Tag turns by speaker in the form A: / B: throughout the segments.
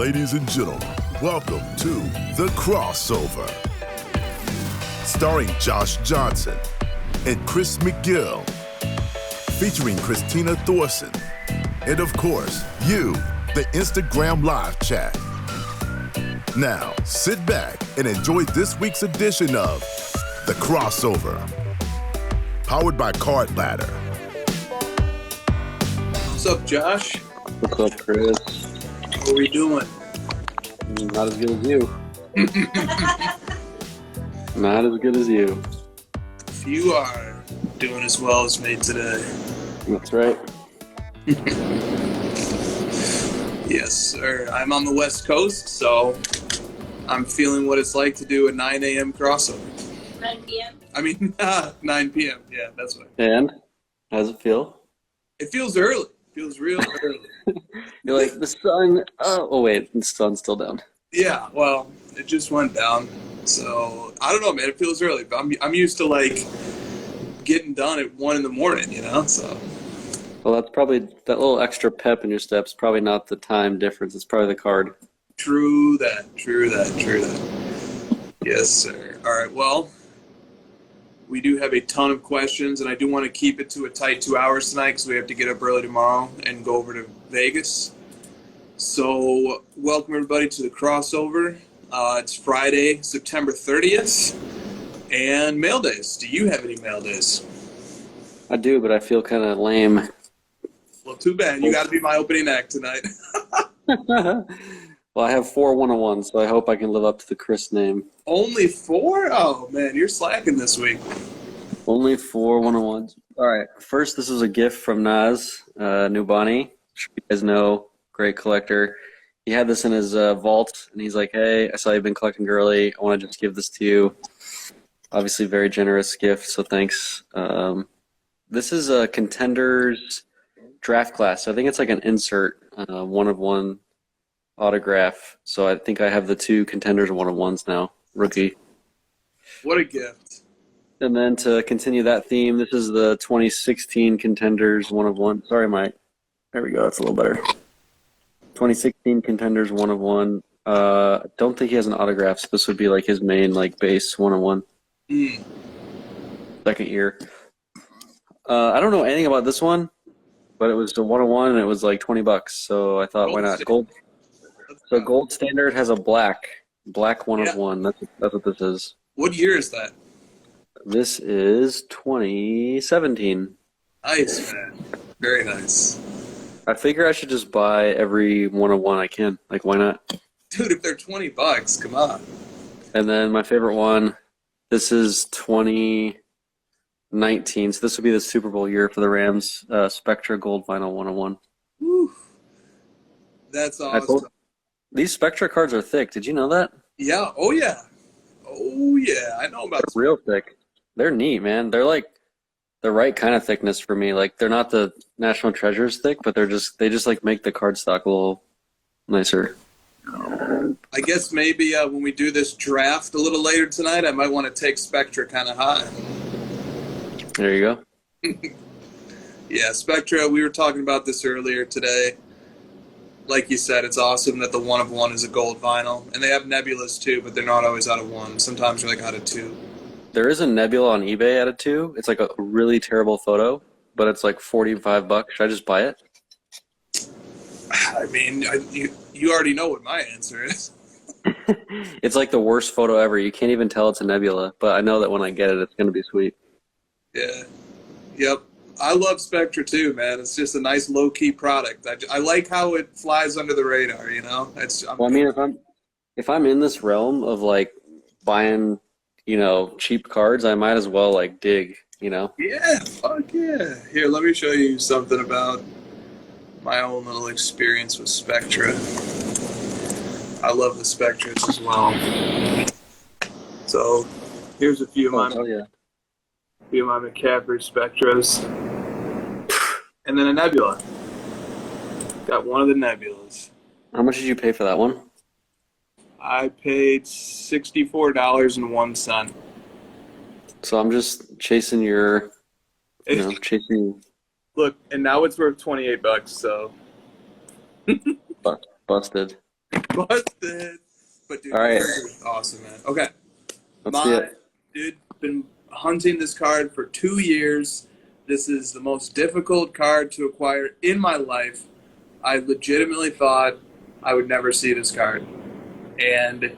A: Ladies and gentlemen, welcome to The Crossover. Starring Josh Johnson and Chris McGill. Featuring Christina Thorson. And of course, you, the Instagram live chat. Now, sit back and enjoy this week's edition of The Crossover. Powered by Card Ladder.
B: What's up, Josh?
C: What's up, Chris?
B: What are we doing?
C: Not as good as you. Not as good as you.
B: If you are doing as well as me today.
C: That's right.
B: Yes, sir. I'm on the West Coast, so I'm feeling what it's like to do a 9 a.m. crossover.
D: 9 p.m.?
B: I mean, 9 p.m. Yeah, that's right.
C: And? How does it feel?
B: It feels early. It feels real early.
C: You're like, the sun... Oh, wait. The sun's still down.
B: Yeah, well, it just went down. So, I don't know, man. It feels early. But I'm used to, like, getting done at 1 in the morning, you know? So...
C: Well, that's probably... That little extra pep in your steps, probably not the time difference. It's probably the card.
B: True that. Yes, sir. All right, well... We do have a ton of questions, and I do want to keep it to a tight 2 hours tonight because we have to get up early tomorrow and go over to Vegas. So, welcome everybody to the crossover. It's Friday, September 30th, and mail days. Do you have any mail days?
C: I do, but I feel kind of lame.
B: Well, too bad. You got to be my opening act tonight.
C: Well, I have 4 101s, so I hope I can live up to the Chris name.
B: Only 4? Oh, man, you're slacking this week.
C: Only 4 101s. All right. First, this is a gift from Naz Nubani. You guys know, great collector. He had this in his vault, and he's like, hey, I saw you've been collecting girly. I want to just give this to you. Obviously, very generous gift, so thanks. This is a Contenders draft class. So I think it's like an insert, one of one autograph. So I think I have the 2 Contenders and 1-of-1s now. Rookie.
B: What a gift.
C: And then to continue that theme, this is the 2016 Contenders 1-of-1. Sorry, Mike. There we go. That's a little better. 2016 Contenders 1-of-1. Don't think he has an autograph, so this would be like his main like base 1-of-1. Second year. I don't know anything about this one, but it was the 1-of-1 and it was like $20. So I thought, why not? Gold. So Gold Standard has a black 1-of-1. That's what this is.
B: What year is that?
C: This is 2017.
B: Nice, man. Very nice.
C: I figure I should just buy every 1-of-1 I can. Like, why not?
B: Dude, if they're $20, come on.
C: And then my favorite one, this is 2019. So this would be the Super Bowl year for the Rams. Spectra Gold Vinyl 1-of-1.
B: Woo. That's awesome.
C: These Spectra cards are thick. Did you know that?
B: Yeah. Oh, yeah. Oh, yeah. I know about
C: They're real thick. They're neat, man. They're like the right kind of thickness for me. Like, they're not the National Treasures thick, but they just like make the card stock a little nicer.
B: I guess maybe when we do this draft a little later tonight, I might want to take Spectra kind of high.
C: There you go.
B: Yeah, Spectra, we were talking about this earlier today. Like you said, it's awesome that the 1-of-1 is a gold vinyl. And they have nebulas too, but they're not always out of 1. Sometimes they're like out of 2.
C: There is a nebula on eBay at a 2. It's like a really terrible photo, but it's like $45. Should I just buy it?
B: I mean, you already know what my answer is.
C: It's like the worst photo ever. You can't even tell it's a nebula, but I know that when I get it, it's going to be sweet.
B: Yeah. Yep. I love Spectra too, man. It's just a nice low-key product. I like how it flies under the radar, you know?
C: Well, I mean, if I'm in this realm of like buying, you know, cheap cards, I might as well like dig, you know?
B: Yeah, fuck yeah. Here, let me show you something about my own little experience with Spectra. I love the Spectras as well. So, here's a few of my McCaffrey Spectras. And then a nebula. Got one of the nebulas.
C: How much did you pay for that one?
B: I paid $64.01.
C: So I'm just chasing your, chasing.
B: Look, and now it's worth $28. So
C: Busted.
B: Busted. But dude,
C: All right.
B: awesome, man. Okay.
C: Let's see it.
B: Dude, been hunting this card for 2 years. This is the most difficult card to acquire in my life. I legitimately thought I would never see this card. And a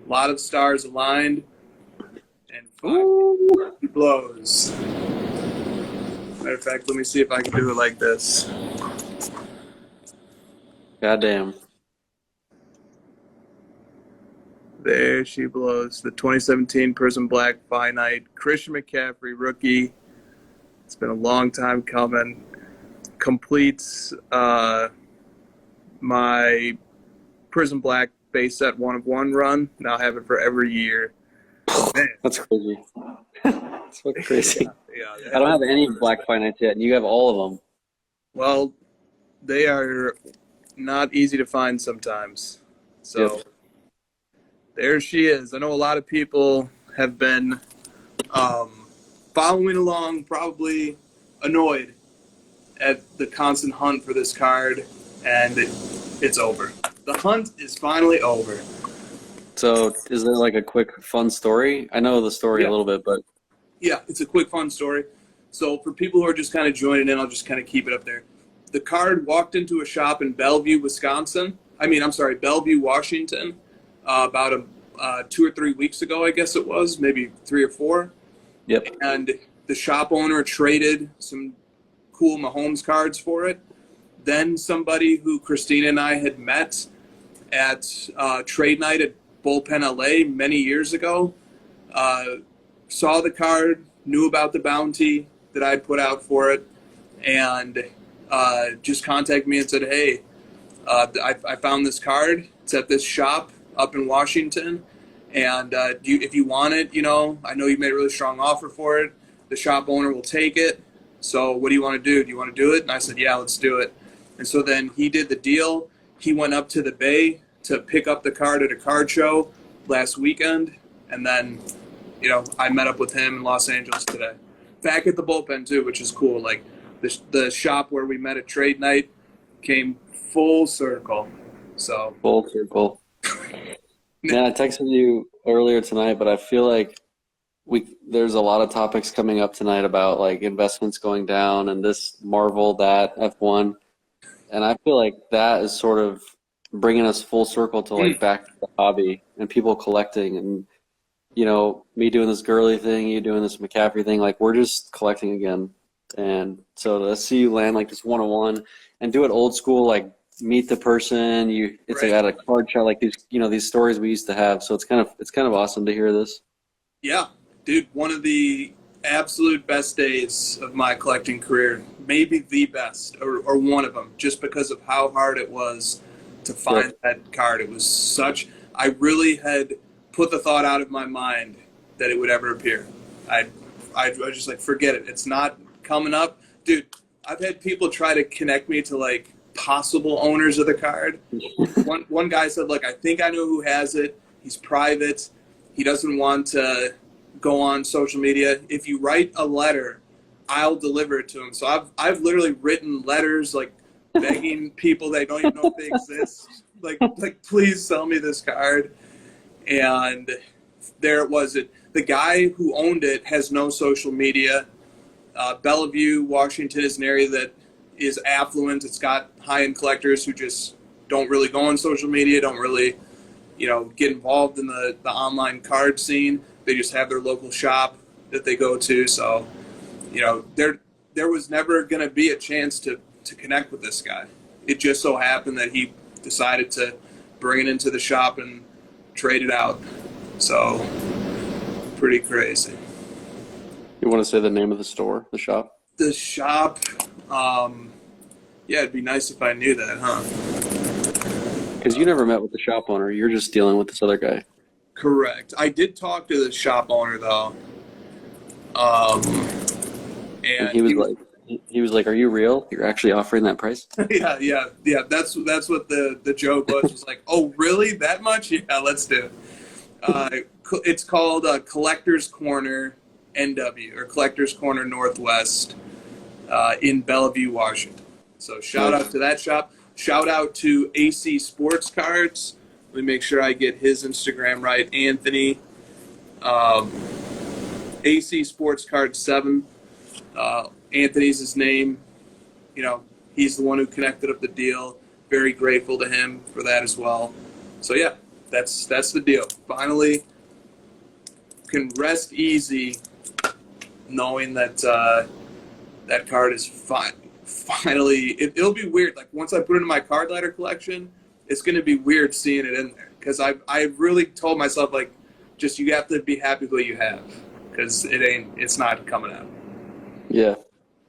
B: lot of stars aligned. And fuck, blows. Matter of fact, let me see if I can do it like this.
C: Goddamn.
B: There she blows. The 2017 Prism Black Finite. Christian McCaffrey, rookie. It's been a long time coming. Completes my Prism Black base set 1-of-1 run. Now have it for every year. Man.
C: That's crazy. That's fucking crazy.
B: Yeah,
C: I don't have any Black Finite yet, and you have all of them.
B: Well, they are not easy to find sometimes. So there she is. I know a lot of people have been following along, probably annoyed at the constant hunt for this card, and it's over. The hunt is finally over.
C: So is there like a quick fun story? I know the story a little bit, but...
B: Yeah, it's a quick fun story. So for people who are just kind of joining in, I'll just kind of keep it up there. The card walked into a shop in Bellevue, Washington, about 2 or 3 weeks ago, I guess it was, maybe 3 or 4.
C: Yep.
B: And the shop owner traded some cool Mahomes cards for it. Then somebody who Christina and I had met at trade night at Bullpen LA many years ago saw the card, knew about the bounty that I'd put out for it, and just contacted me and said, hey, I found this card. It's at this shop up in Washington, and if you want it, I know you made a really strong offer for it. The shop owner will take it. So what do you want to do? Do you want to do it? And I said, yeah, let's do it. And so then he did the deal. He went up to the Bay to pick up the card at a card show last weekend, and then, I met up with him in Los Angeles today. Back at the bullpen too, which is cool. Like the shop where we met at trade night came full circle. So
C: full circle. Yeah, I texted you earlier tonight, but I feel like there's a lot of topics coming up tonight about like investments going down and this Marvel, that F1, and I feel like that is sort of bringing us full circle to like back to the hobby and people collecting, and me doing this girly thing, you doing this McCaffrey thing, like we're just collecting again. And so to see you land like this 1-on-1 and do it old school, like meet the person, it's like at a card shop, like these stories we used to have. So it's kind of awesome to hear this.
B: Yeah, dude, one of the absolute best days of my collecting career, maybe the best, or one of them, just because of how hard it was to find that card. It was I really had put the thought out of my mind that it would ever appear. I was just like, forget it. It's not coming up. Dude, I've had people try to connect me to like possible owners of the card. One guy said, look, I think I know who has it. He's private. He doesn't want to go on social media. If you write a letter, I'll deliver it to him. So I've literally written letters like begging people that don't even know if they exist. Like please sell me this card. And there it was. The guy who owned it has no social media. Bellevue, Washington is an area that is affluent. It's got high-end collectors who just don't really go on social media, don't really, get involved in the online card scene. They just have their local shop that they go to. So, there was never going to be a chance to connect with this guy. It just so happened that he decided to bring it into the shop and trade it out. So, pretty crazy.
C: You want to say the name of the store, the shop?
B: The shop, it'd be nice if I knew that, huh?
C: Because you never met with the shop owner. You're just dealing with this other guy.
B: Correct. I did talk to the shop owner, though. And
C: he was like, "Are you real? You're actually offering that price?"
B: Yeah. That's what the joke was like, oh, really? That much? Yeah, let's do it. It's called Collector's Corner NW, or Collector's Corner Northwest in Bellevue, Washington. So shout out to that shop. Shout out to AC Sports Cards. Let me make sure I get his Instagram right. Anthony, AC Sports Card 7. Anthony's his name. You know, he's the one who connected up the deal. Very grateful to him for that as well. So yeah, that's the deal. Finally, can rest easy knowing that that card is finally. It'll be weird. Like once I put it in my card ladder collection, it's going to be weird seeing it in there because I really told myself like, just you have to be happy with what you have because it's not coming out.
C: Yeah.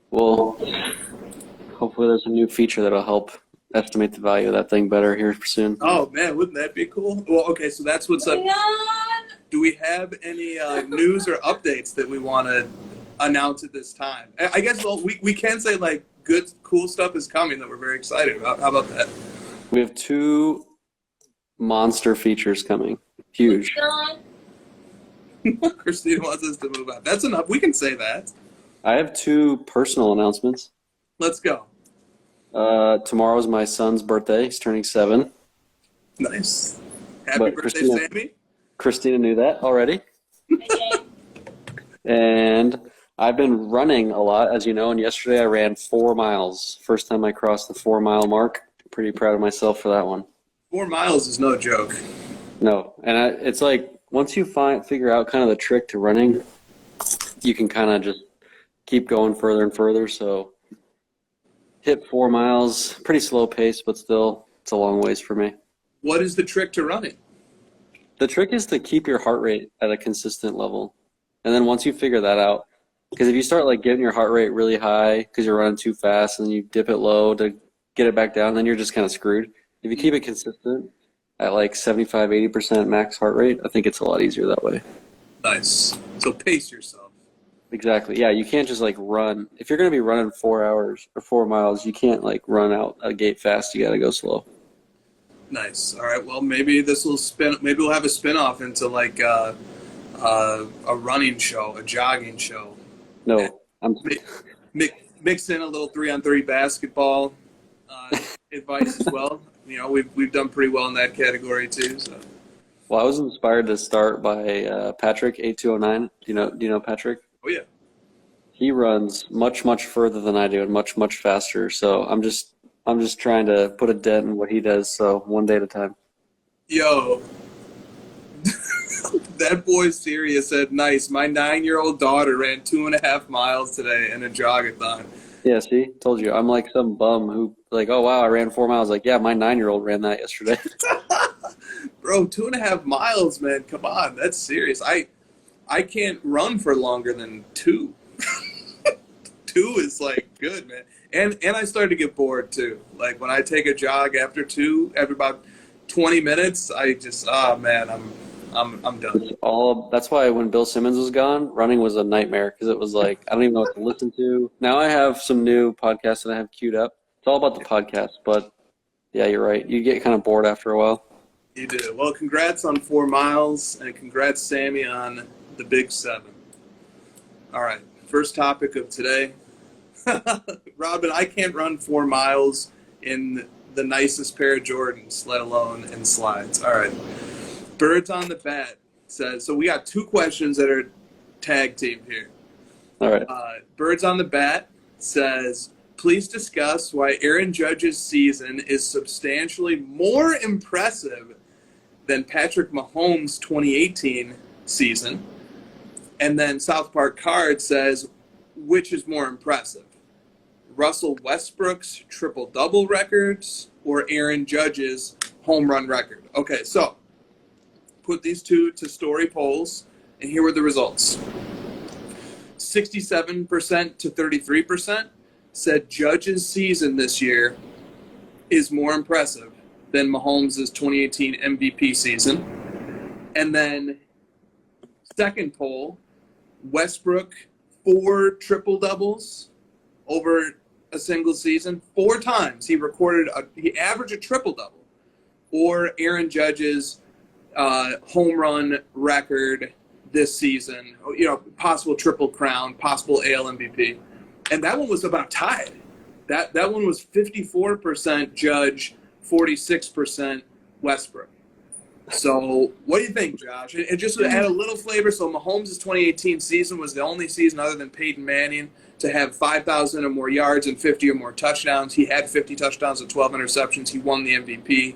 C: Well, hopefully there's a new feature that'll help estimate the value of that thing better here soon.
B: Oh man, wouldn't that be cool? Well, okay, so that's what's up. Do we have any news or updates that we want to announce at this time? I guess we can say like good, cool stuff is coming that we're very excited about. How about that?
C: We have 2 monster features coming. Huge.
B: Christina wants us to move on. That's enough. We can say that.
C: I have 2 personal announcements.
B: Let's go.
C: Tomorrow's my son's birthday. He's turning 7.
B: Nice. Happy birthday, Sammy.
C: Christina knew that already. And I've been running a lot, as you know, and yesterday I ran 4 miles. First time I crossed the 4-mile mark. Pretty proud of myself for that one.
B: 4 miles is no joke.
C: No, and it's like once you figure out kind of the trick to running, you can kind of just keep going further and further. So hit 4 miles, pretty slow pace, but still it's a long ways for me.
B: What is the trick to running?
C: The trick is to keep your heart rate at a consistent level. And then once you figure that out, because if you start like getting your heart rate really high because you're running too fast and you dip it low to get it back down, then you're just kind of screwed. If you keep it consistent at like 75, 80% max heart rate, I think it's a lot easier that way.
B: Nice. So pace yourself.
C: Exactly. Yeah, you can't just like run. If you're going to be running 4 hours or 4 miles, you can't like run out a gate fast. You got to go slow.
B: Nice. All right. Well, maybe this will spin. Maybe we'll have a spin-off into like a running show, a jogging show.
C: No,
B: Mix in a little 3-on-3 basketball advice as well. You know, we've done pretty well in that category too. So.
C: Well, I was inspired to start by Patrick 8209. Do you know Patrick?
B: Oh yeah.
C: He runs much further than I do and much faster. So I'm just trying to put a dent in what he does. So one day at a time.
B: Yo, that boy Sirius said, "Nice. My 9-year-old daughter ran 2.5 miles today in a jogathon."
C: Yeah, see, told you. I'm like some bum who like, oh wow, I ran 4 miles. Like, yeah, my 9-year-old ran that yesterday.
B: Bro, 2.5 miles, man. Come on, that's serious. I can't run for longer than 2. 2 is like good, man. And I started to get bored too. Like when I take a jog after about 20 minutes, I just man, I'm done.
C: That's why when Bill Simmons was gone, running was a nightmare because it was like I don't even know what to listen to. Now I have some new podcasts that I have queued up. It's all about the podcast, but yeah, you're right. You get kind of bored after a while.
B: You do. Well, congrats on 4 miles, and congrats, Sammy, on the Big 7. All right, first topic of today. Robin, I can't run 4 miles in the nicest pair of Jordans, let alone in slides. All right. Birds on the Bat says, so we got 2 questions that are tag teamed here.
C: All right.
B: Birds on the Bat says, please discuss why Aaron Judge's season is substantially more impressive than Patrick Mahomes' 2018 season. And then South Park Card says, which is more impressive? Russell Westbrook's triple-double records or Aaron Judge's home run record? Okay, so put these 2 to story polls, and here were the results. 67% to 33% said Judge's season this year is more impressive than Mahomes' 2018 MVP season. And then second poll, Westbrook 4 triple-doubles over a single season. 4 times he averaged a triple-double. Or Aaron Judge's home run record this season, possible triple crown, possible AL MVP. And that one was about tied. That one was 54% Judge, 46% Westbrook. So what do you think, Josh? And just to add a little flavor, so Mahomes' 2018 season was the only season other than Peyton Manning to have 5,000 or more yards and 50 or more touchdowns. He had 50 touchdowns and 12 interceptions. He won the MVP.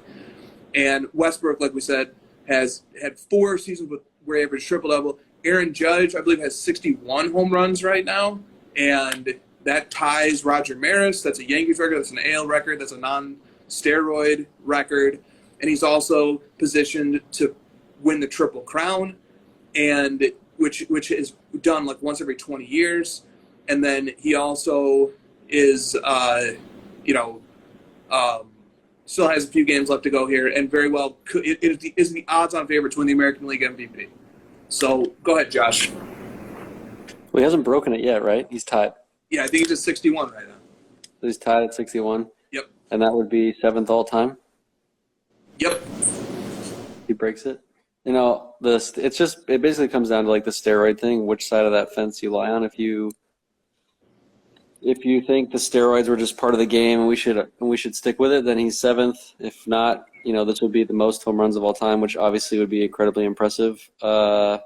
B: And Westbrook, like we said, has had 4 seasons where he averaged triple-double. Aaron Judge, I believe, has 61 home runs right now, and that ties Roger Maris. That's a Yankees record. That's an AL record. That's a non-steroid record. And he's also positioned to win the Triple Crown, and which is done like once every 20 years. And then he also is, still has a few games left to go here, and very well is the odds-on favorite to win the American League MVP. So go ahead, Josh.
C: Well, he hasn't broken it yet, right? He's tied.
B: Yeah, I think he's at 61 right now.
C: He's tied at 61.
B: Yep.
C: And that would be 7th all time.
B: Yep.
C: He breaks it. You know, it basically comes down to like the steroid thing, which side of that fence you lie on. If you think the steroids were just part of the game and we should stick with it, then he's 7th. If not, this would be the most home runs of all time, which obviously would be incredibly impressive. But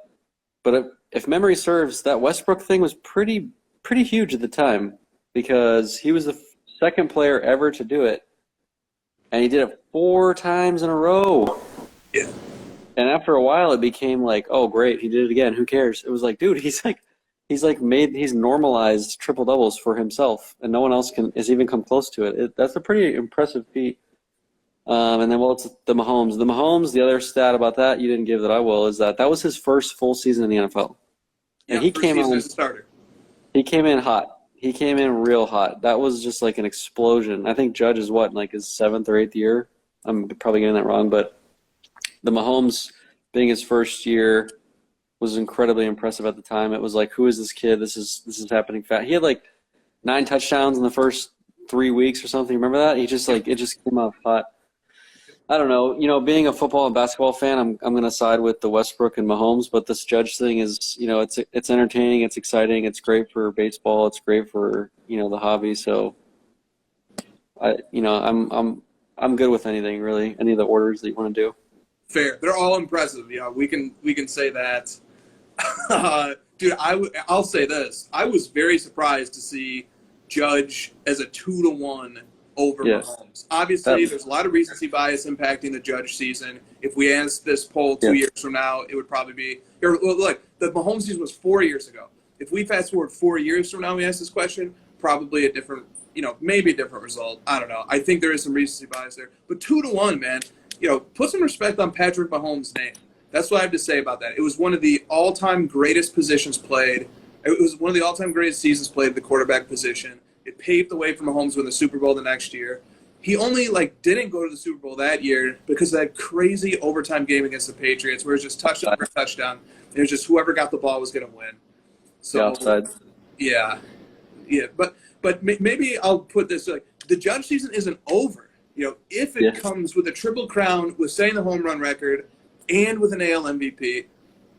C: if memory serves, that Westbrook thing was pretty huge at the time because he was the second player ever to do it, and he did it 4 times in a row.
B: Yeah.
C: And after a while, it became like, oh great, he did it again. Who cares? It was like, dude, he's normalized triple doubles for himself, and no one else has even come close to it. That's a pretty impressive feat. And then, it's the Mahomes. The Mahomes, the other stat about that you didn't give that I will is that was his first full season in the NFL. And he came in as a starter. He came in hot. He came in real hot. That was just like an explosion. I think Judge is in like his 7th or 8th year. I'm probably getting that wrong, but the Mahomes being his first year was incredibly impressive at the time. It was like, who is this kid? This is happening fast. He had like 9 touchdowns in the first 3 weeks or something. Remember that? He just it just came out hot. I don't know. Being a football and basketball fan, I'm going to side with the Westbrook and Mahomes. But this Judge thing is, it's entertaining, it's exciting, it's great for baseball, it's great for the hobby. So, I'm good with anything really, any of the orders that you want to do.
B: Fair. They're all impressive. Yeah, we can say that. Dude, I'll say this. I was very surprised to see Judge as a 2-1 over Mahomes. Obviously, there's a lot of recency bias impacting the Judge season. If we asked this poll 2 years from now, it would probably be – look, the Mahomes season was 4 years ago. If we fast forward 4 years from now and we ask this question, probably a different – maybe a different result. I don't know. I think there is some recency bias there. But 2-1, man, put some respect on Patrick Mahomes' name. That's what I have to say about that. It was one of the all-time greatest positions played. It was one of the all-time greatest seasons played at the quarterback position. It paved the way for Mahomes to win the Super Bowl the next year. He only didn't go to the Super Bowl that year because of that crazy overtime game against the Patriots where it was just touchdown for touchdown. And it was just whoever got the ball was going to win. So yeah. But maybe I'll put this the Judge season isn't over. If it comes with a Triple Crown, with setting the home run record, and with an AL MVP,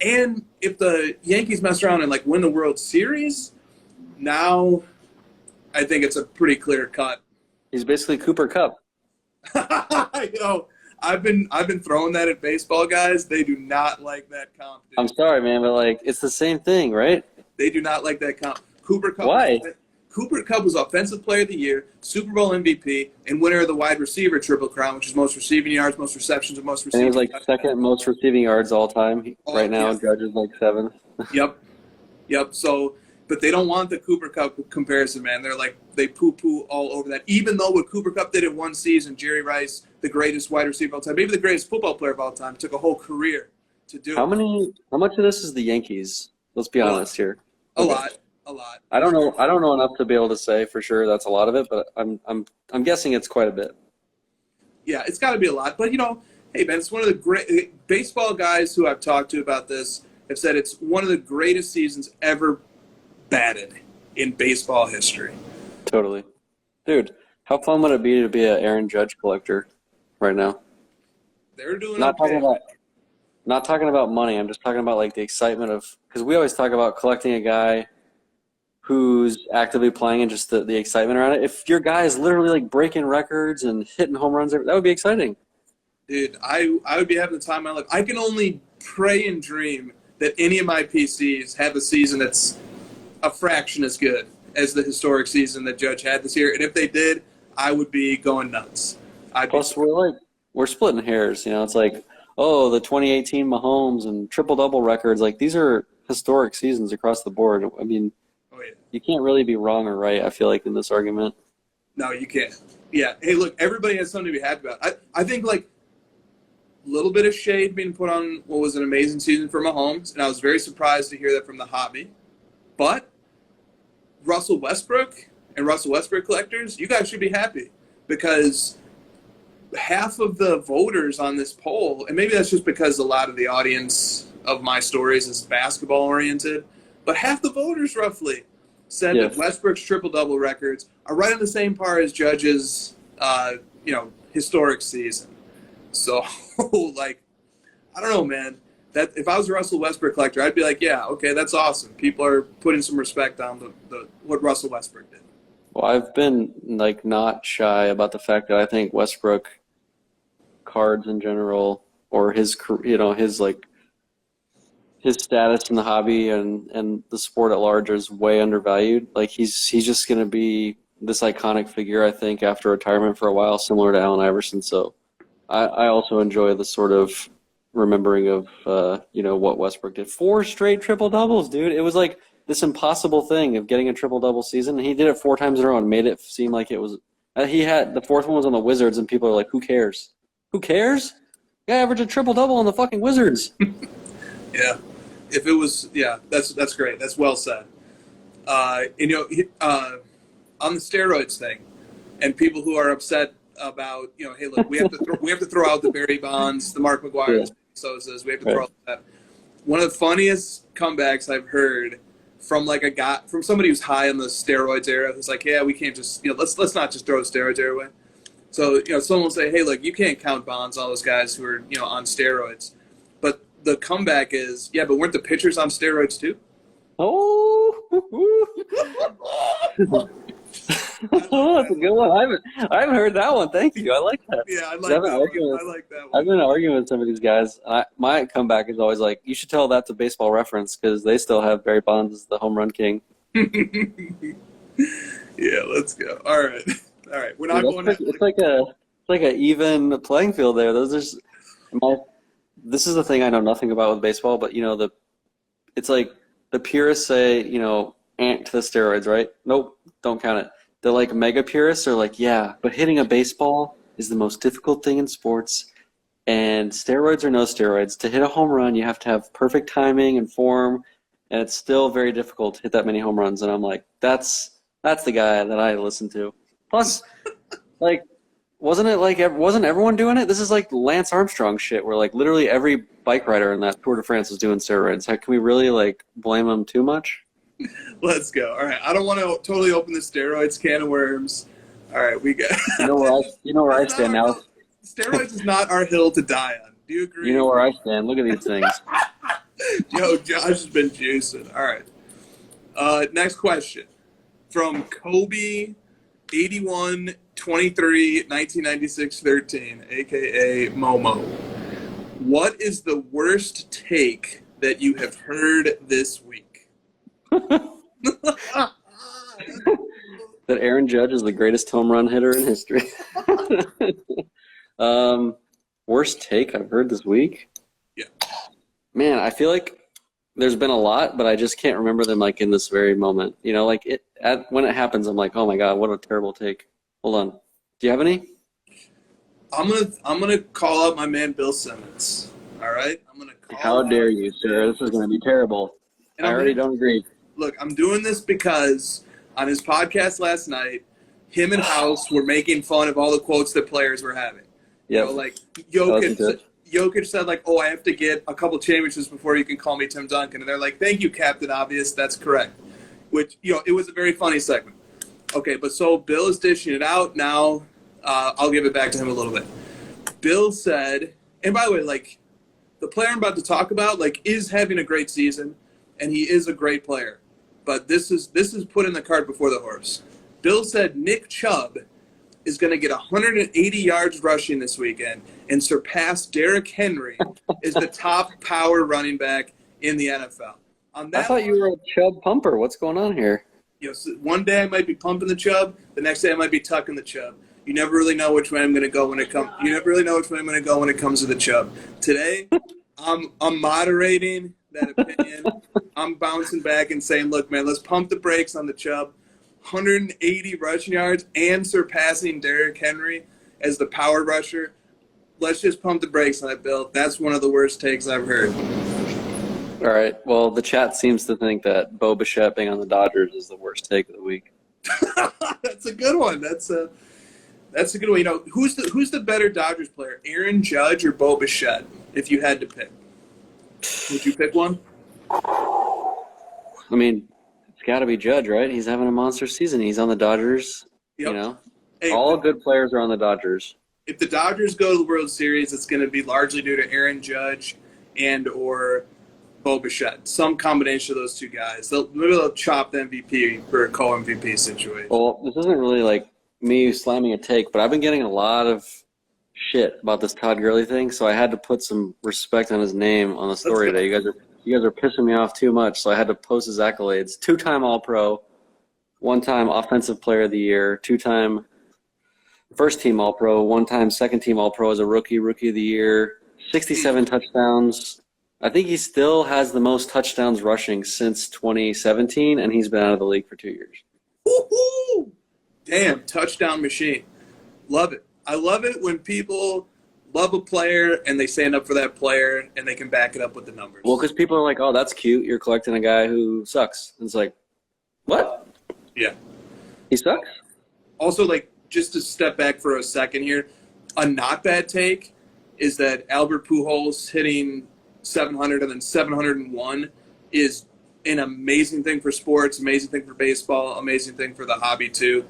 B: and if the Yankees mess around and win the World Series, now I think it's a pretty clear cut.
C: He's basically Cooper Kupp.
B: I've been throwing that at baseball guys. They do not like that comp. Dude.
C: I'm sorry, man, but it's the same thing, right?
B: They do not like that comp. Cooper Kupp.
C: Why?
B: Cooper Kupp was Offensive Player of the Year, Super Bowl MVP, and winner of the wide receiver Triple Crown, which is most receiving yards, most receptions, and most receiving.
C: And he was second most receiving yards all time. Right now, Judge is 7th.
B: Yep. So, but they don't want the Cooper Kupp comparison, man. They're they poo-poo all over that. Even though what Cooper Kupp did in one season, Jerry Rice, the greatest wide receiver of all time, maybe the greatest football player of all time, took a whole career to do.
C: How much of this is the Yankees? Let's be honest here.
B: A lot.
C: I don't know enough to be able to say for sure that's a lot of it, but I'm guessing it's quite a bit.
B: Yeah, it's got to be a lot. But hey man, it's one of the great baseball guys who I've talked to about this have said it's one of the greatest seasons ever batted in baseball history. Totally,
C: dude. How fun would it be to be an Aaron Judge collector right now?
B: They're doing
C: not talking about money. I'm just talking about the excitement of, because we always talk about collecting a guy who's actively playing and just the excitement around it. If your guy is literally like breaking records and hitting home runs, that would be exciting.
B: Dude, I would be having the time of my life. I can only pray and dream that any of my PCs have a season that's a fraction as good as the historic season that Judge had this year. And if they did, I would be going nuts.
C: Plus, we're splitting hairs. You know, it's like, oh, the 2018 Mahomes and triple-double records. Like, these are historic seasons across the board. I mean, you can't really be wrong or right, I feel like, in this argument.
B: No, you can't. Yeah. Hey, look, everybody has something to be happy about. I think, like, a little bit of shade being put on what was an amazing season for Mahomes, and I was very surprised to hear that from the hobby. But Russell Westbrook and Russell Westbrook collectors, you guys should be happy because half of the voters on this poll, and maybe that's just because a lot of the audience of my stories is basketball-oriented, but half the voters roughly said that Westbrook's triple-double records are right on the same par as Judge's, historic season. So, like, I don't know, man. That if I was a Russell Westbrook collector, I'd be like, yeah, okay, that's awesome. People are putting some respect on the what Russell Westbrook did.
C: Well, I've been, like, not shy about the fact that I think Westbrook cards in general, or his status in the hobby and the sport at large is way undervalued. Like, he's just going to be this iconic figure, I think, after retirement for a while, similar to Allen Iverson. So I also enjoy the sort of remembering of, what Westbrook did. 4 straight triple-doubles, dude. It was like this impossible thing of getting a triple-double season. And he did it 4 times in a row and made it seem like it was he had the 4th one was on the Wizards, and people are like, who cares? Who cares? Guy averaged a triple-double on the fucking Wizards.
B: Yeah. If it was, that's great. That's well said. On the steroids thing, and people who are upset about, hey, look, we have to throw out the Barry Bonds, the Mark McGuire's, Sosas. We have to throw out that. One of the funniest comebacks I've heard from from somebody who's high on the steroids era, who's like, yeah, we can't just, let's not just throw the steroids era away. So, someone will say, hey, look, you can't count Bonds, all those guys who are, on steroids. But the comeback is, yeah, but weren't the pitchers on steroids too?
C: Oh, that's a good one. I haven't heard that one. Thank you. I like that.
B: Yeah, I like that one.
C: I've been arguing with some of these guys. My comeback is always like, you should tell that to Baseball Reference because they still have Barry Bonds as the home run king.
B: Yeah, let's go. All right. We're not going.
C: It's like a even playing field there. This is the thing I know nothing about with baseball, but it's like the purists say, ant to the steroids, right? Nope, don't count it. The like mega purists are like, yeah, but hitting a baseball is the most difficult thing in sports, and steroids or no steroids, to hit a home run you have to have perfect timing and form, and it's still very difficult to hit that many home runs. And I'm like, that's the guy that I listen to. Plus, like, wasn't everyone doing it? This is like Lance Armstrong shit, where like literally every bike rider in that Tour de France was doing steroids. Can we really like blame them too much?
B: Let's go. All right, I don't want to totally open the steroids can of worms. All right, we got.
C: You know where I stand now.
B: Steroids is not our hill to die on. Do you agree?
C: You know where I stand. Look at these things.
B: Yo, Josh has been juicing. All right. Next question from Kobe, 81, 23, 1996, 13, a.k.a. Momo. What is the worst take that you have heard this week?
C: That Aaron Judge is the greatest home run hitter in history. Worst take I've heard this week?
B: Yeah.
C: Man, I feel like there's been a lot, but I just can't remember them like in this very moment. When it happens, I'm like, oh my God, what a terrible take. Hold on. Do you have any?
B: I'm gonna call out my man Bill Simmons. All right?
C: How dare you, sir? This is gonna be terrible. I already don't agree.
B: Look, I'm doing this because on his podcast last night, him and House were making fun of all the quotes that players were having.
C: Yeah.
B: Like Jokic said, like, oh, I have to get a couple championships before you can call me Tim Duncan. And they're like, thank you, Captain Obvious. That's correct. Which, it was a very funny segment. Okay, but so Bill is dishing it out. Now I'll give it back to him a little bit. Bill said, and by the way, like, the player I'm about to talk about, like, is having a great season, and he is a great player. but this is putting the cart before the horse. Bill said Nick Chubb is going to get 180 yards rushing this weekend and surpass Derrick Henry as the top power running back in the NFL. On that
C: I thought you were a Chubb pumper. What's going on here?
B: So one day I might be pumping the Chubb. The next day I might be tucking the Chubb. You never really know which way I'm going to go when it comes. You never really know which way I'm going to go when it comes to the Chubb. Today, I'm moderating that opinion. I'm bouncing back and saying, look, man, let's pump the brakes on the Chubb. 180 rushing yards and surpassing Derrick Henry as the power rusher. Let's just pump the brakes on it, Bill. That's one of the worst takes I've heard.
C: All right. Well, the chat seems to think that Bo Bichette being on the Dodgers is the worst take of the week.
B: That's a good one. That's a good one. You know, who's the better Dodgers player, Aaron Judge or Bo Bichette? If you had to pick, would you pick one?
C: I mean, it's got to be Judge, right? He's having a monster season. He's on the Dodgers.
B: Yep.
C: You know,
B: Hey,
C: all good players are on the Dodgers.
B: If the Dodgers go to the World Series, it's going to be largely due to Aaron Judge and or Bo Bichette. Some combination of those two guys. Maybe they'll chop the MVP for a co-MVP situation.
C: Well, this isn't really like me slamming a take, but I've been getting a lot of shit about this Todd Gurley thing, so I had to put some respect on his name on the story today. You guys are pissing me off too much, so I had to post his accolades. 2-time All-Pro, 1-time Offensive Player of the Year, 2-time First-Team All-Pro, 1-time Second-Team All-Pro as a Rookie of the Year, 67 touchdowns. I think he still has the most touchdowns rushing since 2017, and he's been out of the league for 2 years.
B: Woo-hoo! Damn, touchdown machine. Love it. I love it when people love a player and they stand up for that player and they can back it up with the numbers.
C: Well, because people are like, oh, that's cute. You're collecting a guy who sucks. And it's like, what?
B: Yeah.
C: He sucks?
B: Also, like, just to step back for a second here, a not bad take is that Albert Pujols hitting 700 and then 701 is an amazing thing for sports, amazing thing for baseball, amazing thing for the hobby too.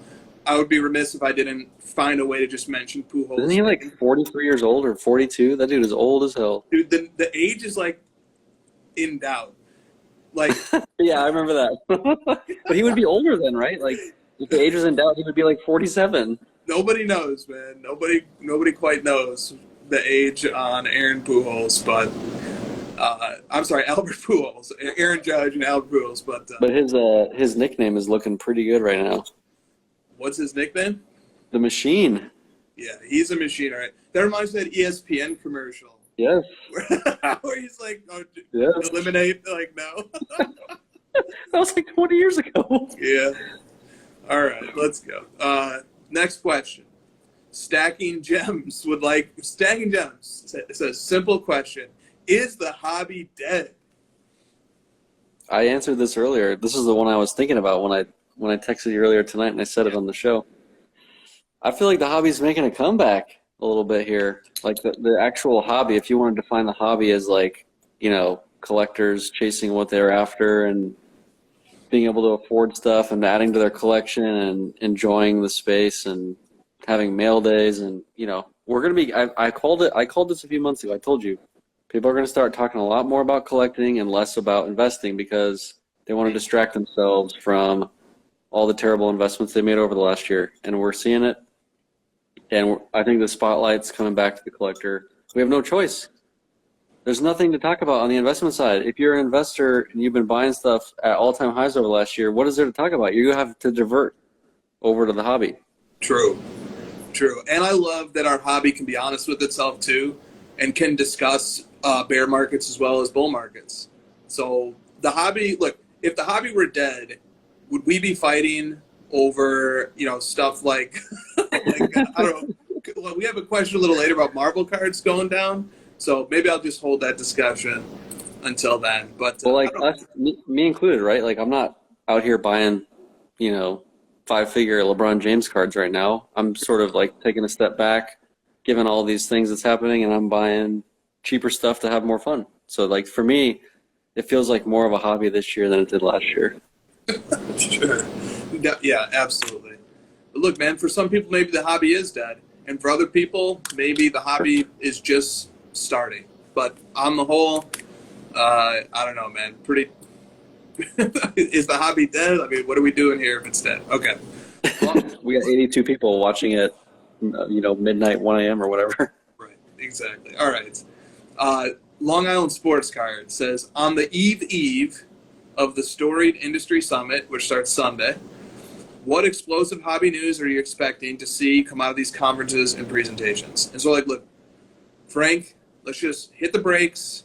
B: I would be remiss if I didn't find a way to just mention Pujols.
C: Isn't he like 43 years old or 42? That dude is old as hell.
B: Dude, the age is like in doubt. Like,
C: yeah, I remember that. But he would be older then, right? Like, if the age was in doubt, he would be like 47.
B: nobody knows, man. Nobody quite knows the age on Aaron Pujols, but I'm sorry, Albert Pujols, Aaron Judge and Albert Pujols,
C: but his nickname is looking pretty good right now.
B: What's his nickname?
C: The Machine.
B: Yeah, he's a machine, all right. That reminds me of that ESPN commercial.
C: Yes.
B: Where he's like, oh,
C: Yes.
B: eliminate, like, no.
C: That was like 20 years ago.
B: Yeah. All right, let's go. Next question. Stacking Gems. It's a simple question. Is the hobby dead?
C: I answered this earlier. This is the one I was thinking about when I texted you earlier tonight, and I said it on the show. I feel like the hobby's making a comeback a little bit here. Like the actual hobby, if you want to define the hobby as like, you know, collectors chasing what they're after and being able to afford stuff and adding to their collection and enjoying the space and having mail days and, you know, we're going to be, I called this a few months ago. I told you, people are going to start talking a lot more about collecting and less about investing because they want to distract themselves from all the terrible investments they made over the last year. And we're seeing it. And I think the spotlight's coming back to the collector. We have no choice. There's nothing to talk about on the investment side. If you're an investor and you've been buying stuff at all-time highs over the last year, what is there to talk about? You have to divert over to the hobby.
B: True. And I love that our hobby can be honest with itself too and can discuss bear markets as well as bull markets. So the hobby, look, if the hobby were dead, would we be fighting over, you know, stuff like, like I don't know. Well, we have a question a little later about Marvel cards going down. So maybe I'll just hold that discussion until then. But
C: well, like us, me included, right? Like I'm not out here buying, you know, 5-figure LeBron James cards right now. I'm sort of like taking a step back, given all these things that's happening, and I'm buying cheaper stuff to have more fun. So like for me, it feels like more of a hobby this year than it did last year.
B: Sure. Yeah, absolutely. But look, man, for some people, maybe the hobby is dead. And for other people, maybe the hobby is just starting. But on the whole, I don't know, man. Is the hobby dead? I mean, what are we doing here if it's dead? Okay. Well,
C: We got 82 people watching it, midnight, 1 a.m. or whatever.
B: right, exactly. All right. Long Island Sports Card says, on the eve of the storied industry summit, which starts Sunday, what explosive hobby news are you expecting to see come out of these conferences and presentations? And so, look, Frank, let's just hit the brakes.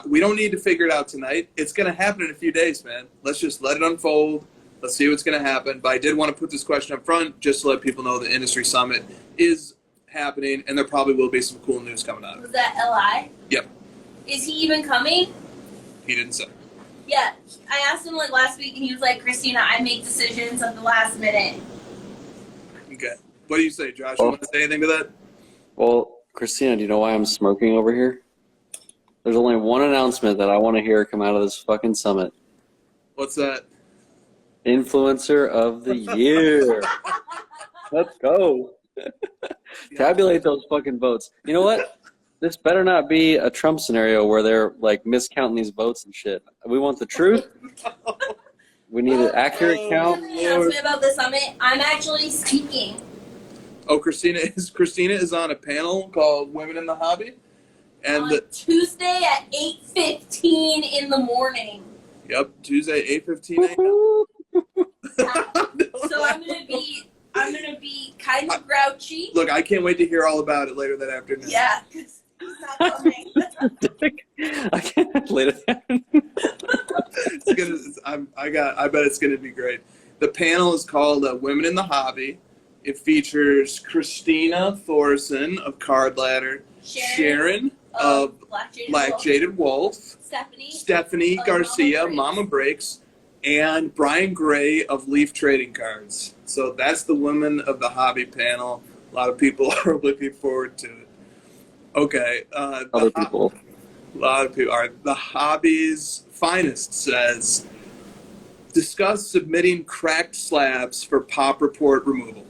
B: We don't need to figure it out tonight. It's going to happen in a few days, man. Let's just let it unfold. Let's see what's going to happen. But I did want to put this question up front just to let people know the industry summit is happening, and there probably will be some cool news coming out of it.
D: Was that LI?
B: Yep.
D: Is he even coming?
B: He didn't say.
D: Yeah. I asked him last week, and he was like, Christina, I make decisions at the last minute.
B: Okay. What do you say, Josh? You want to say anything to that?
C: Well, Christina, do you know why I'm smoking over here? There's only one announcement that I want to hear come out of this fucking summit.
B: What's that?
C: Influencer of the year. Let's go. Tabulate those fucking votes. You know what? This better not be a Trump scenario where they're miscounting these votes and shit. We want the truth. We need an accurate count.
D: Announcement about the summit. I'm actually speaking.
B: Oh, Christina is on a panel called Women in the Hobby. And
D: on Tuesday at 8:15 in the morning.
B: Yep, Tuesday 8:15 a.m.
D: So I'm gonna be kind of grouchy.
B: Look, I can't wait to hear all about it later that afternoon.
D: Yeah, because he's not coming.
C: I can't later.
B: I bet it's gonna be great. The panel is called Women in the Hobby. It features Christina Thorson of Card Ladder, Sharon of Black Jaded Wolf, Stephanie Garcia, Mama Breaks, and Brian Gray of Leaf Trading Cards. So that's the Women of the Hobby panel. A lot of people are looking forward to it. Okay. A lot of people. All right. The Hobby's Finest says, discuss submitting cracked slabs for pop report removal.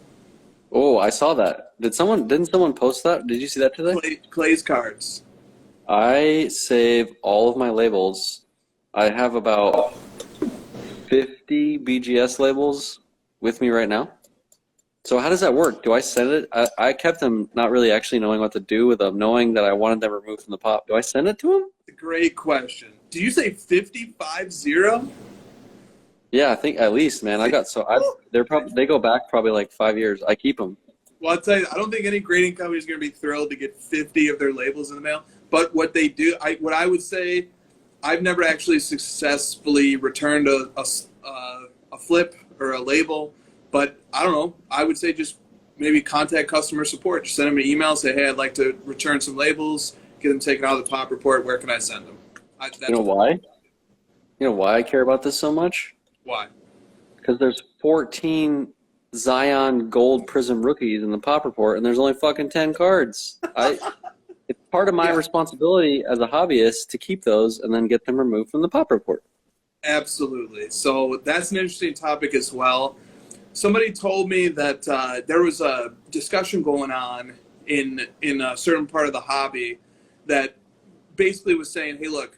C: Oh, I saw that. Didn't someone post that? Did you see that today?
B: Clay's Cards.
C: I save all of my labels. I have about 50 BGS labels with me right now. So how does that work? Do I send it? I kept them not really actually knowing what to do with them, knowing that I wanted them removed from the pop. Do I send it to them?
B: Great question. Do you say 50-50?
C: Yeah, I think at least, man. They go back probably 5 years. I keep them.
B: Well, I'll tell you, I don't think any grading company is going to be thrilled to get 50 of their labels in the mail. But what they do, what I would say, I've never actually successfully returned a flip or a label. But I don't know. I would say just maybe contact customer support. Just send them an email, say, hey, I'd like to return some labels, get them taken out of the pop report. Where can I send them?
C: You know why? You know why I care about this so much?
B: Why?
C: Because there's 14 Zion Gold Prism rookies in the pop report, and there's only fucking 10 cards. It's part of my responsibility as a hobbyist to keep those and then get them removed from the pop report.
B: Absolutely. So that's an interesting topic as well. Somebody told me that there was a discussion going on in a certain part of the hobby that basically was saying, hey, look,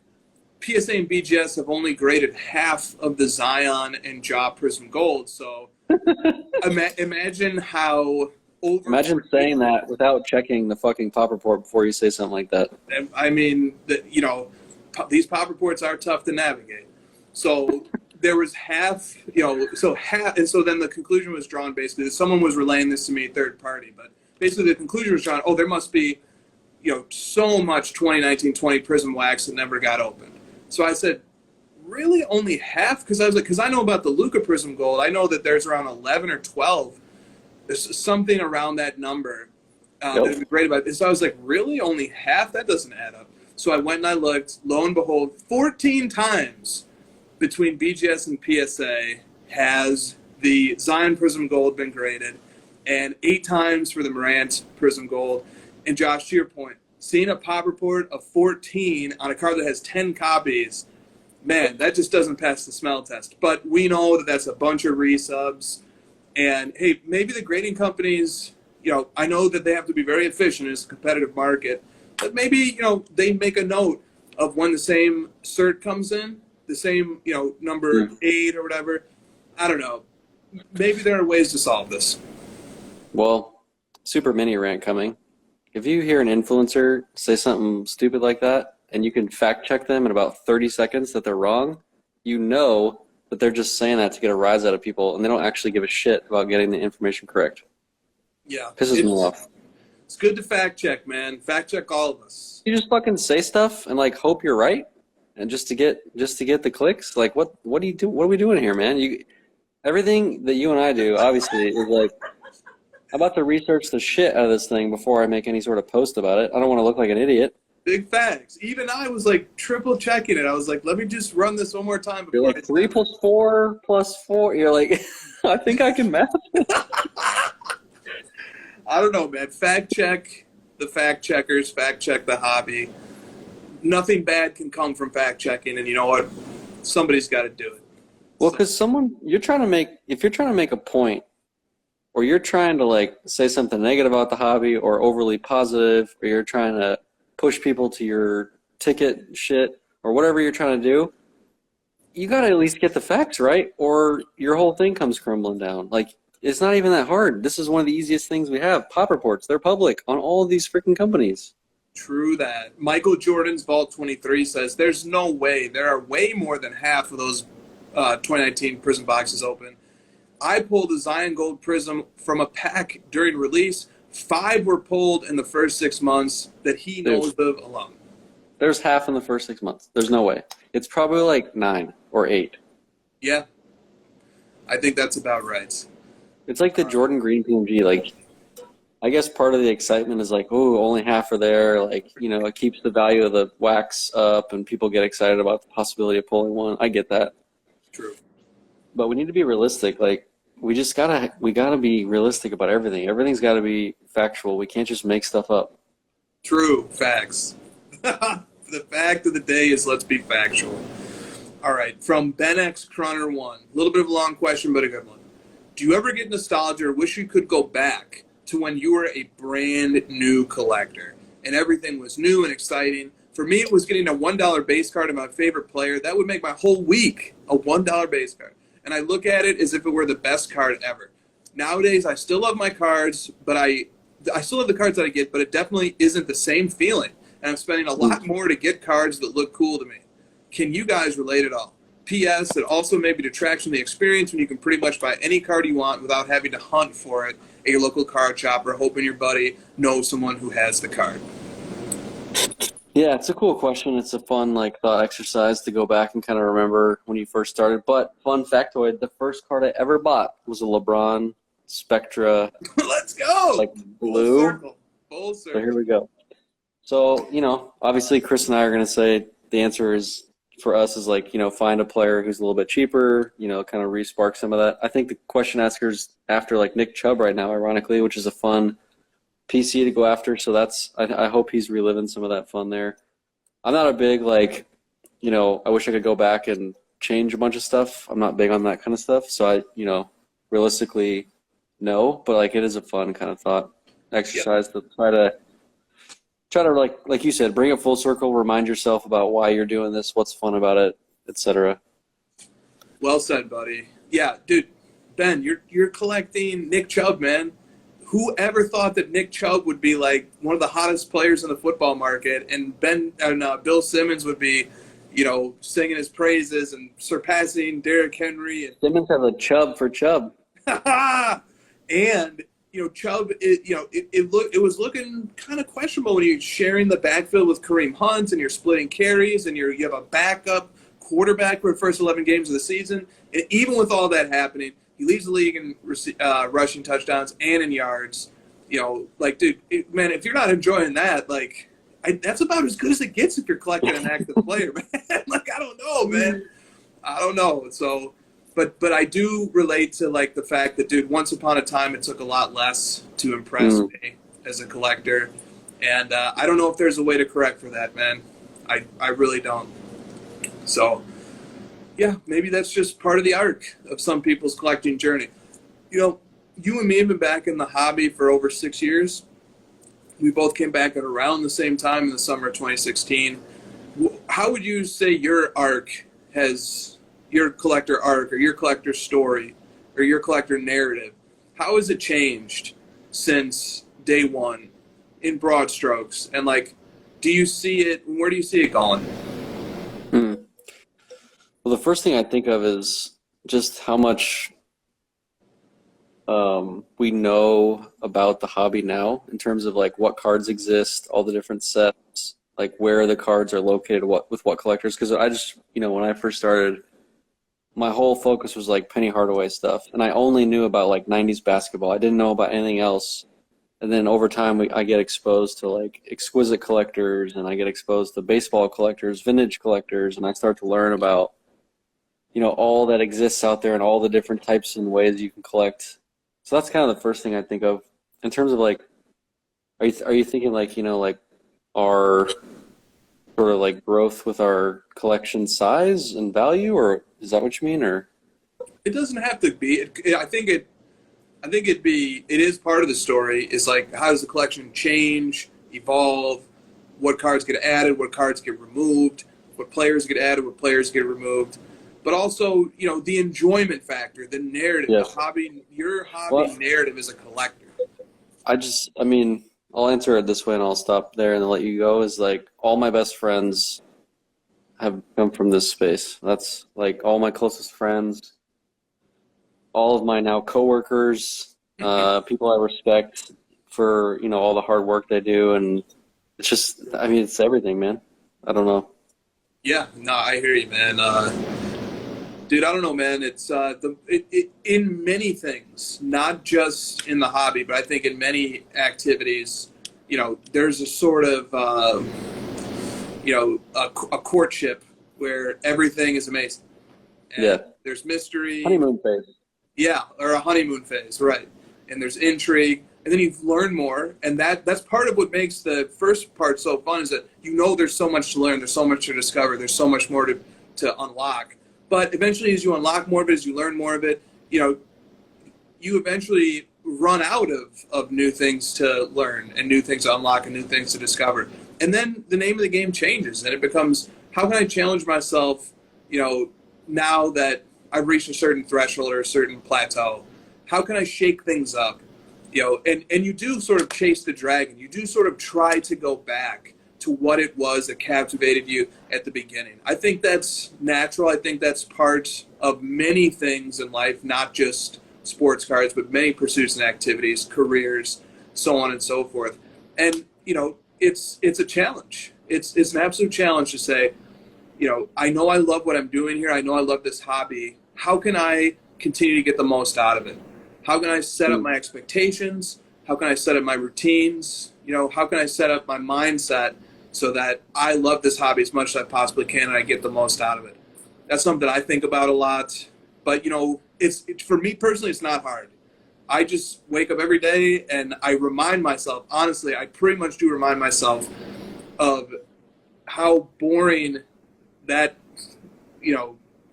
B: PSA and BGS have only graded half of the Zion and Jaw Prism Gold. So imagine how
C: Imagine saying that without checking the fucking pop report before you say something like that.
B: I mean, these pop reports are tough to navigate. So there was half, and so then the conclusion was drawn basically that someone was relaying this to me third party, but basically the conclusion was drawn, there must be, so much 2019-20 Prism wax that never got opened. So I said, really only half? Because I know about the Luca Prism Gold. I know that there's around 11 or 12. There's something around that number that would be great about it. So I was like, really? Only half? That doesn't add up. So I went and I looked. Lo and behold, 14 times between BGS and PSA has the Zion Prism Gold been graded, and 8 times for the Morant Prism Gold. And Josh, to your point, seeing a pop report of 14 on a card that has 10 copies, man, that just doesn't pass the smell test. But we know that that's a bunch of resubs. And, hey, maybe the grading companies, I know that they have to be very efficient. It's a competitive market. But maybe, they make a note of when the same cert comes in. the same, number 8 or whatever. I don't know. Maybe there are ways to solve this.
C: Well, super mini rant coming. If you hear an influencer say something stupid like that, and you can fact check them in about 30 seconds that they're wrong, you know that they're just saying that to get a rise out of people, and they don't actually give a shit about getting the information correct.
B: Yeah.
C: Pisses me off.
B: It's good to fact check, man. Fact check all of us.
C: You just fucking say stuff and like hope you're right, and just to get the clicks. Like what do you do? What are we doing here, man? Everything that you and I do, obviously, is like I'm about to research the shit out of this thing before I make any sort of post about it. I don't want to look like an idiot.
B: Big facts. Even I was like triple checking it. I was like, let me just run this one more time.
C: You're like 3 + 4 + 4. You're like, I think I can math.
B: I don't know, man. Fact check the fact checkers. Fact check the hobby. Nothing bad can come from fact checking, and you know what? Somebody's got to do it.
C: Well, because if you're trying to make a point, or you're trying to like say something negative about the hobby, or overly positive, or you're trying to push people to your ticket shit, or whatever you're trying to do, you got to at least get the facts right, or your whole thing comes crumbling down. Like, it's not even that hard. This is one of the easiest things we have. Pop reports, they're public on all of these freaking companies.
B: True that. Michael Jordan's Vault 23 says there's no way. There are way more than half of those 2019 Prism boxes open. I pulled a Zion Gold Prism from a pack during release. 5 were pulled in the first 6 months that he knows of alone.
C: There's half in the first 6 months. There's no way. It's probably like 9 or 8.
B: Yeah. I think that's about right.
C: It's like the Jordan Green PMG. Like, I guess part of the excitement is like, oh, only half are there. Like, it keeps the value of the wax up and people get excited about the possibility of pulling one. I get that.
B: True.
C: But we need to be realistic. Like, we gotta be realistic about everything. Everything's got to be factual. We can't just make stuff up.
B: True. Facts. The fact of the day is let's be factual. All right. From Ben X Croner 1. A little bit of a long question, but a good one. Do you ever get nostalgia or wish you could go back to when you were a brand new collector and everything was new and exciting? For me, it was getting a $1 base card of my favorite player. That would make my whole week a $1 base card. And I look at it as if it were the best card ever. Nowadays, I still love my cards, but I still love the cards that I get, but it definitely isn't the same feeling. And I'm spending a lot more to get cards that look cool to me. Can you guys relate at all? P.S. It also may be detraction from the experience when you can pretty much buy any card you want without having to hunt for it at your local card shop or hoping your buddy knows someone who has the card.
C: Yeah, it's a cool question. It's a fun thought exercise to go back and kind of remember when you first started. But fun factoid, the first card I ever bought was a LeBron Spectra.
B: Let's go!
C: Blue.
B: Full circle.
C: So here we go. So, obviously Chris and I are going to say the answer is, for us, is find a player who's a little bit cheaper, kind of re-spark some of that. I think the question asker's after Nick Chubb right now, ironically, which is a fun PC to go after. So I hope he's reliving some of that fun there. I'm not a big, I wish I could go back and change a bunch of stuff. I'm not big on that kind of stuff. So realistically, no, but it is a fun kind of thought exercise to try to like you said, bring it full circle, remind yourself about why you're doing this, what's fun about it, etc.
B: Well said, buddy. Yeah, dude, Ben, you're collecting Nick Chubb, man. Who ever thought that Nick Chubb would be one of the hottest players in the football market, and Bill Simmons would be, singing his praises and surpassing Derrick Henry. And
C: Simmons have a Chubb for Chubb.
B: And Chubb, it was looking kind of questionable when you're sharing the backfield with Kareem Hunt and you're splitting carries and you have a backup quarterback for the first 11 games of the season. And even with all that happening, he leads the league in rushing touchdowns and in yards. Dude, man, if you're not enjoying that, that's about as good as it gets if you're collecting an active player, man. I don't know, man. I don't know. So. But I do relate to the fact that, dude, once upon a time it took a lot less to impress me as a collector, and I don't know if there's a way to correct for that, man. I really don't. So, yeah, maybe that's just part of the arc of some people's collecting journey. You and me have been back in the hobby for over 6 years. We both came back at around the same time in the summer of 2016. How would you say your arc has your collector arc or your collector story or your collector narrative, how has it changed since day one in broad strokes? And like, do you see it, where do you see it going?
C: Well, the first thing I think of is just how much we know about the hobby now in terms of like what cards exist, all the different sets, like where the cards are located, with what collectors. Because I just, when I first started, my whole focus was like Penny Hardaway stuff, and I only knew about like 90s basketball. I didn't know about anything else. And then over time, I get exposed to like exquisite collectors, and I get exposed to baseball collectors, vintage collectors, and I start to learn about, all that exists out there and all the different types and ways you can collect. So that's kind of the first thing I think of in terms of like, are you thinking like, like our sort of like growth with our collection size and value, or is that what you mean? Or
B: it doesn't have to be. I think it is part of the story. Is like, how does the collection change, evolve? What cards get added? What cards get removed? What players get added? What players get removed? But also, the enjoyment factor, the narrative,
C: Yes.
B: the hobby. Your hobby narrative as a collector.
C: I'll answer it this way and I'll stop there and I'll let you go. Is like all my best friends have come from this space. That's like all my closest friends, all of my now coworkers, people I respect for, all the hard work they do. And it's just, it's everything, man. I don't know.
B: Yeah, no, I hear you, man. Dude, I don't know, man. It's in many things, not just in the hobby, but I think in many activities, there's a sort of, a courtship where everything is amazing. And there's mystery.
C: Honeymoon phase.
B: Yeah, or a honeymoon phase, right. And there's intrigue, and then you've learned more, and that's part of what makes the first part so fun is that there's so much to learn, there's so much to discover, there's so much more to unlock. But eventually, as you unlock more of it, as you learn more of it, you eventually run out of new things to learn and new things to unlock and new things to discover. And then the name of the game changes, and it becomes, how can I challenge myself, now that I've reached a certain threshold or a certain plateau? How can I shake things up? And you do sort of chase the dragon. You do sort of try to go back to what it was that captivated you at the beginning. I think that's natural. I think that's part of many things in life, not just sports cards, but many pursuits and activities, careers, so on and so forth. And, it's a challenge. It's an absolute challenge to say, I know I love what I'm doing here. I know I love this hobby. How can I continue to get the most out of it? How can I set up my expectations? How can I set up my routines? How can I set up my mindset so that I love this hobby as much as I possibly can and I get the most out of it? That's something I think about a lot. But, for me personally, it's not hard. I just wake up every day and I remind myself, honestly, I pretty much do remind myself of how boring that,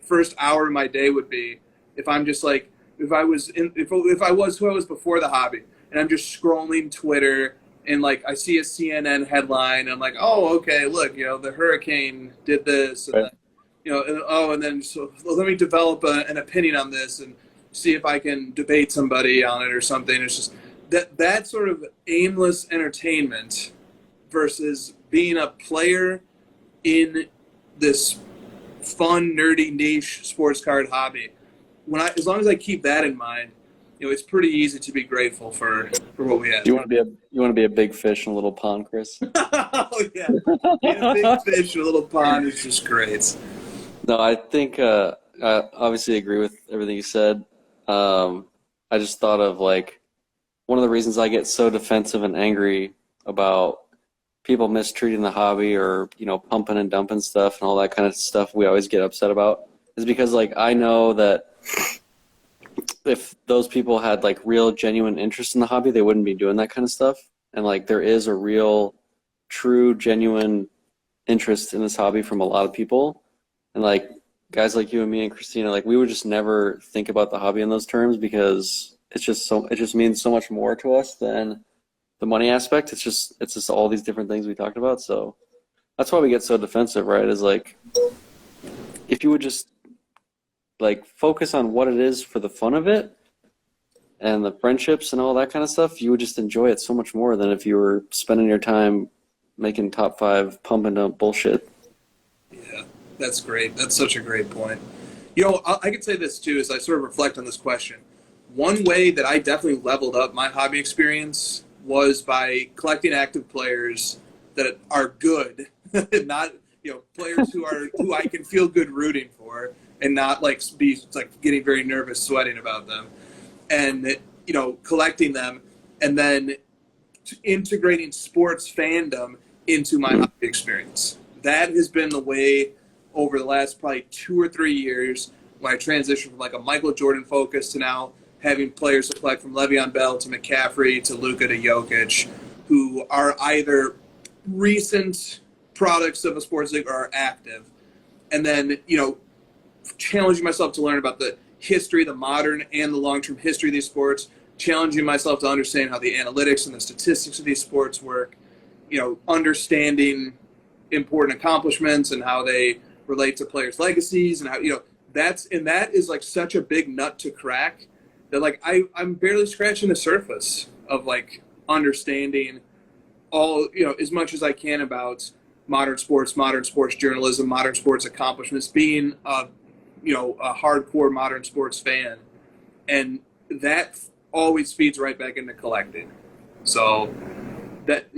B: first hour of my day would be if I'm just like, if I was who I was before the hobby and I'm just scrolling Twitter and like I see a CNN headline and I'm like, oh, okay, look, the hurricane did this, and
C: right.
B: then, and then so let me develop an opinion on this and see if I can debate somebody on it or something. It's just that sort of aimless entertainment versus being a player in this fun, nerdy, niche sports card hobby. As long as I keep that in mind, it's pretty easy to be grateful for what we have.
C: You want to be a big fish in a little pond, Chris?
B: Oh yeah, being a big fish in a little pond is just great.
C: No, I think I obviously agree with everything you said. I just thought of like one of the reasons I get so defensive and angry about people mistreating the hobby or pumping and dumping stuff and all that kind of stuff we always get upset about is because like I know that if those people had like real genuine interest in the hobby, they wouldn't be doing that kind of stuff. And like there is a real true genuine interest in this hobby from a lot of people, and like guys like you and me and Christina, like we would just never think about the hobby in those terms because it just means so much more to us than the money aspect. It's just all these different things we talked about. So that's why we get so defensive, right? Is like if you would just like focus on what it is for the fun of it and the friendships and all that kind of stuff, you would just enjoy it so much more than if you were spending your time making top 5 pump and dump bullshit.
B: Yeah, that's great. That's such a great point. You know, I could say this too as I sort of reflect on this question. One way that I definitely leveled up my hobby experience was by collecting active players that are good, not players who I can feel good rooting for, and not like be like getting very nervous sweating about them, and collecting them, and then integrating sports fandom into my hobby experience. That has been the way over the last probably 2 or 3 years when I transitioned from like a Michael Jordan focus to now having players to collect from Le'Veon Bell to McCaffrey to Luka to Jokic, who are either recent products of a sports league or are active. And then, challenging myself to learn about the history, the modern and the long-term history of these sports, challenging myself to understand how the analytics and the statistics of these sports work, understanding important accomplishments and how they relate to players' legacies and how, that is like such a big nut to crack that like I'm barely scratching the surface of like understanding all, as much as I can about modern sports journalism, modern sports accomplishments, being a hardcore modern sports fan. And that always feeds right back into collecting. So that,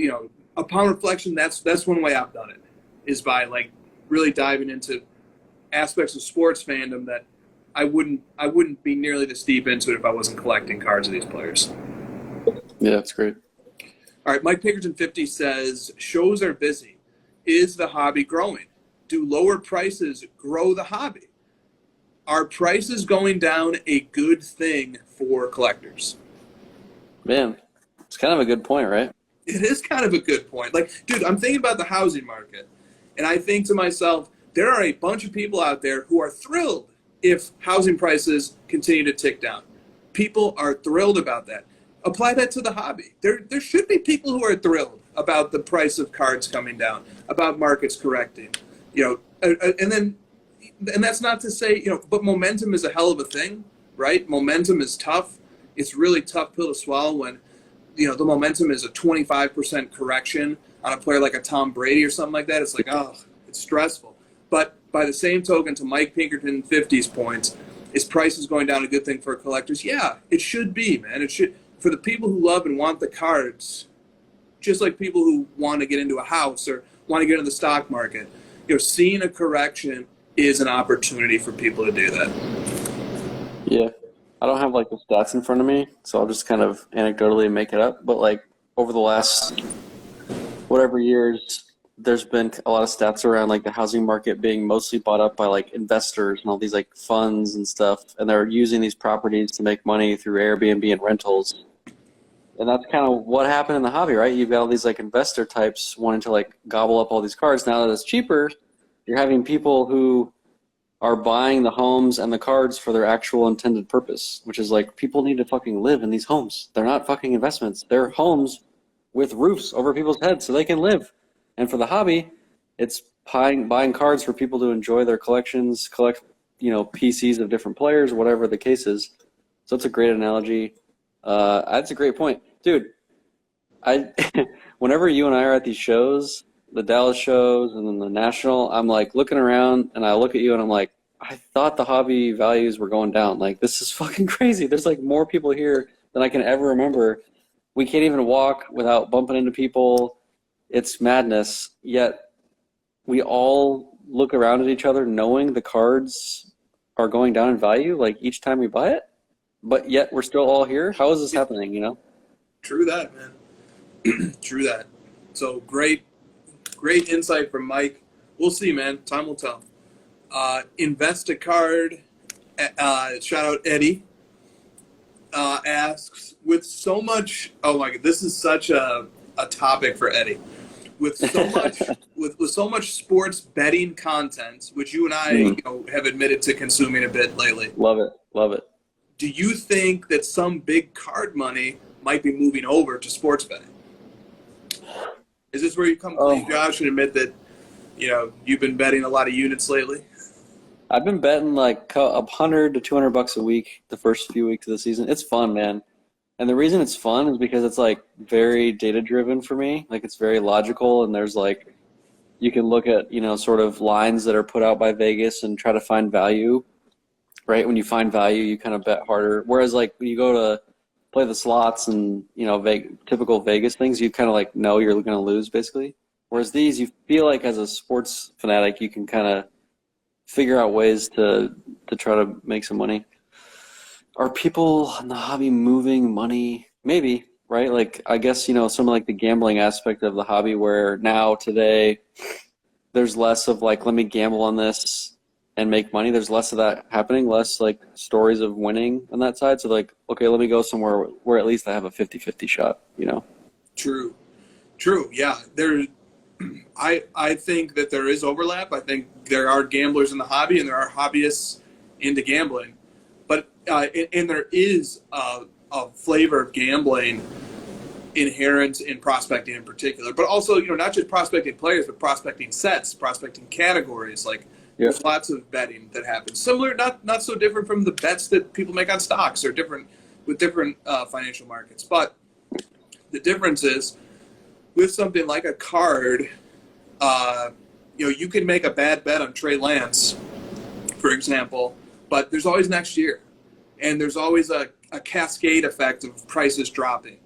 B: upon reflection, that's one way I've done it, is by like really diving into aspects of sports fandom that I wouldn't be nearly this deep into it if I wasn't collecting cards of these players.
C: Yeah, that's great.
B: All right, Mike Pinkerton 50 says, shows are busy. Is the hobby growing? Do lower prices grow the hobby? Are prices going down a good thing for collectors?
C: Man, it's kind of a good point, right?
B: It is kind of a good point. Like, dude, I'm thinking about the housing market, and I think to myself, there are a bunch of people out there who are thrilled if housing prices continue to tick down. People are thrilled about that. Apply that to the hobby. There should be people who are thrilled about the price of cards coming down, about markets correcting, and that's not to say, but momentum is a hell of a thing, right? Momentum is tough. It's really tough pill to swallow when, the momentum is a 25% correction on a player like a Tom Brady or something like that. It's like, oh, it's stressful. But by the same token, to Mike Pinkerton 50's points, is prices going down a good thing for collectors? Yeah, it should be, man. It should. For the people who love and want the cards, just like people who want to get into a house or want to get into the stock market, seeing a correction is an opportunity for people to do that.
C: Yeah. I don't have like the stats in front of me, so I'll just kind of anecdotally make it up. But like over the last whatever years, there's been a lot of stats around like the housing market being mostly bought up by like investors and all these like funds and stuff, and they're using these properties to make money through Airbnb and rentals. And that's kind of what happened in the hobby, right? You've got all these like investor types wanting to like gobble up all these cards. Now that it's cheaper, you're having people who are buying the homes and the cards for their actual intended purpose, which is like people need to fucking live in these homes. They're not fucking investments. They're homes with roofs over people's heads so they can live. And for the hobby, it's buying cards for people to enjoy their collections, collect, PCs of different players, whatever the case is. So it's a great analogy. That's a great point. Dude, whenever you and I are at these shows, the Dallas shows and then the National, I'm like looking around and I look at you and I'm like, I thought the hobby values were going down. Like, this is fucking crazy. There's like more people here than I can ever remember. We can't even walk without bumping into people. It's madness. Yet we all look around at each other knowing the cards are going down in value like each time we buy it. But yet we're still all here. How is this happening,
B: True that, man. True that. So great insight from Mike. We'll see, man. Time will tell. Invest-A-Card, shout out Eddie, asks, with so much, oh my God, this is such a topic for Eddie. With so much with so much sports betting content, which you and I have admitted to consuming a bit lately.
C: Love it.
B: Do you think that some big card money might be moving over to sports betting? Is this where you come clean, Josh, and admit that, you've been betting a lot of units lately?
C: I've been betting like $100 to $200 a week the first few weeks of the season. It's fun, man. And the reason it's fun is because it's like very data driven for me. Like it's very logical, and there's like you can look at, sort of lines that are put out by Vegas and try to find value. Right? When you find value, you kind of bet harder. Whereas like when you go to play the slots and, typical Vegas things, you kind of like know you're going to lose basically. Whereas these, you feel like as a sports fanatic, you can kind of figure out ways to try to make some money. Are people in the hobby moving money? Maybe, right? Like, I guess, some like the gambling aspect of the hobby where now today there's less of like, let me gamble on this and make money. There's less of that happening, less like stories of winning on that side. So like, okay, let me go somewhere where at least I have a 50-50 shot,
B: True. Yeah. I think that there is overlap. I think there are gamblers in the hobby and there are hobbyists into gambling. But and there is a flavor of gambling inherent in prospecting in particular. But also, not just prospecting players, but prospecting sets, prospecting categories. Like there's lots of betting that happens. Similar, not so different from the bets that people make on stocks or different with different financial markets. But the difference is with something like a card, you can make a bad bet on Trey Lance, for example, but there's always next year. And there's always a cascade effect of prices dropping.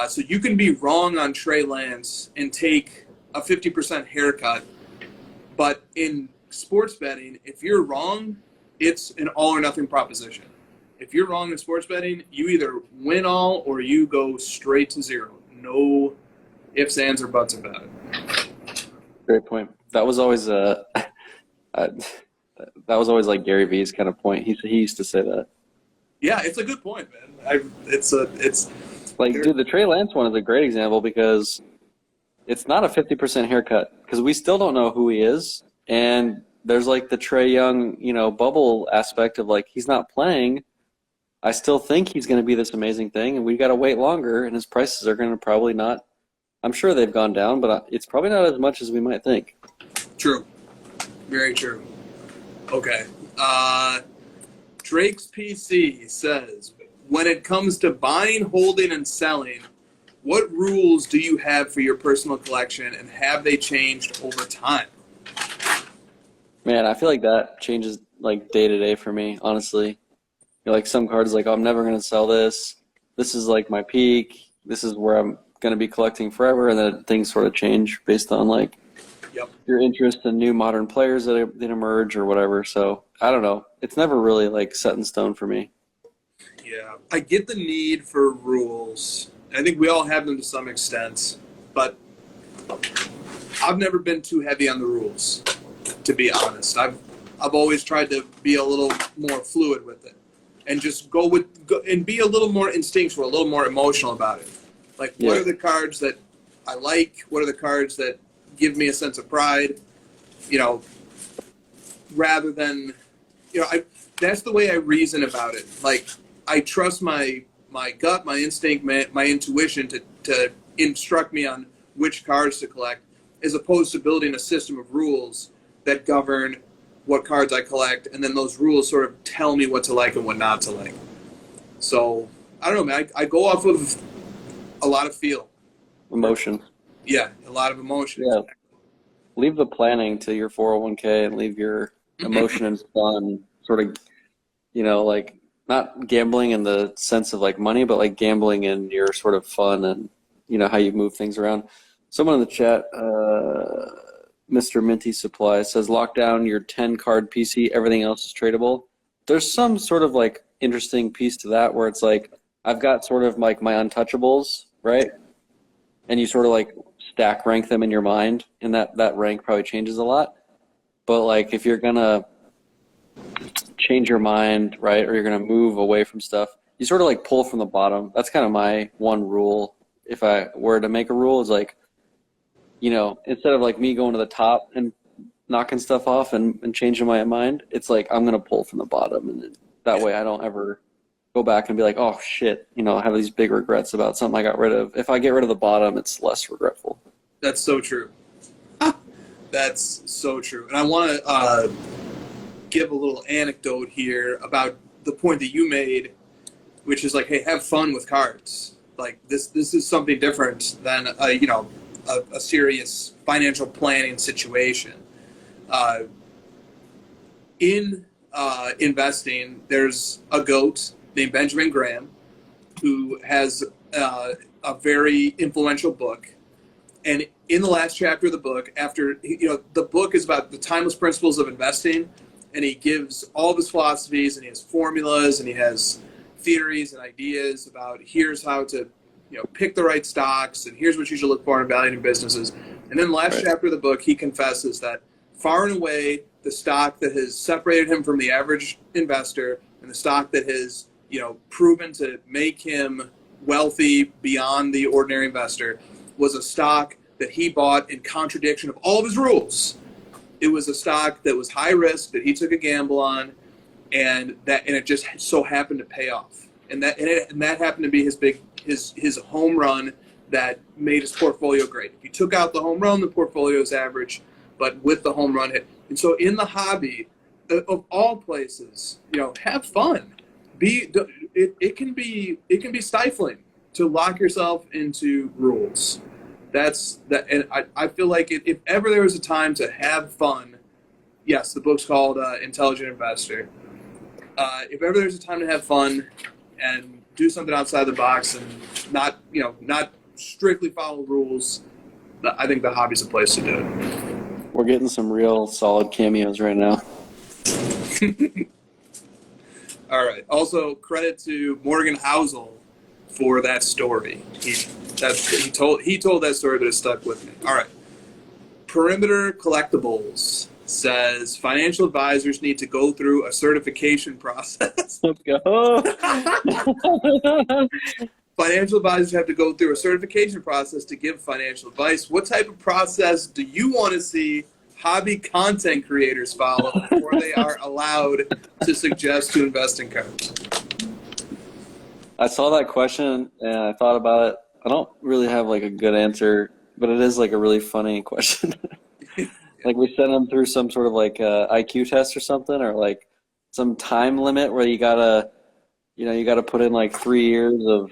B: So you can be wrong on Trey Lance and take a 50% haircut. But in sports betting, if you're wrong, it's an all or nothing proposition. If you're wrong in sports betting, you either win all or you go straight to zero. No ifs, ands, or buts about it.
C: Great point. That was always like Gary Vee's kind of point. He used to say that.
B: Yeah, it's a good point, man. It's
C: like, dude, the Trey Lance one is a great example because it's not a 50% haircut because we still don't know who he is, and there's like the Trey Young, bubble aspect of like he's not playing. I still think he's going to be this amazing thing, and we've got to wait longer, and his prices are going to probably not. I'm sure they've gone down, but it's probably not as much as we might think.
B: True. Very true. Okay. Drake's PC says, when it comes to buying, holding, and selling, what rules do you have for your personal collection, and have they changed over time?
C: Man, I feel like that changes like day to day for me, honestly. Like some cards like, oh, I'm never going to sell this. This is like my peak. This is where I'm going to be collecting forever, and then things sort of change based on like your interest in new modern players that emerge or whatever. So I don't know. It's never really like set in stone for me.
B: Yeah, I get the need for rules. I think we all have them to some extent, but I've never been too heavy on the rules, to be honest. I've always tried to be a little more fluid with it, and just go and be a little more instinctual, a little more emotional about it. Like, what are the cards that I like? What are the cards that give me a sense of pride? Rather than, that's the way I reason about it. Like, I trust my gut, my instinct, my intuition to instruct me on which cards to collect, as opposed to building a system of rules that govern what cards I collect, and then those rules sort of tell me what to like and what not to like. So, I don't know, man. I go off of a lot of feel.
C: Emotion.
B: Yeah, a lot of emotion.
C: Yeah. Leave the planning to your 401k and leave your emotion and fun sort of, like not gambling in the sense of like money, but like gambling in your sort of fun and, how you move things around. Someone in the chat, Mr. Minty Supply, says lock down your 10 card PC, everything else is tradable. There's some sort of like interesting piece to that where it's like I've got sort of like my untouchables, right? And you sort of like stack rank them in your mind, and that rank probably changes a lot. But like if you're gonna change your mind, right, or you're gonna move away from stuff, you sort of like pull from the bottom. That's kind of my one rule. If I were to make a rule, is like, instead of like me going to the top and knocking stuff off and changing my mind, it's like I'm gonna pull from the bottom, and that way I don't ever go back and be like, oh shit, I have these big regrets about something I got rid of. If I get rid of the bottom, it's less regretful.
B: That's so true. That's so true. And I want to give a little anecdote here about the point that you made, which is like, hey, have fun with cards. Like this is something different than a serious financial planning situation. In investing, there's a GOAT named Benjamin Graham who has a very influential book. And in the last chapter of the book, after, the book is about the timeless principles of investing, and he gives all of his philosophies, and he has formulas, and he has theories and ideas about here's how to, pick the right stocks, and here's what you should look for in valuing businesses. And then the last chapter of the book, he confesses that far and away, the stock that has separated him from the average investor and the stock that has, proven to make him wealthy beyond the ordinary investor was a stock that he bought in contradiction of all of his rules. It was a stock that was high risk, that he took a gamble on, and it just so happened to pay off. And that happened to be his home run that made his portfolio great. If you took out the home run, the portfolio is average, but with the home run hit. And so in the hobby, of all places, have fun. It can be stifling to lock yourself into rules. And I feel like if ever there was a time to have fun, yes, the book's called Intelligent Investor. If ever there's a time to have fun and do something outside the box and not strictly follow rules, I think the hobby's a place to do it.
C: We're getting some real solid cameos right now.
B: All right. Also, credit to Morgan Housel for that story. He told that story, but it stuck with me. All right. Perimeter Collectibles says financial advisors need to go through a certification process.
C: Let's go.
B: Financial advisors have to go through a certification process to give financial advice. What type of process do you want to see hobby content creators follow before they are allowed to suggest to invest in cards?
C: I saw that question and I thought about it. I don't really have like a good answer, but it is like a really funny question. Like we send them through some sort of like IQ test or something, or like some time limit where you gotta put in like 3 years of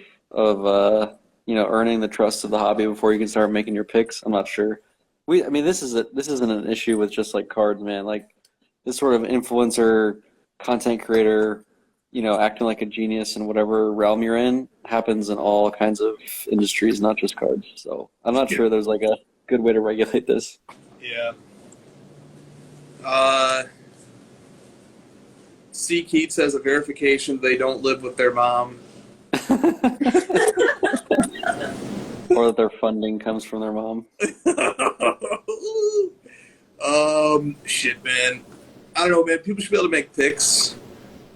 C: earning the trust of the hobby before you can start making your picks. I'm not sure. This isn't an issue with just like cards, man. Like this sort of influencer, content creator, acting like a genius in whatever realm you're in happens in all kinds of industries, not just cards. So I'm not sure there's like a good way to regulate this.
B: Yeah. C. Keats says a verification they don't live with their mom.
C: Or that their funding comes from their mom.
B: Shit, man. I don't know, man. People should be able to make picks,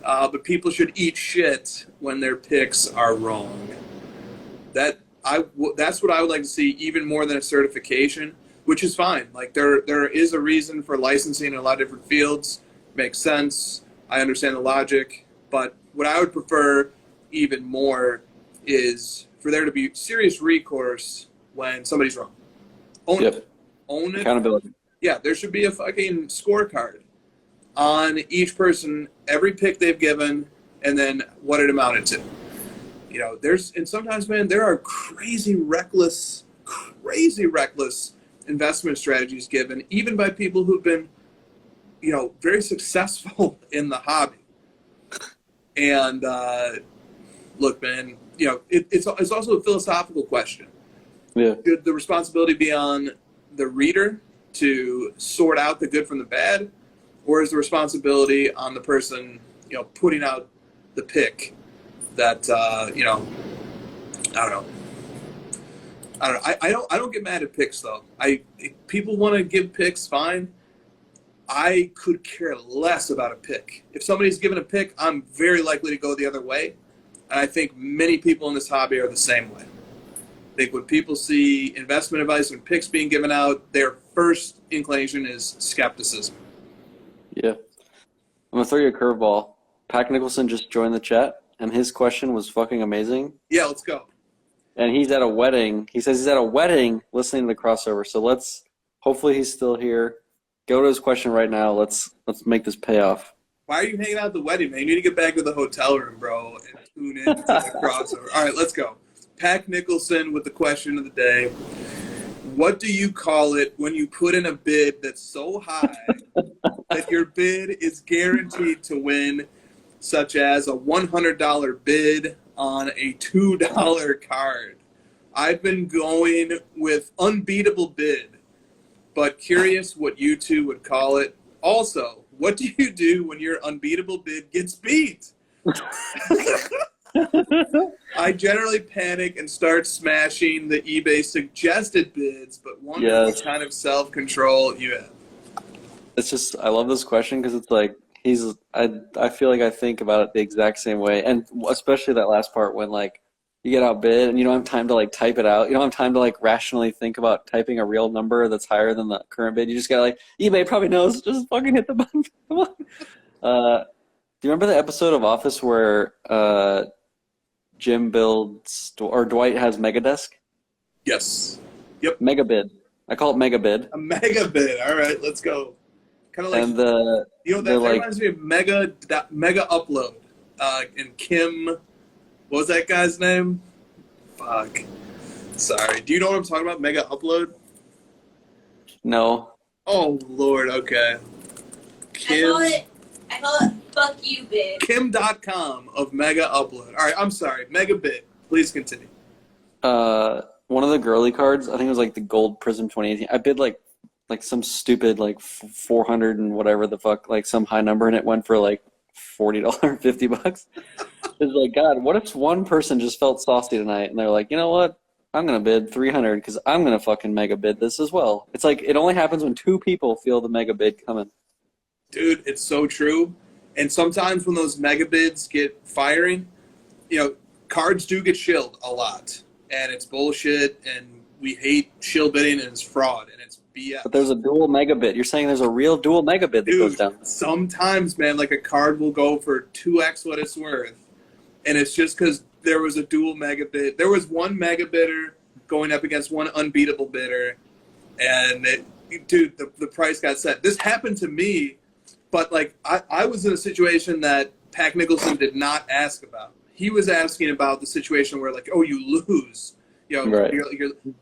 B: but people should eat shit when their picks are wrong. That's what I would like to see, even more than a certification, which is fine. Like there is a reason for licensing in a lot of different fields. Makes sense. I understand the logic, but what I would prefer even more is for there to be serious recourse when somebody's wrong. Own it. Own it.
C: Accountability.
B: Yeah, there should be a fucking scorecard on each person, every pick they've given, and then what it amounted to. And sometimes, man, there are crazy reckless investment strategies given, even by people who've been, very successful in the hobby. And look, man, it's also a philosophical question.
C: Yeah.
B: Should the responsibility be on the reader to sort out the good from the bad, or is the responsibility on the person, putting out the pick that, I don't know. I don't get mad at picks though. If people want to give picks, fine. I could care less about a pick. If somebody's given a pick, I'm very likely to go the other way. And I think many people in this hobby are the same way. I think when people see investment advice and picks being given out, their first inclination is skepticism. Yeah.
C: I'm going to throw you a curveball. Pac Nicholson just joined the chat, and his question was fucking amazing.
B: Yeah, let's go.
C: And he's at a wedding. He says he's at a wedding listening to the crossover. So hopefully he's still here. Go to his question right now. Let's make this pay off.
B: Why are you hanging out at the wedding, man? You need to get back to the hotel room, bro, and tune in to the crossover. All right, let's go. Pack Nicholson with the question of the day. What do you call it when you put in a bid that's so high that your bid is guaranteed to win, such as a $100 bid on a $2 card? I've been going with unbeatable bid, but curious what you two would call it. Also, what do you do when your unbeatable bid gets beat? I generally panic and start smashing the eBay suggested bids, but wonder what kind of self-control you have.
C: It's just, I love this question because it's like, I feel like I think about it the exact same way. And especially that last part when like you get outbid and you don't have time to like type it out. You don't have time to like rationally think about typing a real number that's higher than the current bid. You just gotta like, eBay probably knows, just fucking hit the button. Come on. Do you remember the episode of Office where Jim builds, or Dwight has Megadesk?
B: Yes. Yep.
C: Megabid. I call it Megabid.
B: A Megabid. All right, let's go. Kind of like,
C: and
B: that
C: like,
B: reminds me of Mega Upload. And Kim, what was that guy's name? Fuck. Sorry. Do you know what I'm talking about? Mega Upload?
C: No.
B: Oh, Lord. Okay. Kim.
D: I call it fuck you, bid.
B: Kim.com of Mega Upload. All right, I'm sorry. Megabit. Please continue.
C: One of the girly cards, I think it was like the Gold Prism 2018. I bid like some stupid like 400 and whatever the fuck, like some high number, and it went for like $40, $50. It's like, God, what if one person just felt saucy tonight and they're like, you know what? I'm gonna bid 300 because I'm gonna fucking mega bid this as well. It's like it only happens when two people feel the mega bid coming.
B: Dude, it's so true. And sometimes when those mega bids get firing, you know, cards do get shilled a lot. And it's bullshit, and we hate shill bidding, and it's fraud, and it's BS.
C: But there's a dual mega bid. You're saying there's a real dual mega bid that goes down.
B: Sometimes, man, like a card will go for 2x what it's worth. And it's just because there was a dual mega bid. There was one mega bidder going up against one unbeatable bidder. And, the price got set. This happened to me. But, like, I was in a situation that Pack Nicholson did not ask about. He was asking about the situation where, like, oh, you lose. You know,
C: right.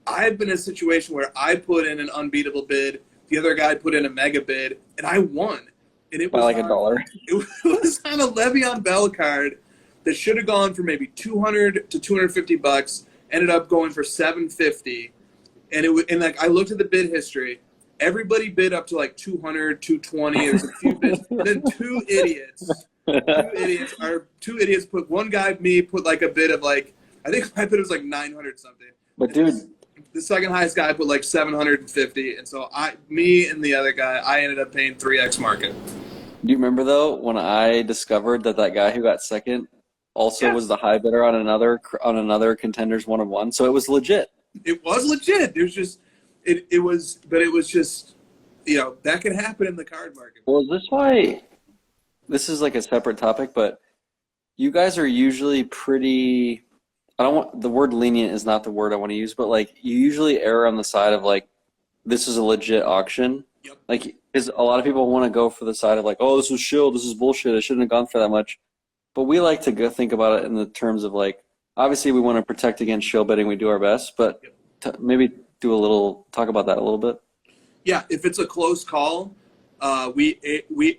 B: I've been in a situation where I put in an unbeatable bid, the other guy put in a mega bid, and I won. And it was
C: by like $1.
B: It was on a Le'Veon Bell card that should have gone for maybe $200 to $250, ended up going for $750. And like I looked at the bid history. Everybody bid up to like 200, 220. There's a few bids. Then two idiots put, one guy, me, put like a bid of like, I think my bid was like 900 something.
C: But dude,
B: the second highest guy put like 750. And so me and the other guy, I ended up paying 3x market.
C: Do you remember though, when I discovered that guy who got second also was the high bidder on another Contenders 1-of-1? So it was legit.
B: It was legit. There's just, it was just, you know, that could happen in the card market.
C: Well, is this why, this is like a separate topic, but you guys are usually pretty, the word lenient is not the word I want to use, but like you usually err on the side of like, this is a legit auction.
B: Yep.
C: Like, because a lot of people want to go for the side of like, oh, this was shill, this is bullshit, I shouldn't have gone for that much. But we like to think about it in the terms of like, obviously we want to protect against shill bidding, we do our best, but maybe talk about that a little bit.
B: Yeah, if it's a close call, we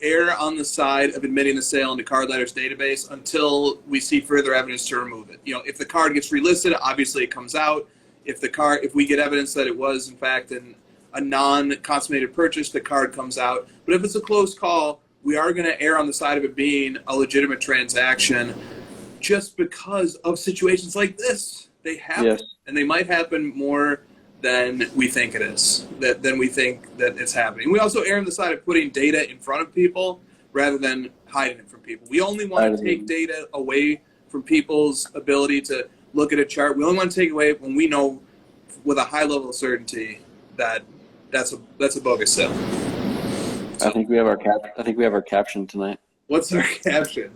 B: err on the side of admitting the sale into Card Ladder's database until we see further evidence to remove it. You know, if the card gets relisted, obviously it comes out. If we get evidence that it was in fact a non-consummated purchase, the card comes out. But if it's a close call, we are going to err on the side of it being a legitimate transaction, just because of situations like this. They happen, and they might happen more than we think it is, than we think that it's happening. We also err on the side of putting data in front of people rather than hiding it from people. We only want to take data away from people's ability to look at a chart. We only want to take it away when we know with a high level of certainty that that's a bogus sale. So,
C: I think we have our caption tonight.
B: What's our caption?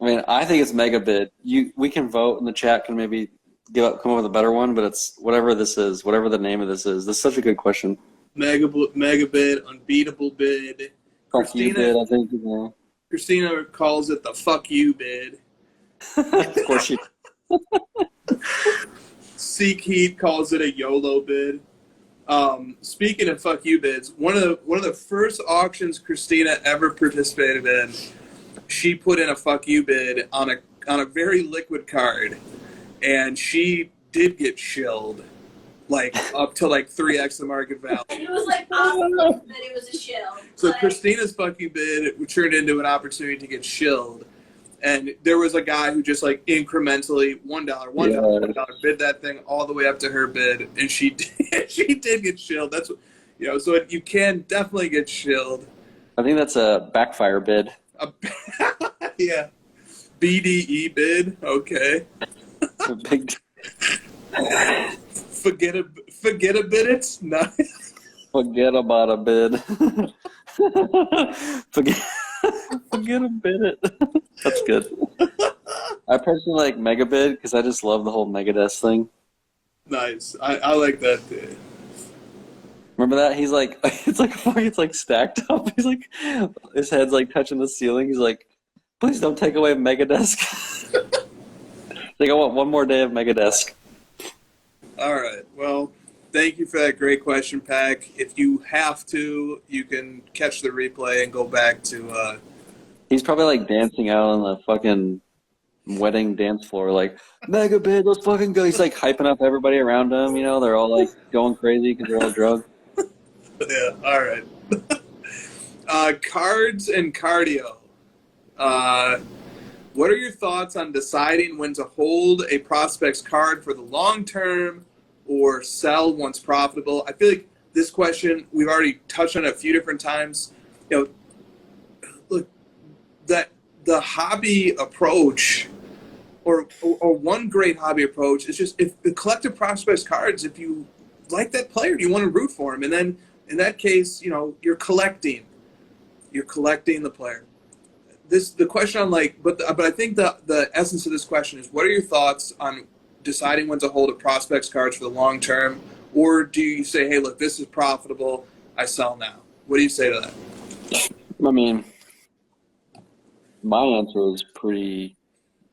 C: I mean, I think it's mega bid. We can vote, and the chat can maybe come up with a better one, but it's whatever this is, whatever the name of this is. This is such a good question.
B: Mega bid, unbeatable bid.
C: Christina bid, I think.
B: Christina calls it the fuck you bid.
C: Of course she.
B: Seek Heat calls it a YOLO bid. Speaking of fuck you bids, one of the first auctions Christina ever participated in, she put in a fuck you bid on a very liquid card, and she did get shilled, like up to like 3x the market value.
D: And it was like awesome that it was a shill.
B: So Christina's fuck you bid turned into an opportunity to get shilled. And there was a guy who just like incrementally $1 bid that thing all the way up to her bid, and she did get shilled. That's what, so you can definitely get shilled.
C: I think that's a backfire bid.
B: Yeah, BDE bid. Okay.
C: A big.
B: Forget a bid. It's nice.
C: Forget about a bid. Forget a bid. That's good. I personally like Megabid because I just love the whole Megadeth thing.
B: Nice. I like that too.
C: Remember that? He's like, it's like stacked up. He's like, his head's like touching the ceiling. He's like, please don't take away Megadesk. Like, I want one more day of Megadesk.
B: All right. Well, thank you for that great question, Pack. If you have to, you can catch the replay and go back to.
C: He's probably like dancing out on the fucking wedding dance floor, like, Megabid, let's fucking go. He's like hyping up everybody around him. They're all like going crazy because they're all drugged.
B: Yeah. All right. Cards and cardio. What are your thoughts on deciding when to hold a prospect's card for the long term or sell once profitable? I feel like this question, we've already touched on it a few different times. Look, that the hobby approach or one great hobby approach is just, if the collective prospects cards, if you like that player, you want to root for him. And then in that case, you're collecting the player. The question on but I think the essence of this question is, what are your thoughts on deciding when to hold a prospects cards for the long term, or do you say, hey, look, this is profitable, I sell now? What do you say to that?
C: I mean, my answer is pretty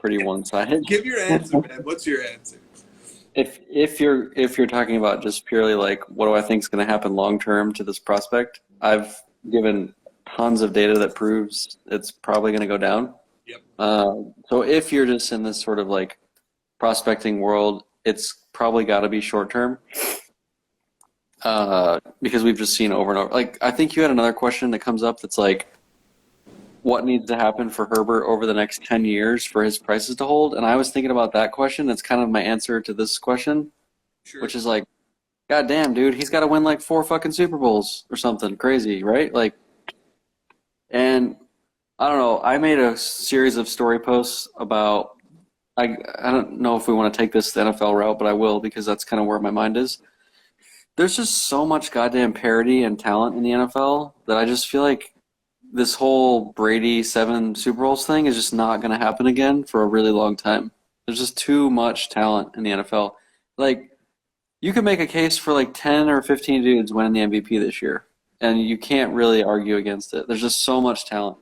C: one-sided.
B: Give your answer, man. What's your answer?
C: If you're talking about just purely like, what do I think is going to happen long term to this prospect, I've given tons of data that proves it's probably going to go down.
B: Yep.
C: So if you're just in this sort of like prospecting world, it's probably got to be short term. Because we've just seen over and over. Like, I think you had another question that comes up that's like, what needs to happen for Herbert over the next 10 years for his prices to hold? And I was thinking about that question. That's kind of my answer to this question,
B: Sure.
C: Which is like, God damn, dude, he's got to win like 4 fucking Super Bowls or something crazy, right? Like, and I don't know. I made a series of story posts about, I don't know if we want to take this the NFL route, but I will, because that's kind of where my mind is. There's just so much goddamn parity and talent in the NFL that I just feel like this whole Brady 7 Super Bowls thing is just not going to happen again for a really long time. There's just too much talent in the NFL. Like, you could make a case for like 10 or 15 dudes winning the MVP this year, and you can't really argue against it. There's just so much talent.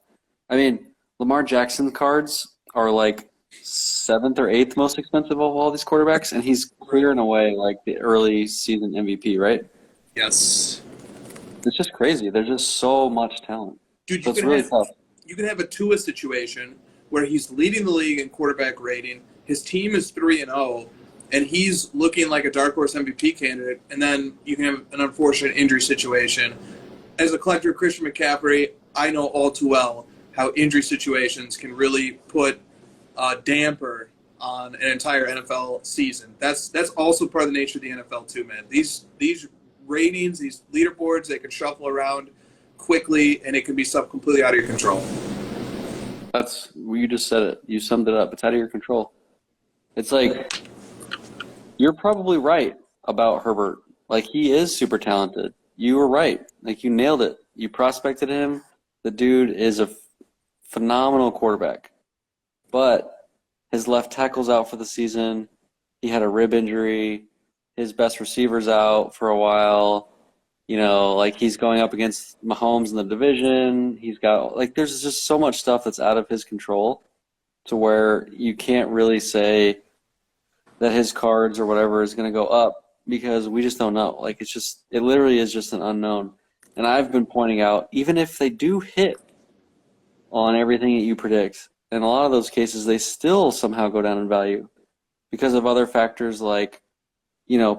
C: I mean, Lamar Jackson cards are like 7th or 8th most expensive of all these quarterbacks, and he's clearing away like the early season MVP, right?
B: Yes.
C: It's just crazy. There's just so much talent.
B: Dude,
C: So it's really tough.
B: You can have a Tua situation where he's leading the league in quarterback rating. His team is 3-0, and he's looking like a dark horse MVP candidate. And then you can have an unfortunate injury situation. As a collector, Christian McCaffrey, I know all too well how injury situations can really put a damper on an entire NFL season. That's also part of the nature of the NFL too, man. These ratings, these leaderboards, they can shuffle around quickly, and it can be stuff completely out of your control.
C: You just said it. You summed it up. It's out of your control. It's like, you're probably right about Herbert. Like, he is super talented. You were right. Like, you nailed it. You prospected him. The dude is a phenomenal quarterback. But his left tackle's out for the season. He had a rib injury. His best receiver's out for a while. Like he's going up against Mahomes in the division. He's got like there's just so much stuff that's out of his control to where you can't really say that his cards or whatever is going to go up because we just don't know. Like it literally is just an unknown. And I've been pointing out, even if they do hit on everything that you predict, in a lot of those cases, they still somehow go down in value because of other factors like,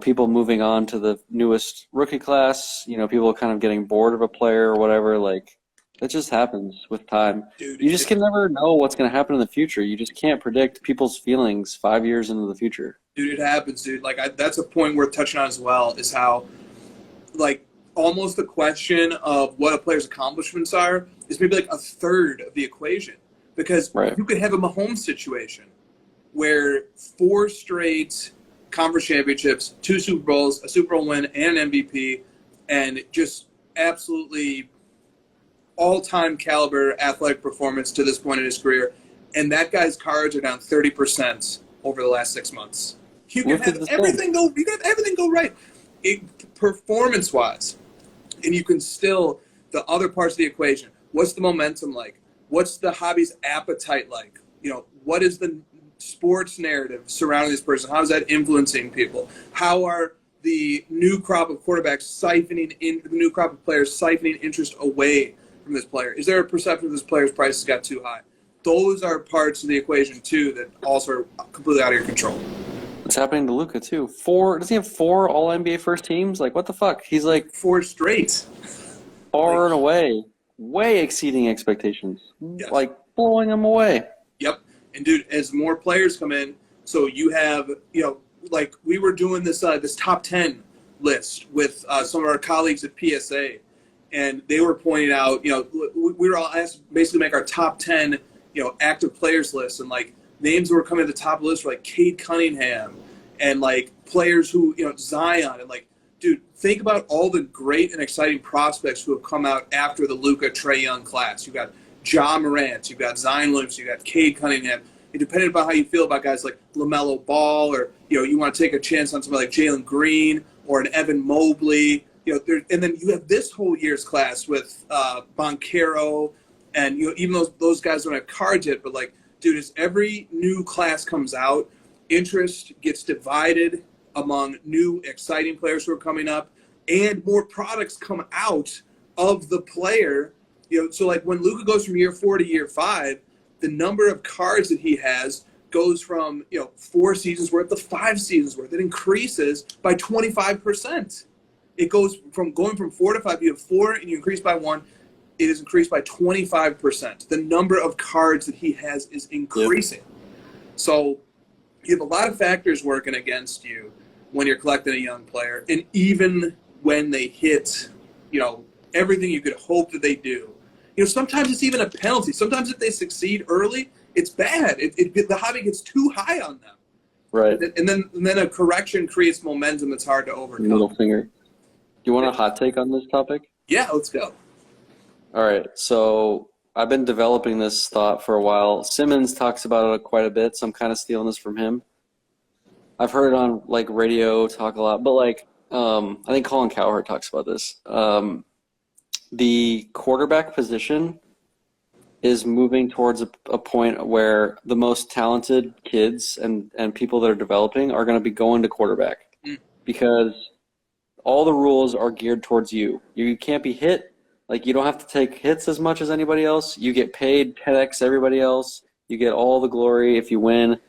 C: people moving on to the newest rookie class, people kind of getting bored of a player or whatever. Like, that just happens with time.
B: Dude,
C: You just can never know what's going to happen in the future. You just can't predict people's feelings 5 years into the future.
B: Dude, it happens, dude. Like, that's a point worth touching on as well, is how, like, almost the question of what a player's accomplishments are is maybe like a third of the equation. Because you could have a Mahomes situation where 4 straight conference championships, 2 Super Bowls, a Super Bowl win, and an MVP, and just absolutely all-time caliber athletic performance to this point in his career, and that guy's cards are down 30% over the last 6 months. You can have everything go. You can have everything go right, performance-wise, and you can still the other parts of the equation. What's the momentum like? What's the hobby's appetite like? What is the sports narrative surrounding this person? How is that influencing people? How are the new crop of quarterbacks the new crop of players siphoning interest away from this player? Is there a perception that this player's prices got too high? Those are parts of the equation too that also are completely out of your control.
C: It's happening to Luka too. Does he have 4 All NBA first teams? Like, what the fuck? He's like
B: 4 straight,
C: far and away, way exceeding expectations.
B: Yes.
C: Like blowing them away.
B: Yep. And dude, as more players come in, so you have, like we were doing this this top 10 list with some of our colleagues at PSA, and they were pointing out, we were all asked to basically make our top 10, active players list, and like names that were coming to the top of the list were like Cade Cunningham and like players who, Zion, and like, dude, think about all the great and exciting prospects who have come out after the Luka Trae Young class. You got Ja Morant, you've got Zion Williams, you've got Cade Cunningham. And depending upon how you feel about guys like LaMelo Ball, or you want to take a chance on somebody like Jalen Green or an Evan Mobley, and then you have this whole year's class with Boncaro, and even those guys don't have cards yet, but like, dude, as every new class comes out, interest gets divided among new exciting players who are coming up, and more products come out of the player. So like when Luka goes from year 4 to year 5, the number of cards that he has goes from 4 seasons worth to 5 seasons worth. It increases by 25%. It goes from going from 4 to 5. You have 4 and you increase by 1. It is increased by 25%. The number of cards that he has is increasing. Yep. So you have a lot of factors working against you when you're collecting a young player, and even when they hit, everything you could hope that they do. Sometimes it's even a penalty. Sometimes if they succeed early, it's bad. The hobby gets too high on them.
C: Right.
B: And then a correction creates momentum that's hard to overcome.
C: Middle finger. Do you want a hot take on this topic?
B: Yeah, let's go.
C: All right. So I've been developing this thought for a while. Simmons talks about it quite a bit, so I'm kind of stealing this from him. I've heard it on like radio talk a lot, but like I think Colin Cowherd talks about this. The quarterback position is moving towards a point where the most talented kids and people that are developing are going to be going to quarterback because all the rules are geared towards you. You can't be hit. Like, you don't have to take hits as much as anybody else. You get paid 10x everybody else. You get all the glory if you win.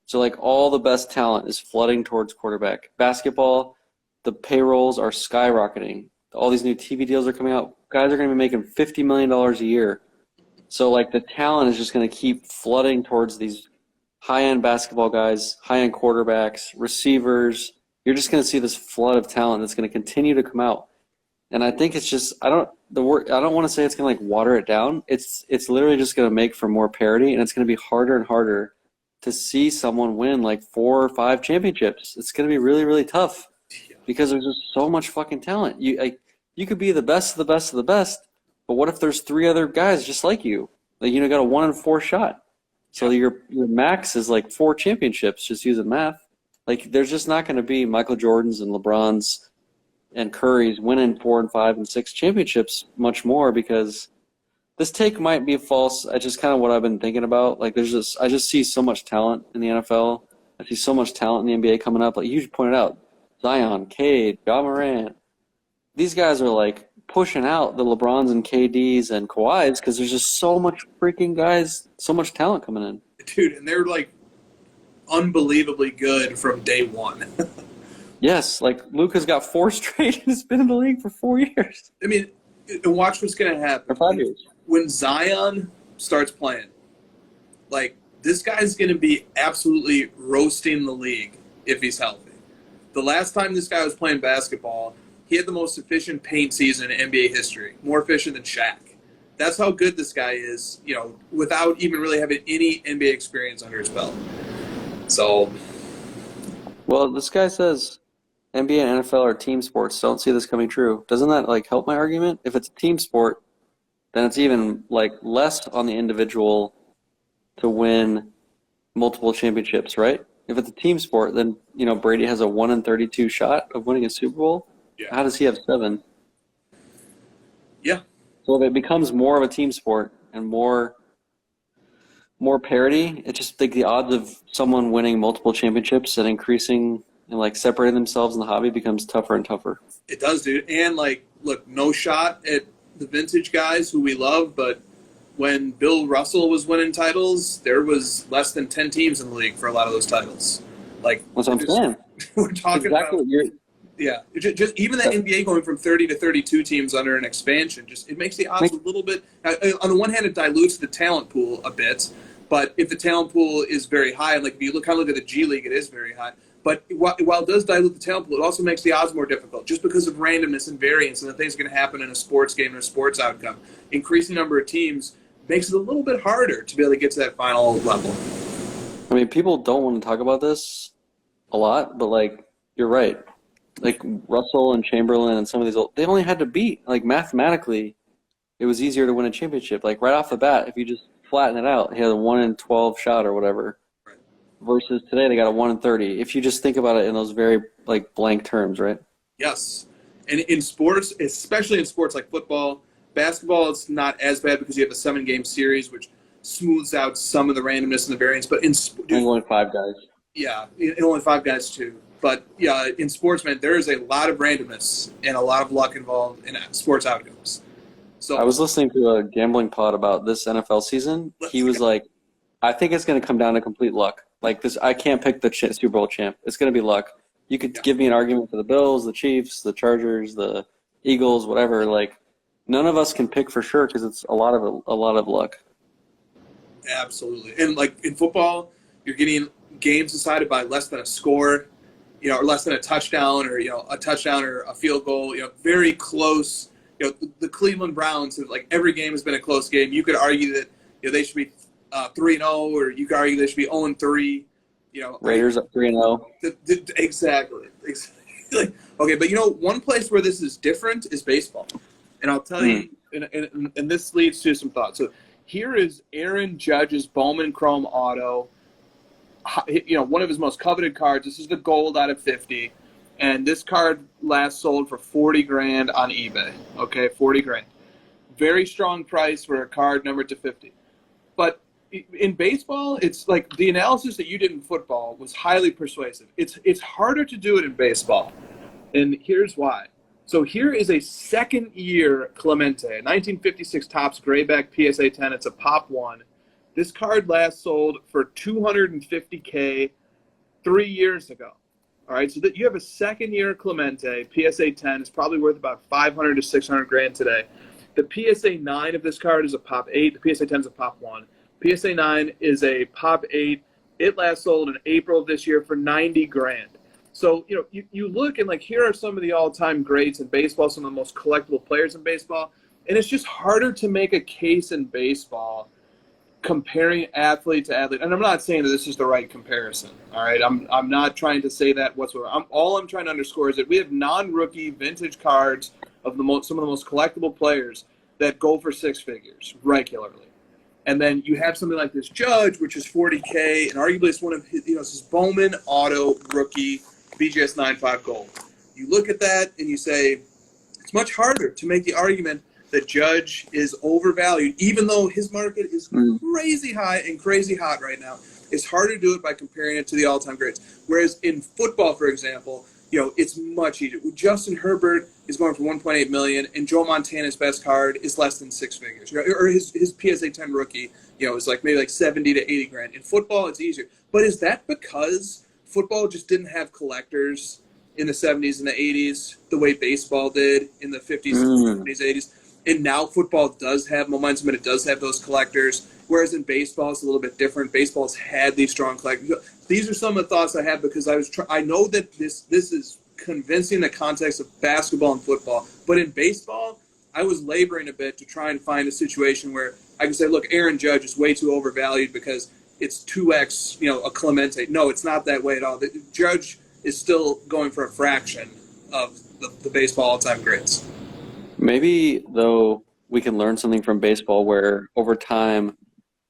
C: So, like, all the best talent is flooding towards quarterback. Basketball, the payrolls are skyrocketing. All these new TV deals are coming out. Guys are going to be making $50 million a year. So, like, the talent is just going to keep flooding towards these high-end basketball guys, high-end quarterbacks, receivers. You're just going to see this flood of talent that's going to continue to come out. And I think it's just I don't want to say it's going to like water it down. It's literally just going to make for more parity, and it's going to be harder and harder to see someone win like 4 or 5 championships. It's going to be really, really tough because there's just so much fucking talent. You could be the best of the best of the best, but what if there's 3 other guys just like you? Like, got a 1 in 4 shot. So your max is like 4 championships, just using math. Like, there's just not going to be Michael Jordans and LeBrons and Curry's winning 4 and 5 and 6 championships much more, because this take might be false. I just kind of what I've been thinking about. Like, I just see so much talent in the NFL. I see so much talent in the NBA coming up. Like you pointed out, Zion, Cade, Ja Morant. These guys are like pushing out the LeBrons and KDs and Kawhis because there's just so much freaking guys, so much talent coming in.
B: Dude, and they're like unbelievably good from day one.
C: Yes, like Luka's got 4 straight and has been in the league for 4 years.
B: I mean, watch what's going to happen.
C: For 5 years.
B: When Zion starts playing, like, this guy's going to be absolutely roasting the league if he's healthy. The last time this guy was playing basketball, he had the most efficient paint season in NBA history, more efficient than Shaq. That's how good this guy is, you know, without even really having any NBA experience under his belt. So,
C: well, this guy says NBA and NFL are team sports. Don't see this coming true. Doesn't that like help my argument? If it's a team sport, then it's even like less on the individual to win multiple championships, right? If it's a team sport, then you know Brady has a 1 in 32 shot of winning a Super Bowl.
B: yeah.
C: How does he have 7?
B: Yeah.
C: So if it becomes more of a team sport and more parity, it's just like the odds of someone winning multiple championships and increasing and like separating themselves in the hobby becomes tougher and tougher.
B: It does, dude. And, like, look, no shot at the vintage guys who we love, but when Bill Russell was winning titles, there was less than 10 teams in the league for a lot of those titles. Like,
C: That's what I'm saying.
B: We're talking
C: Exactly.
B: about yeah, just even the NBA going from 30 to 32 teams under an expansion, just it makes the odds a little bit. On the one hand, it dilutes the talent pool a bit, but if the talent pool is very high, and like if you look at the G League, it is very high. But while it does dilute the talent pool, it also makes the odds more difficult, just because of randomness and variance and the things going to happen in a sports game and a sports outcome. Increasing number of teams makes it a little bit harder to be able to get to that final level.
C: I mean, people don't want to talk about this a lot, but like you're right. Like Russell and Chamberlain and some of these, they only had to beat, like mathematically, it was easier to win a championship. Like right off the bat, if you just flatten it out, he had a 1 in 12 shot or whatever.
B: Right.
C: Versus today, they got a 1 in 30. If you just think about it in those very like blank terms, right?
B: Yes. And in sports, especially in sports like football, basketball, it's not as bad because you have a 7-game series, which smooths out some of the randomness and the variance. But in
C: only 5 guys.
B: Yeah, and only 5 guys too. But yeah, in sports, man, there is a lot of randomness and a lot of luck involved in sports outcomes. So
C: I was listening to a gambling pod about this NFL season. He was like, I think it's going to come down to complete luck. Like this, I can't pick the Super Bowl champ. It's going to be luck. You could give me an argument for the Bills, the Chiefs, the Chargers, the Eagles, whatever. Like none of us can pick for sure because it's a lot of luck.
B: Absolutely. And like in football, you're getting games decided by less than a score, you know, or less than a touchdown, or you know, a touchdown or a field goal. You know, very close. You know, the Cleveland Browns, like every game has been a close game. You could argue that they should be 3-0, or you could argue they should be 0-3. You know,
C: Raiders up 3-0.
B: Exactly. Like, okay, but you know, one place where this is different is baseball, and I'll tell you, and this leads to some thoughts. So here is Aaron Judge's Bowman Chrome Auto. You know, one of his most coveted cards. This is the gold out of 50. And this card last sold for $40,000 on eBay. Okay, $40,000. Very strong price for a card numbered to 50. But in baseball, it's like the analysis that you did in football was highly persuasive. It's harder to do it in baseball. And here's why. So here is a second-year Clemente, a 1956 Topps Grayback PSA 10. It's a Pop 1. This card last sold for $250K 3 years ago. All right, so that you have a second-year Clemente, PSA 10 is probably worth about $500 to $600,000 today. The PSA 9 of this card is a Pop 8. The PSA 10 is a Pop 1. PSA 9 is a Pop 8. It last sold in April of this year for $90,000. So, you know, you look and, like, here are some of the all-time greats in baseball, some of the most collectible players in baseball, and it's just harder to make a case in baseball comparing athlete to athlete. And I'm not saying that this is the right comparison, all right? I'm not trying to say that whatsoever. All I'm trying to underscore is that we have non-rookie vintage cards of some of the most collectible players that go for 6 figures regularly. And then you have something like this Judge, which is $40K, and arguably it's one of his, you know, this is Bowman Auto Rookie BGS 95 Gold. you look at that and you say it's much harder to make the argument that Judge is overvalued, even though his market is crazy high and crazy hot right now. It's hard to do it by comparing it to the all-time greats. Whereas in football, for example, it's much easier. Justin Herbert is going for $1.8 million, and Joe Montana's best card is less than six figures. Or his PSA 10 rookie, is like maybe like 70 to 80 grand. In football, it's easier. But is that because football just didn't have collectors in the 70s and the 80s the way baseball did in the 50s, 70s, 80s? And now football does have momentum and it does have those collectors, whereas in baseball it's a little bit different. Baseball's had these strong collectors. These are some of the thoughts I had because I know that this is convincing in the context of basketball and football, but in baseball I was laboring a bit to try and find a situation where I can say, look, Aaron Judge is way too overvalued because it's 2x, a Clemente. No, it's not that way at all. The Judge is still going for a fraction of the baseball all-time greats.
C: Maybe, though, we can learn something from baseball where over time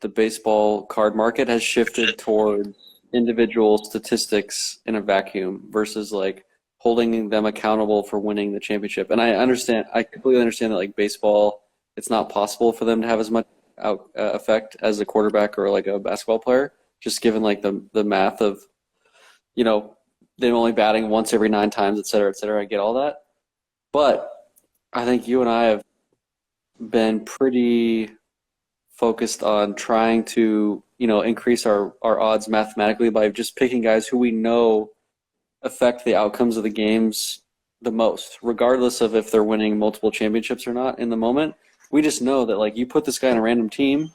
C: the baseball card market has shifted toward individual statistics in a vacuum versus like holding them accountable for winning the championship. And I completely understand that like baseball, it's not possible for them to have as much effect as a quarterback or like a basketball player, just given like the math of, them only batting once every 9 times, et cetera, et cetera. I get all that. But I think you and I have been pretty focused on trying to, increase our odds mathematically by just picking guys who we know affect the outcomes of the games the most, regardless of if they're winning multiple championships or not in the moment. We just know that, like, you put this guy in a random team,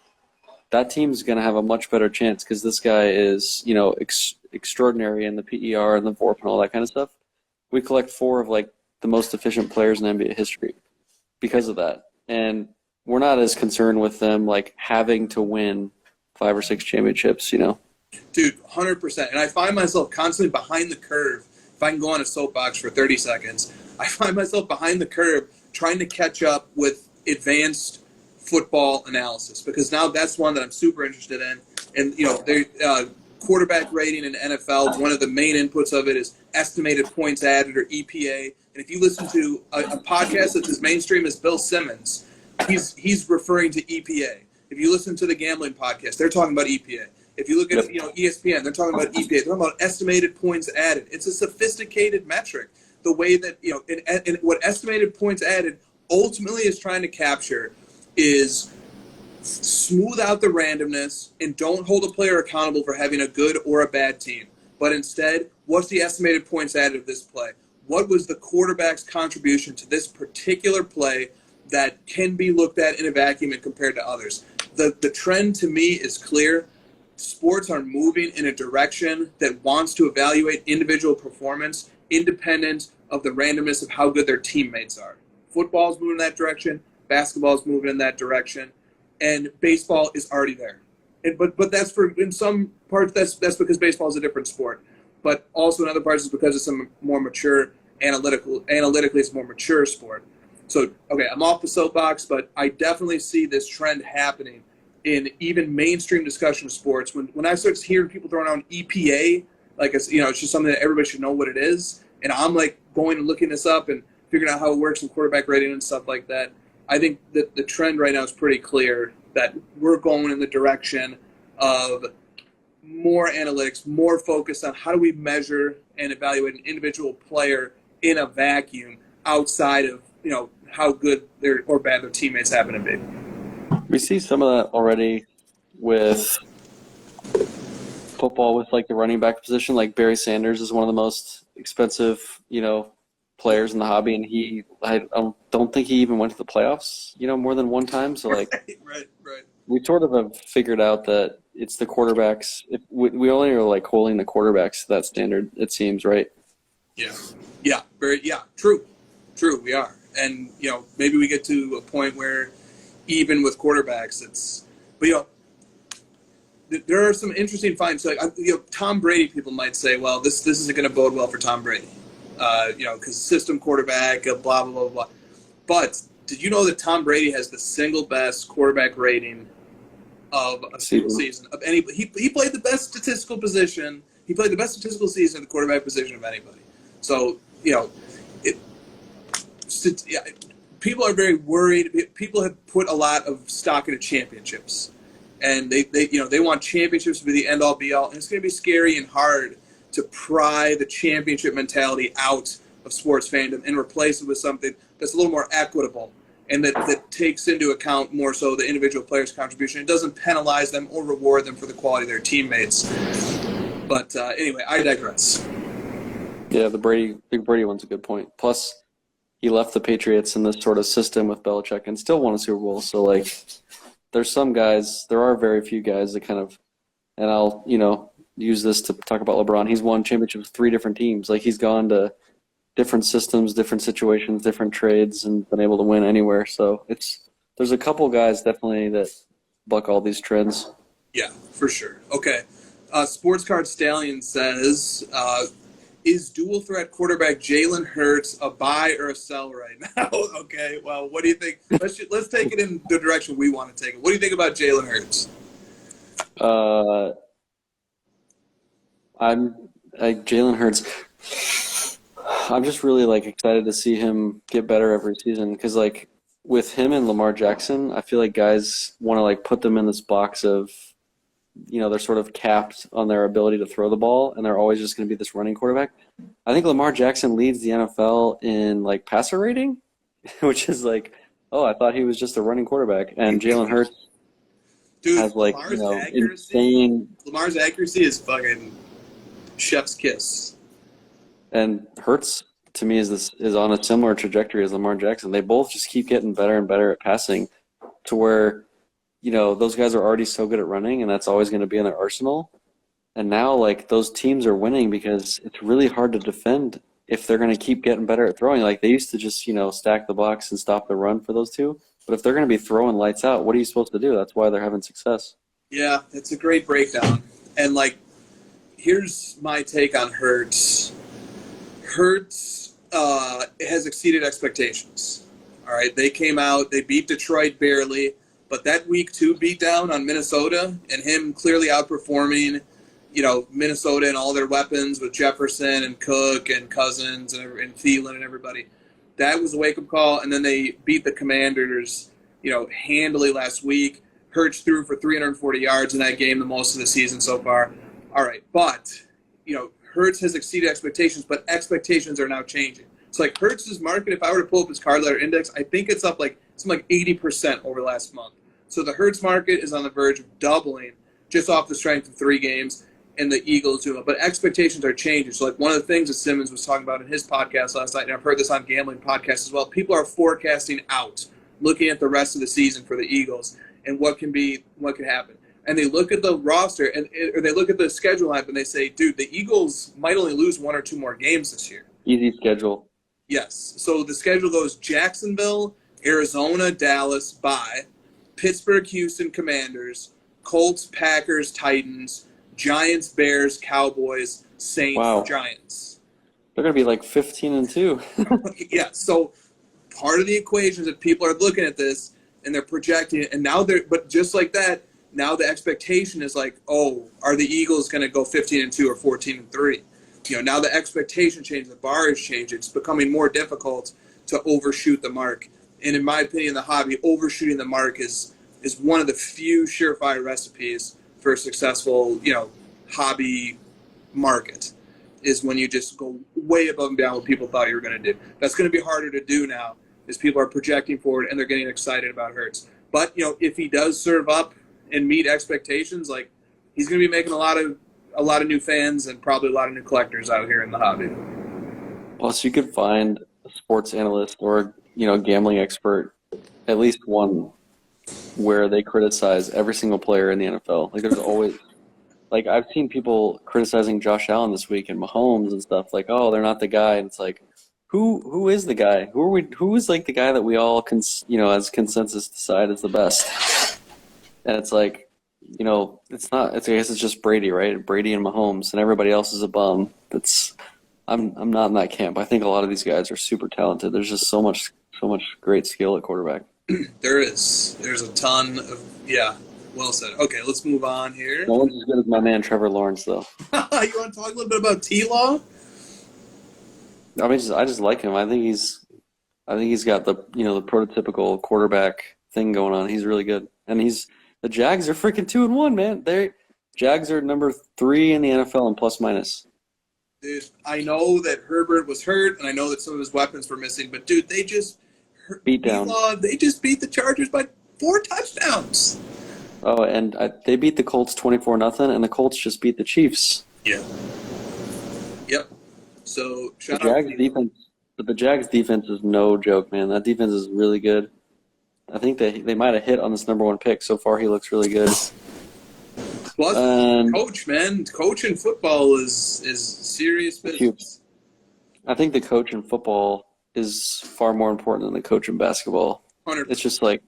C: that team's going to have a much better chance because this guy is, extraordinary in the PER and the VORP and all that kind of stuff. We collect 4 of, like, the most efficient players in NBA history because of that. And we're not as concerned with them, like, having to win 5 or 6 championships,
B: Dude, 100%. And I find myself constantly behind the curve. If I can go on a soapbox for 30 seconds, I find myself behind the curve trying to catch up with advanced football analysis because now that's one that I'm super interested in. And, quarterback rating in NFL, one of the main inputs of it is estimated points added or EPA. And if you listen to a podcast that's as mainstream as Bill Simmons, he's referring to EPA. If you listen to the gambling podcast, they're talking about EPA. If you look at ESPN, they're talking about EPA. They're talking about estimated points added. It's a sophisticated metric. The way that and what estimated points added ultimately is trying to capture is smooth out the randomness and don't hold a player accountable for having a good or a bad team. But instead, what's the estimated points added of this play? What was the quarterback's contribution to this particular play that can be looked at in a vacuum and compared to others? The trend to me is clear. Sports are moving in a direction that wants to evaluate individual performance independent of the randomness of how good their teammates are. Football's moving in that direction. Basketball's moving in that direction. And baseball is already there. But that's in some parts that's because baseball is a different sport. But also in other parts it's because it's a more mature analytically it's a more mature sport. So, okay, I'm off the soapbox, but I definitely see this trend happening in even mainstream discussion of sports. When I start hearing people throwing out EPA, like it's just something that everybody should know what it is, and I'm like going and looking this up and figuring out how it works in quarterback rating and stuff like that. I think that the trend right now is pretty clear that we're going in the direction of more analytics, more focus on how do we measure and evaluate an individual player in a vacuum outside of how good or bad their teammates happen to be.
C: We see some of that already with football with like the running back position. Like Barry Sanders is one of the most expensive, players in the hobby, and I don't think he even went to the playoffs, more than one time. So like,
B: right.
C: We sort of have figured out that it's the quarterbacks. We only are like holding the quarterbacks to that standard, it seems, right?
B: Yeah, true. We are, and maybe we get to a point where even with quarterbacks, there are some interesting finds. So, Tom Brady, people might say, well, this isn't going to bode well for Tom Brady. Because system quarterback, blah, blah, blah, blah. But did you know that Tom Brady has the single best quarterback rating of a single season of anybody? He played the best statistical position. He played the best statistical season of the quarterback position of anybody. So, people are very worried. People have put a lot of stock into championships, and they want championships to be the end all be all. And it's going to be scary and hard to pry the championship mentality out of sports fandom and replace it with something that's a little more equitable and that takes into account more so the individual player's contribution. It doesn't penalize them or reward them for the quality of their teammates. But anyway, I digress.
C: Yeah, the Big Brady one's a good point. Plus, he left the Patriots in this sort of system with Belichick and still won a Super Bowl. So, like, there are very few guys that kind of, and I'll, use this to talk about LeBron. He's won championships with 3 different teams. Like, he's gone to different systems, different situations, different trades, and been able to win anywhere. So there's a couple guys definitely that buck all these trends.
B: Yeah, for sure. Okay. Sports Card Stallion says, is dual threat quarterback Jalen Hurts a buy or a sell right now? Okay, well, what do you think? Let's take it in the direction we want to take it. What do you think about Jalen Hurts?
C: Jalen Hurts. I'm just really excited to see him get better every season because with him and Lamar Jackson, I feel like guys want to put them in this box of, they're sort of capped on their ability to throw the ball, and they're always just going to be this running quarterback. I think Lamar Jackson leads the NFL in passer rating, which is I thought he was just a running quarterback, and Jalen Hurts has insane.
B: Lamar's accuracy is fucking chef's kiss.
C: And Hurts, to me, is on a similar trajectory as Lamar Jackson. They both just keep getting better and better at passing to where, those guys are already so good at running, and that's always going to be in their arsenal. And now, those teams are winning because it's really hard to defend if they're going to keep getting better at throwing. They used to just, stack the box and stop the run for those two. But if they're going to be throwing lights out, what are you supposed to do? That's why they're having success.
B: Yeah, it's a great breakdown. And, here's my take on Hurts. Hurts has exceeded expectations. All right, they came out, they beat Detroit barely, but that week 2 beatdown on Minnesota and him clearly outperforming, Minnesota and all their weapons with Jefferson and Cook and Cousins and Thielen and everybody. That was a wake-up call, and then they beat the Commanders, handily last week. Hurts threw for 340 yards in that game, the most of the season so far. All right, but, Hurts has exceeded expectations, but expectations are now changing. So, Hurts' market, if I were to pull up his card letter index, I think it's up something 80% over last month. So the Hurts market is on the verge of doubling just off the strength of 3 games, and the Eagles do it. But expectations are changing. So, one of the things that Simmons was talking about in his podcast last night, and I've heard this on gambling podcasts as well, people are forecasting out, looking at the rest of the season for the Eagles and what can happen. And they look at the roster or they look at the schedule line and they say, dude, the Eagles might only lose 1 or 2 more games this year.
C: Easy schedule.
B: Yes. So the schedule goes Jacksonville, Arizona, Dallas, bye, Pittsburgh, Houston, Commanders, Colts, Packers, Titans, Giants, Bears, Cowboys, Saints, Giants.
C: They're going to be 15-2.
B: Yeah. So part of the equation is that people are looking at this and they're projecting it. And now but just like that, now the expectation is are the Eagles going to go 15-2 or 14-3? Now the expectation changed, the bar is changed. It's becoming more difficult to overshoot the mark. And in my opinion, the hobby, overshooting the mark is one of the few surefire recipes for a successful, hobby market, is when you just go way above and beyond what people thought you were going to do. That's going to be harder to do now as people are projecting forward and they're getting excited about Hurts. But, if he does serve up and meet expectations, he's going to be making a lot of new fans and probably a lot of new collectors out here in the hobby.
C: Plus, you could find a sports analyst or gambling expert, at least one, where they criticize every single player in the NFL. There's always I've seen people criticizing Josh Allen this week and Mahomes and stuff. They're not the guy, and it's who is the guy? Who is the guy that we all as consensus decide is the best? And it's it's not. I guess it's just Brady, right? Brady and Mahomes, and everybody else is a bum. I'm not in that camp. I think a lot of these guys are super talented. There's just so much great skill at quarterback.
B: There's a ton of well said. Okay, let's move on here.
C: No one's as good as my man Trevor Lawrence, though.
B: You want to talk a little bit about T-Law?
C: I just like him. I think he's I think he's got the prototypical quarterback thing going on. He's really good, and the Jags are freaking 2-1, man. Jags are number 3 in the NFL in plus minus.
B: Dude, I know that Herbert was hurt, and I know that some of his weapons were missing, but dude, they just
C: beat down.
B: They just beat the Chargers by 4 touchdowns.
C: Oh, and they beat the Colts 24-0, and the Colts just beat the Chiefs.
B: Yeah. Yep. So
C: the Jags defense is no joke, man. That defense is really good. I think they might have hit on this number 1 pick. So far, he looks really good.
B: Plus, coach, man. Coach in football is serious business.
C: Huge. I think the coach in football is far more important than the coach in basketball.
B: 100%.
C: It's just like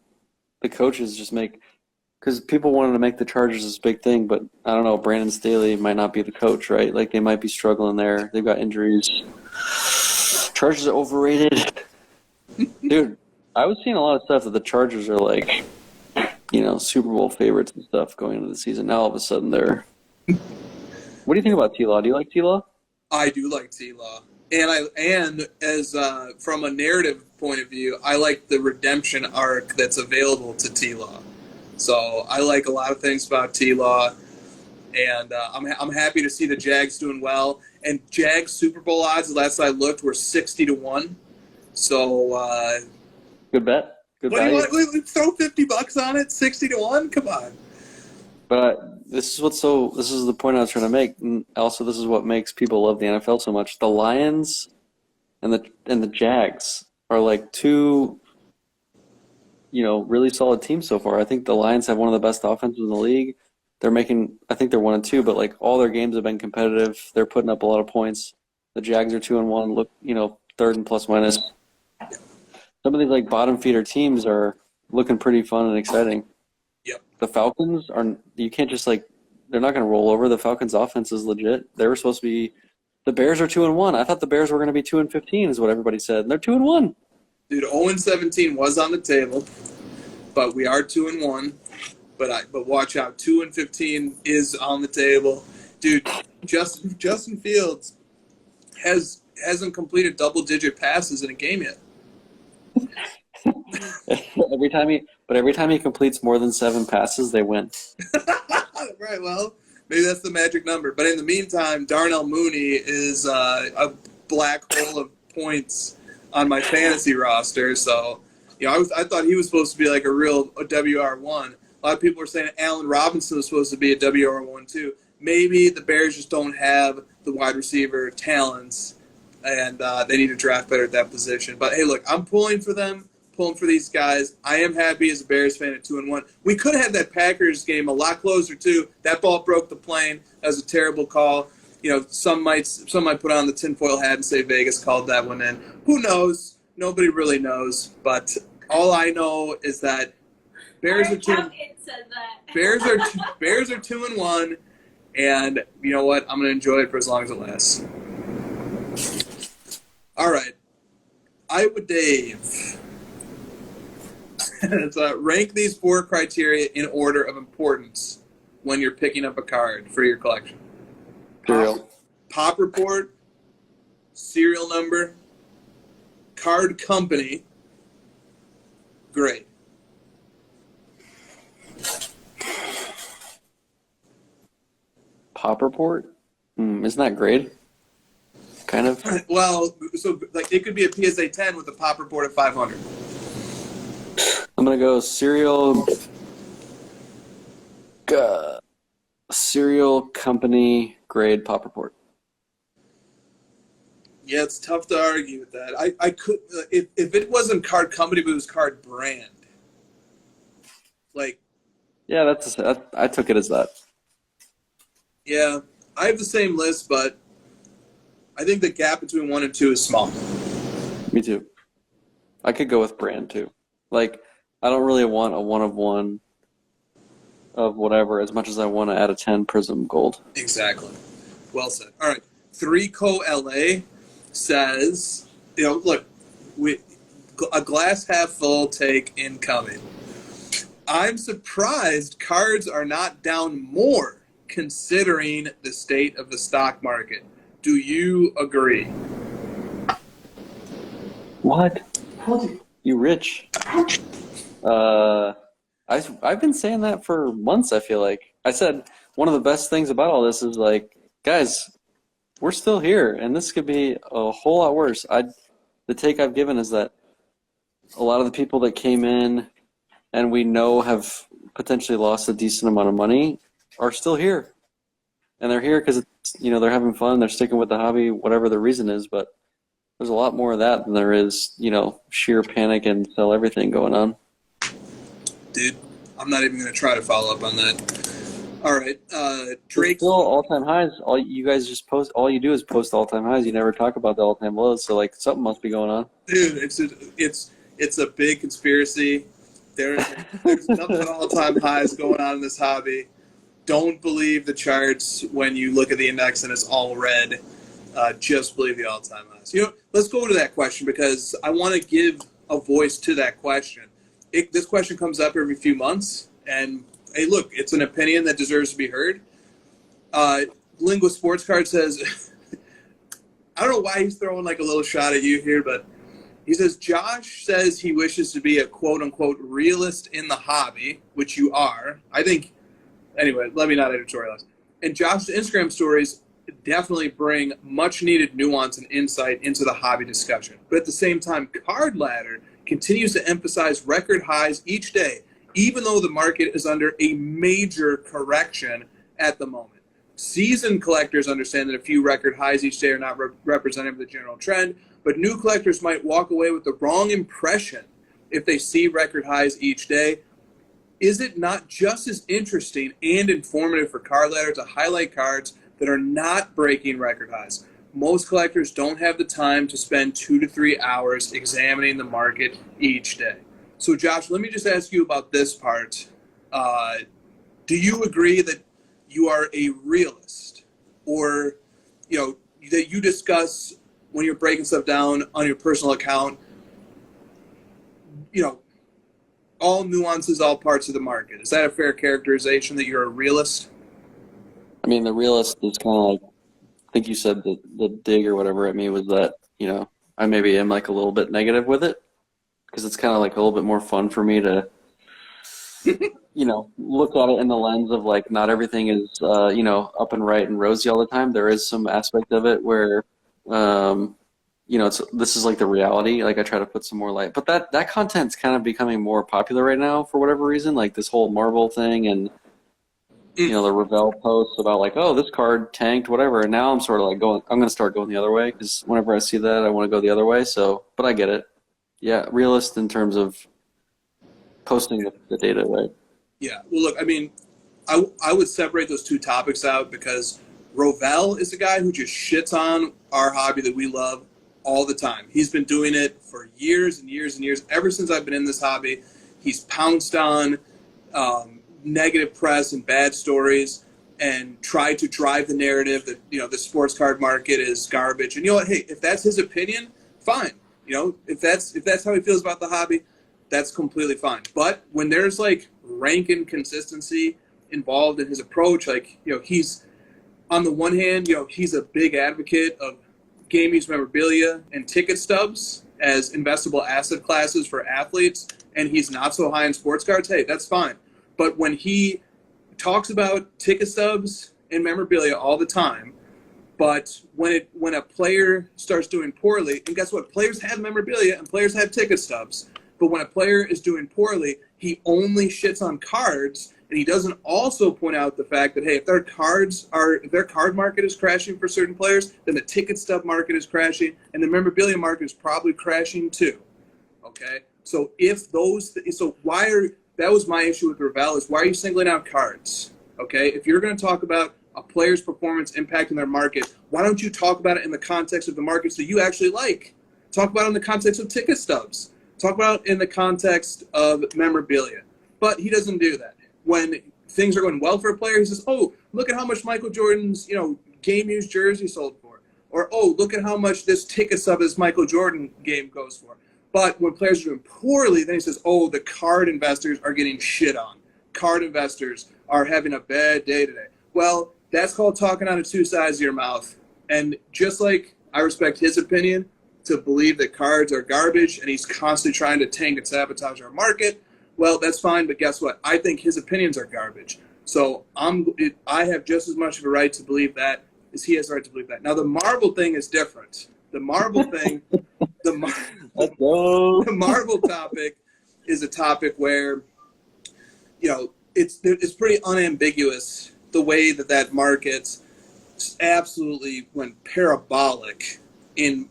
C: the coaches just make – because people wanted to make the Chargers this big thing, but I don't know, Brandon Staley might not be the coach, right? Like they might be struggling there. They've got injuries. Chargers are overrated. Dude, I was seeing a lot of stuff that the Chargers are like – Super Bowl favorites and stuff going into the season. Now all of a sudden they're. What do you think about T-Law? Do you like T-Law?
B: I do like T-Law, and as from a narrative point of view, I like the redemption arc that's available to T-Law. So I like a lot of things about T-Law, and I'm happy to see the Jags doing well. And Jags Super Bowl odds, the last I looked, were 60-1. So
C: good bet. Good
B: what
C: value.
B: do you want? Throw $50 on it, 60-1. Come on.
C: But this is the point I was trying to make. And also, this is what makes people love the NFL so much. The Lions and the Jags are like two, really solid teams so far. I think the Lions have one of the best offenses in the league. I think they're 1-2, but like all their games have been competitive. They're putting up a lot of points. The Jags are 2-1. Look, 3rd in plus minus. Some of these like bottom feeder teams are looking pretty fun and exciting.
B: Yep.
C: The Falcons you can't just they're not going to roll over. The Falcons offense is legit. They were supposed to be, the Bears are 2-1. I thought the Bears were going to be 2-15 is what everybody said. And they're 2-1.
B: Dude, 0-17 was on the table, but we are 2-1. But watch out, 2-15 is on the table. Dude, Justin Fields hasn't completed double-digit passes in a game yet.
C: every time he completes more than 7 passes, they win.
B: Right, well, maybe that's the magic number. But in the meantime, Darnell Mooney is a black hole of points on my fantasy roster. So, I thought he was supposed to be like a WR1. A lot of people were saying Allen Robinson was supposed to be a WR1 too. Maybe the Bears just don't have the wide receiver talents, and they need to draft better at that position. But, hey, look, I'm pulling for them, pulling for these guys. I am happy as a Bears fan at 2-1. We could have had that Packers game a lot closer, too. That ball broke the plane. That was a terrible call. Some might put on the tinfoil hat and say Vegas called that one in. Who knows? Nobody really knows. But all I know is that Bears are 2-1, and you know what? I'm going to enjoy it for as long as it lasts. All right. Iowa Dave. Rank these 4 criteria in order of importance when you're picking up a card for your collection. Pop report, serial number, card company, grade.
C: Pop report? Isn't that grade? Kind of.
B: Well, so it could be a PSA 10 with a pop report of 500.
C: I'm gonna go serial company grade pop report.
B: Yeah, it's tough to argue with that. I could if it wasn't card company, but it was card brand.
C: Yeah, I took it as that.
B: Yeah, I have the same list, but I think the gap between 1 and 2 is small.
C: Me too. I could go with brand too. I don't really want a 1 of 1 of whatever as much as I want to add a 10 Prism Gold.
B: Exactly. Well said. All right. 3Co LA says, look, a glass half full take incoming. I'm surprised cards are not down more considering the state of the stock market. Do you agree?
C: What? You rich. I've been saying that for months, I feel like. I said one of the best things about all this is, like, guys, we're still here, and this could be a whole lot worse. The take I've given is that a lot of the people that came in and we know have potentially lost a decent amount of money are still here. And they're here because, they're having fun, they're sticking with the hobby, whatever the reason is, but there's a lot more of that than there is, sheer panic and sell everything going on.
B: Dude, I'm not even going to try to follow up on that. All right, Drake.
C: Still all-time highs. All you guys just post. All you do is post all-time highs. You never talk about the all-time lows. So, like, something must be going on.
B: Dude, it's a big conspiracy. There's nothing but all-time highs going on in this hobby. Don't believe the charts when you look at the index and it's all red. Just believe the all-time highs. Let's go to that question because I want to give a voice to that question. This question comes up every few months, and hey, look, it's an opinion that deserves to be heard. Linguist Sports Card says, I don't know why he's throwing like a little shot at you here, but he says, Josh says he wishes to be a quote-unquote realist in the hobby, which you are. I think, anyway, let me not editorialize. And Josh's Instagram stories definitely bring much-needed nuance and insight into the hobby discussion. But at the same time, Card Ladder continues to emphasize record highs each day, even though the market is under a major correction at the moment. Seasoned collectors understand that a few record highs each day are not representative of the general trend, but new collectors might walk away with the wrong impression if they see record highs each day. Is it not just as interesting and informative for Card Ladder to highlight cards that are not breaking record highs? Most collectors don't have the time to spend 2 to 3 hours examining the market each day. So, Josh, let me just ask you about this part. Do you agree that you are a realist, or that you discuss when you're breaking stuff down on your personal account, all nuances, all parts of the market? Is that a fair characterization that you're a realist?
C: I mean, the realist is kind of like, I think you said the dig or whatever at me was that, I maybe am like a little bit negative with it because it's kind of like a little bit more fun for me to, look at it in the lens of like not everything is, up and right and rosy all the time. There is some aspect of it where, this is like the reality. Like I try to put some more light, but that content's kind of becoming more popular right now for whatever reason, like this whole Marvel thing and, the Ravel posts about like, oh, this card tanked, whatever. And now I'm sort of like I'm going to start going the other way because whenever I see that, I want to go the other way. So, but I get it. Yeah, realist in terms of posting the data, right?
B: Yeah. Well, look, I mean, I would separate those two topics out because Ravel is a guy who just shits on our hobby that we love all the time. He's been doing it for years and years and years. Ever since I've been in this hobby, he's pounced on negative press and bad stories and tried to drive the narrative that, the sports card market is garbage. And you know what? Hey, if that's his opinion, fine. If that's how he feels about the hobby, that's completely fine. But when there's like rank inconsistency involved in his approach, like, he's on the one hand, he's a big advocate of game use memorabilia and ticket stubs as investable asset classes for athletes, and he's not so high in sports cards. Hey, that's fine. But when he talks about ticket stubs and memorabilia all the time, but when a player starts doing poorly, and guess what? Players have memorabilia and players have ticket stubs. But when a player is doing poorly, he only shits on cards, and he doesn't also point out the fact that, hey, if their card market is crashing for certain players, then the ticket stub market is crashing, and the memorabilia market is probably crashing too. Okay? So that was my issue with Ravel, is why are you singling out cards? Okay? If you're going to talk about a player's performance impacting their market, why don't you talk about it in the context of the markets that you actually like? Talk about it in the context of ticket stubs. Talk about it in the context of memorabilia. But he doesn't do that. When things are going well for a player, he says, oh, look at how much Michael Jordan's, game-used jersey sold for. Or, oh, look at how much this ticket stub this Michael Jordan game goes for. But when players are doing poorly, then he says, oh, the card investors are getting shit on. Card investors are having a bad day today. Well, that's called talking out of two sides of your mouth. And just like I respect his opinion, to believe that cards are garbage and he's constantly trying to tank and sabotage our market, well, that's fine. But guess what? I think his opinions are garbage. So I have just as much of a right to believe that as he has the right to believe that. Now, the Marvel thing is different. The Marvel thing, the Marvel topic is a topic where, it's pretty unambiguous the way that market absolutely went parabolic in,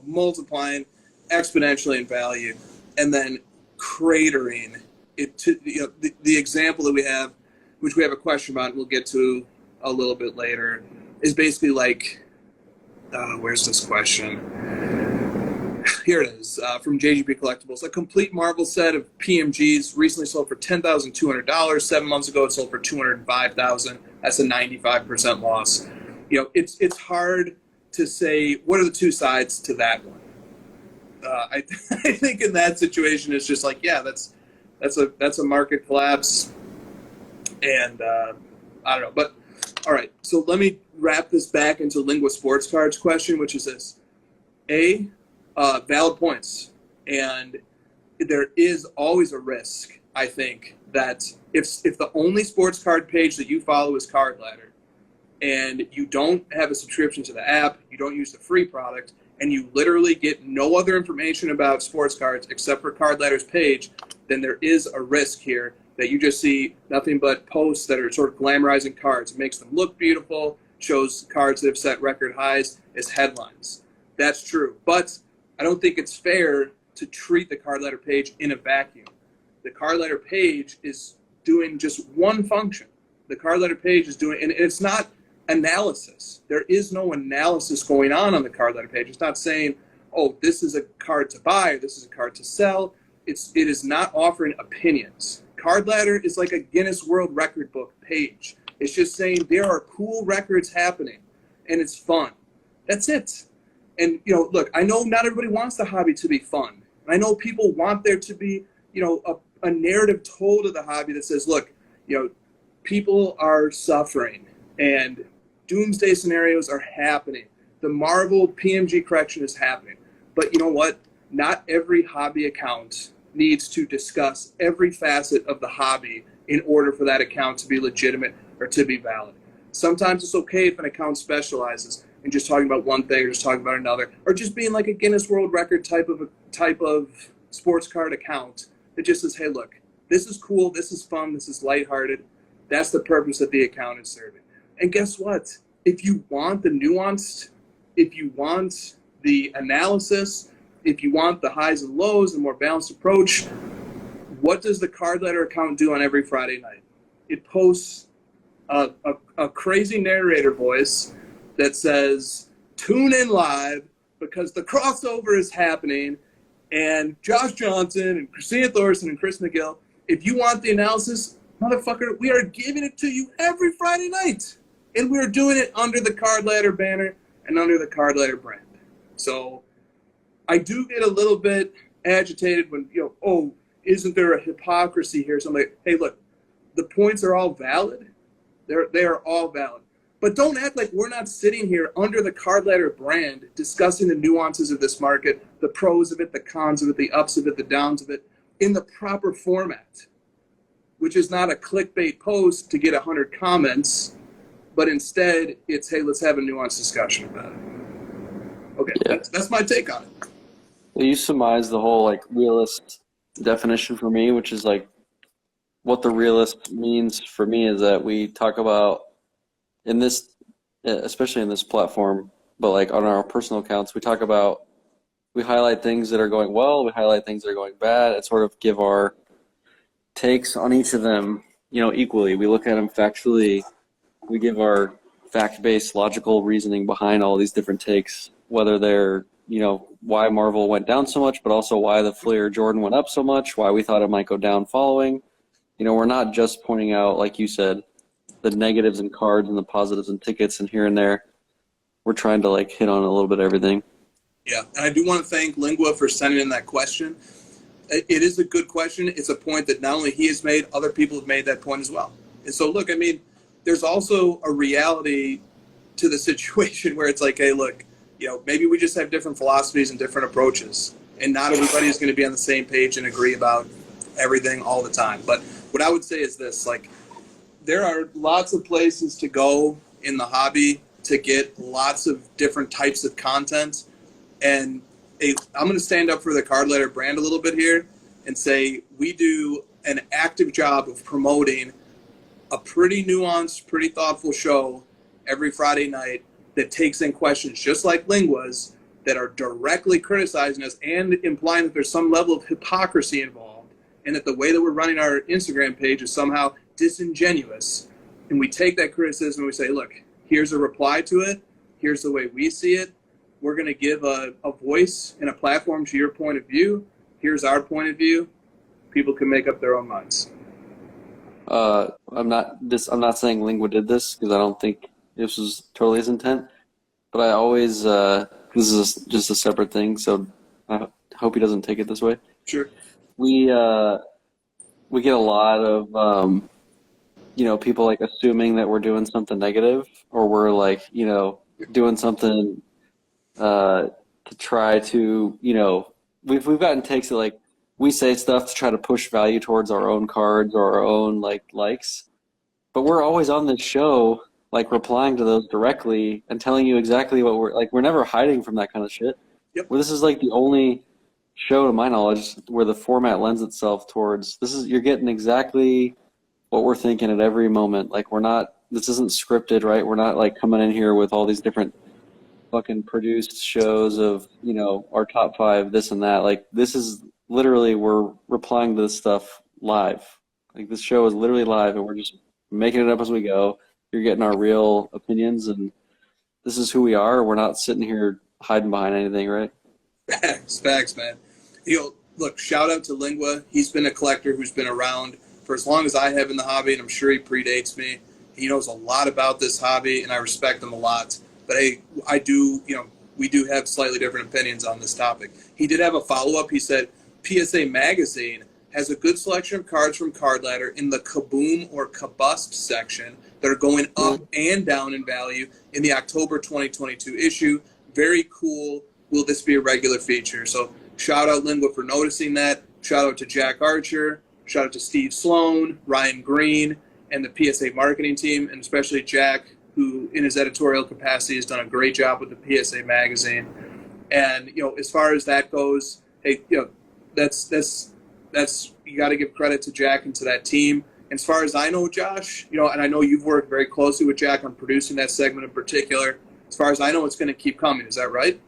B: multiplying exponentially in value and then cratering it to, the example that we have, which we have a question about and we'll get to a little bit later, is basically like, where's this question? Here it is, from JGP Collectibles. A complete Marvel set of PMGs recently sold for $10,200. 7 months ago, it sold for $205,000. That's a 95% loss. It's hard to say what are the two sides to that one. I think in that situation, it's just like, yeah, that's a market collapse, and I don't know. But all right, so let me wrap this back into Lingua Sports Cards question, which is this: valid points, and there is always a risk, I think, that if the only sports card page that you follow is Card Ladder, and you don't have a subscription to the app, you don't use the free product, and you literally get no other information about sports cards except for Card Ladder's page, then there is a risk here that you just see nothing but posts that are sort of glamorizing cards. It makes them look beautiful, shows cards that have set record highs as headlines. That's true. But I don't think it's fair to treat the Card Ladder page in a vacuum. The Card Ladder page is doing just one function. The Card Ladder page is doing, and it's not analysis. There is no analysis going on the Card Ladder page. It's not saying, oh, this is a card to buy, or this is a card to sell. It is not offering opinions. Card Ladder is like a Guinness World Record book page. It's just saying there are cool records happening, and it's fun. That's it. And, look, I know not everybody wants the hobby to be fun. And I know people want there to be, a narrative told of the hobby that says, look, people are suffering and doomsday scenarios are happening. The Marvel PMG correction is happening. But you know what? Not every hobby account needs to discuss every facet of the hobby in order for that account to be legitimate or to be valid. Sometimes it's okay if an account specializes in just talking about one thing or just talking about another, or just being like a Guinness World Record type of sports card account that just says, hey, look, this is cool, this is fun, this is lighthearted. That's the purpose that the account is serving. And guess what? If you want the nuanced, if you want the analysis, if you want the highs and lows, the more balanced approach, what does the Card Ladder account do on every Friday night? It posts a crazy narrator voice that says, tune in live because the crossover is happening, and Josh Johnson and Christina Thorson and Chris McGill, if you want the analysis, motherfucker, we are giving it to you every Friday night. And we're doing it under the Card Ladder banner and under the Card Ladder brand. So I do get a little bit agitated when, isn't there a hypocrisy here? So I'm like, hey, look, the points are all valid. They are all valid. But don't act like we're not sitting here under the Card Ladder brand discussing the nuances of this market, the pros of it, the cons of it, the ups of it, the downs of it, in the proper format, which is not a clickbait post to get 100 comments, but instead it's, hey, let's have a nuanced discussion about it. Okay, yeah. That's my take on it.
C: Well, you surmised the whole realist definition for me, which is what the realist means for me is that we talk about in this, especially in this platform, but on our personal accounts, we highlight things that are going well, we highlight things that are going bad, and sort of give our takes on each of them, equally. We look at them factually, we give our fact-based logical reasoning behind all these different takes, whether they're, why Marvel went down so much, but also why the Fleer Jordan went up so much, why we thought it might go down following. We're not just pointing out, like you said, the negatives in cards and the positives in tickets and here and there. We're trying to hit on a little bit of everything.
B: Yeah, and I do want to thank Lingua for sending in that question. It is a good question. It's a point that not only he has made, other people have made that point as well. And so, look, there's also a reality to the situation where it's like, hey, look, maybe we just have different philosophies and different approaches, and not everybody is going to be on the same page and agree about everything all the time. But what I would say is this, like, there are lots of places to go in the hobby to get lots of different types of content. And I'm going to stand up for the Card Ladder brand a little bit here and say we do an active job of promoting a pretty nuanced, pretty thoughtful show every Friday night that takes in questions just like Lingua's that are directly criticizing us and implying that there's some level of hypocrisy involved and that the way that we're running our Instagram page is somehow disingenuous. And we take that criticism and we say, look, here's a reply to it. Here's the way we see it. We're going to give a voice and a platform to your point of view. Here's our point of view. People can make up their own minds.
C: I'm not saying Lingua did this because I don't think this was totally his intent. But I always this is just a separate thing, so I hope he doesn't take it this way.
B: Sure.
C: We get a lot of people like assuming that we're doing something negative or we're like doing something to try to we've gotten takes that like we say stuff to try to push value towards our own cards or our own likes, but we're always on this show like replying to those directly and telling you exactly what we're never hiding from that kind of shit.
B: Yep.
C: Well, this is like the only show to my knowledge where the format lends itself towards you're getting exactly what we're thinking at every moment. Like this isn't scripted, right? We're not like coming in here with all these different fucking produced shows of, our top 5, this and that. Like this is literally, we're replying to this stuff live. Like this show is literally live and we're just making it up as we go. You're getting our real opinions and this is who we are. We're not sitting here hiding behind anything, right?
B: Facts, man. Look, shout out to Lingua. He's been a collector who's been around for as long as I have in the hobby, and I'm sure he predates me. He knows a lot about this hobby, and I respect him a lot. But I do, we do have slightly different opinions on this topic. He did have a follow-up. He said PSA Magazine has a good selection of cards from Card Ladder in the Kaboom or Kabust section that are going up and down in value in the October 2022 issue. Very cool. Will this be a regular feature? So shout out Lingua for noticing that. Shout out to Jack Archer. Shout out to Steve Sloan, Ryan Green, and the PSA marketing team, and especially Jack, who in his editorial capacity has done a great job with the PSA magazine. And, as far as that goes, hey, that's you got to give credit to Jack and to that team. And as far as I know, Josh, and I know you've worked very closely with Jack on producing that segment in particular. As far as I know, it's going to keep coming. Is that right?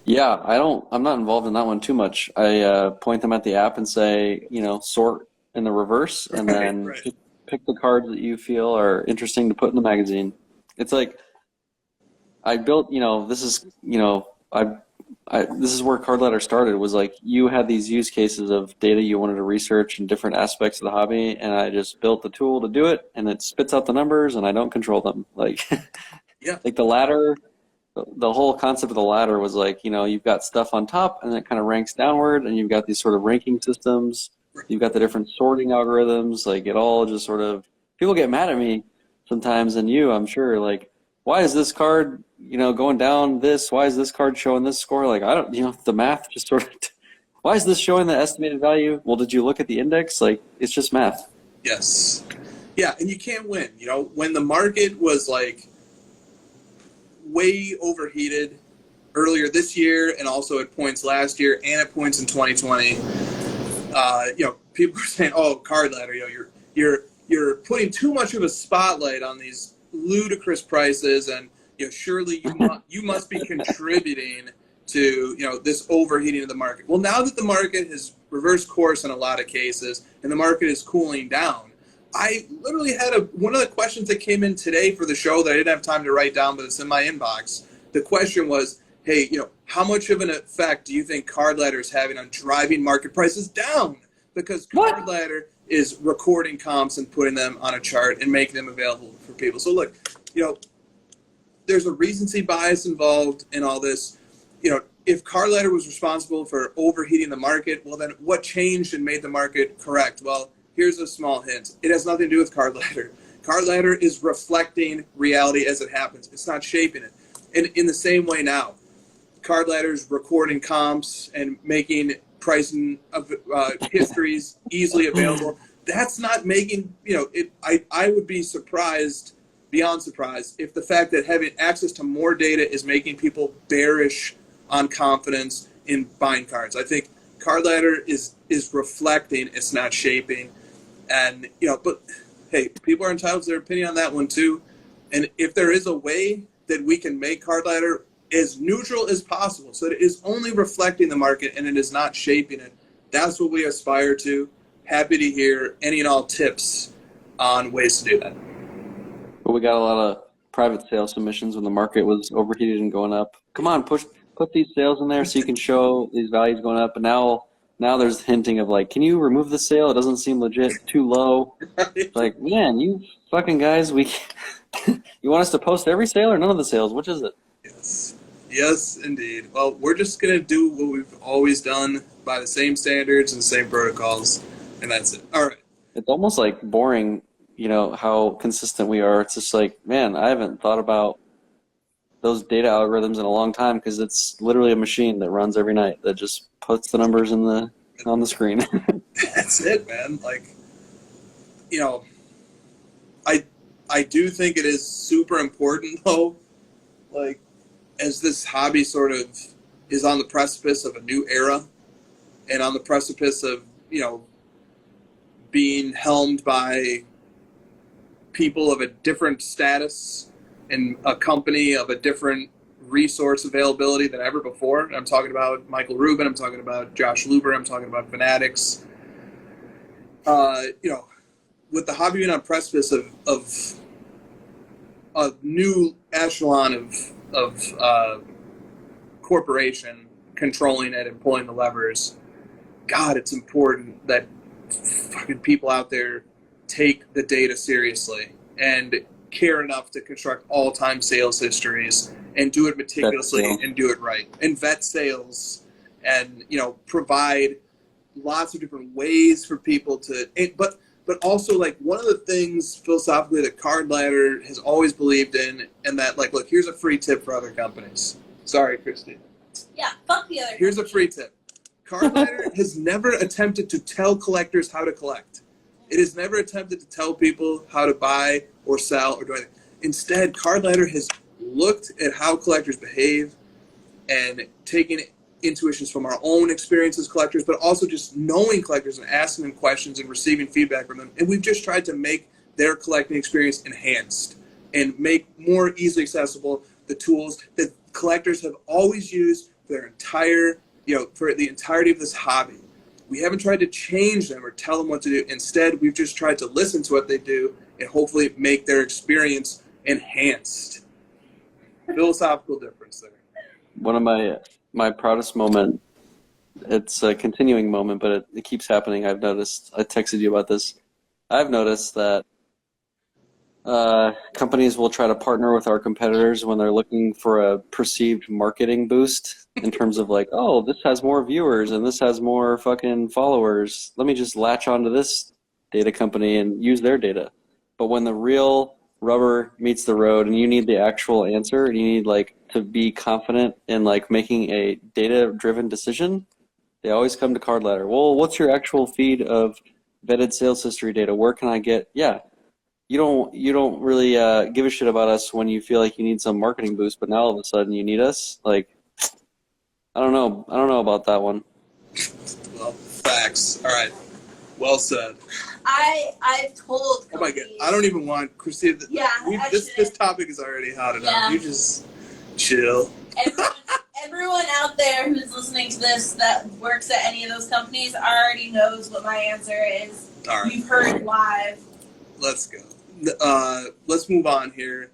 C: Yeah, I'm not involved in that one too much. I point them at the app and say, sort in the reverse, and then
B: right.
C: pick the cards that you feel are interesting to put in the magazine. It's like I built, this is, this is where Card Ladder started. Was like you had these use cases of data you wanted to research in different aspects of the hobby, and I just built the tool to do it, and it spits out the numbers, and I don't control them. Like,
B: yeah,
C: like the ladder. The whole concept of the ladder was like, you've got stuff on top and it kind of ranks downward, and you've got these sort of ranking systems. You've got the different sorting algorithms. Like it all just sort of, people get mad at me sometimes, and I'm sure, like, why is this card, going down this? Why is this card showing this score? Like, I don't, the math just sort of, why is this showing the estimated value? Well, did you look at the index? Like, it's just math.
B: Yes. Yeah, and you can't win. When the market was like, way overheated earlier this year and also at points last year and at points in 2020. People are saying, "Oh, Card Ladder, you're putting too much of a spotlight on these ludicrous prices, and surely you must be contributing to this overheating of the market." Well, now that the market has reversed course in a lot of cases and the market is cooling down, I literally had one of the questions that came in today for the show that I didn't have time to write down, but it's in my inbox. The question was, hey, how much of an effect do you think Card Ladder is having on driving market prices down? Because Card Ladder is recording comps and putting them on a chart and making them available for people. So look, there's a recency bias involved in all this. If Card Ladder was responsible for overheating the market, well, then what changed and made the market correct? Well, here's a small hint. It has nothing to do with Card Ladder. Card Ladder is reflecting reality as it happens. It's not shaping it. in the same way now, Card Ladder's recording comps and making pricing of histories easily available. That's not making, I would be surprised, beyond surprised, if the fact that having access to more data is making people bearish on confidence in buying cards. I think Card Ladder is reflecting, it's not shaping. And, but hey, people are entitled to their opinion on that one too. And if there is a way that we can make Card Ladder as neutral as possible, so that it is only reflecting the market and it is not shaping it, that's what we aspire to. Happy to hear any and all tips on ways to do that.
C: But we got a lot of private sale submissions when the market was overheated and going up. Come on, put these sales in there so you can show these values going up. And now there's hinting of like, can you remove the sale? It doesn't seem legit, too low. It's like, man, you fucking guys, you want us to post every sale or none of the sales? Which is it?
B: Yes, indeed. Well, we're just going to do what we've always done by the same standards and the same protocols, and that's it. All right.
C: It's almost like boring, how consistent we are. It's just like, man, I haven't thought about those data algorithms in a long time because it's literally a machine that runs every night that just puts the numbers on the screen.
B: That's it, man. Like, I do think it is super important, though, like, as this hobby sort of is on the precipice of a new era and on the precipice of, being helmed by people of a different status and a company of a different resource availability than ever before. I'm talking about Michael Rubin. I'm talking about Josh Luber. I'm talking about Fanatics. With the hobby being on precipice of a new echelon of corporation controlling it and pulling the levers, God, it's important that fucking people out there take the data seriously and care enough to construct all-time sales histories and do it meticulously and do it right. And vet sales and, provide lots of different ways for people to – but also, like, one of the things philosophically that Card Ladder has always believed in, and that, like, look, here's a free tip for other companies. Sorry, Christine.
D: Yeah, fuck the other.
B: Here's a free tip. Card Ladder has never attempted to tell collectors how to collect. It has never attempted to tell people how to buy or sell or do anything. Instead, Card Ladder has looked at how collectors behave and taken intuitions from our own experience as collectors, but also just knowing collectors and asking them questions and receiving feedback from them. And we've just tried to make their collecting experience enhanced and make more easily accessible the tools that collectors have always used for their entire, for the entirety of this hobby. We haven't tried to change them or tell them what to do. Instead, we've just tried to listen to what they do and hopefully make their experience enhanced. Philosophical difference there.
C: One of my proudest moment, it's a continuing moment, but it keeps happening. I've noticed, I texted you about this. I've noticed that companies will try to partner with our competitors when they're looking for a perceived marketing boost in terms of like, oh, this has more viewers and this has more fucking followers. Let me just latch onto this data company and use their data. But when the real rubber meets the road and you need the actual answer and you need like to be confident in like making a data-driven decision, they always come to Card Ladder. Well, what's your actual feed of vetted sales history data? Where can I get? Yeah. You don't really give a shit about us when you feel like you need some marketing boost, but now all of a sudden you need us. Like, I don't know about that one.
B: Well, facts. All right. Well said.
D: I've told.
B: Oh my God! I don't even want Christina.
D: Yeah.
B: This topic is already hot enough.
D: Yeah.
B: You just chill.
D: Everyone out there who's listening to this that works at any of those companies already knows what my answer is.
B: All right.
D: You've heard it live.
B: Let's go. Let's move on here.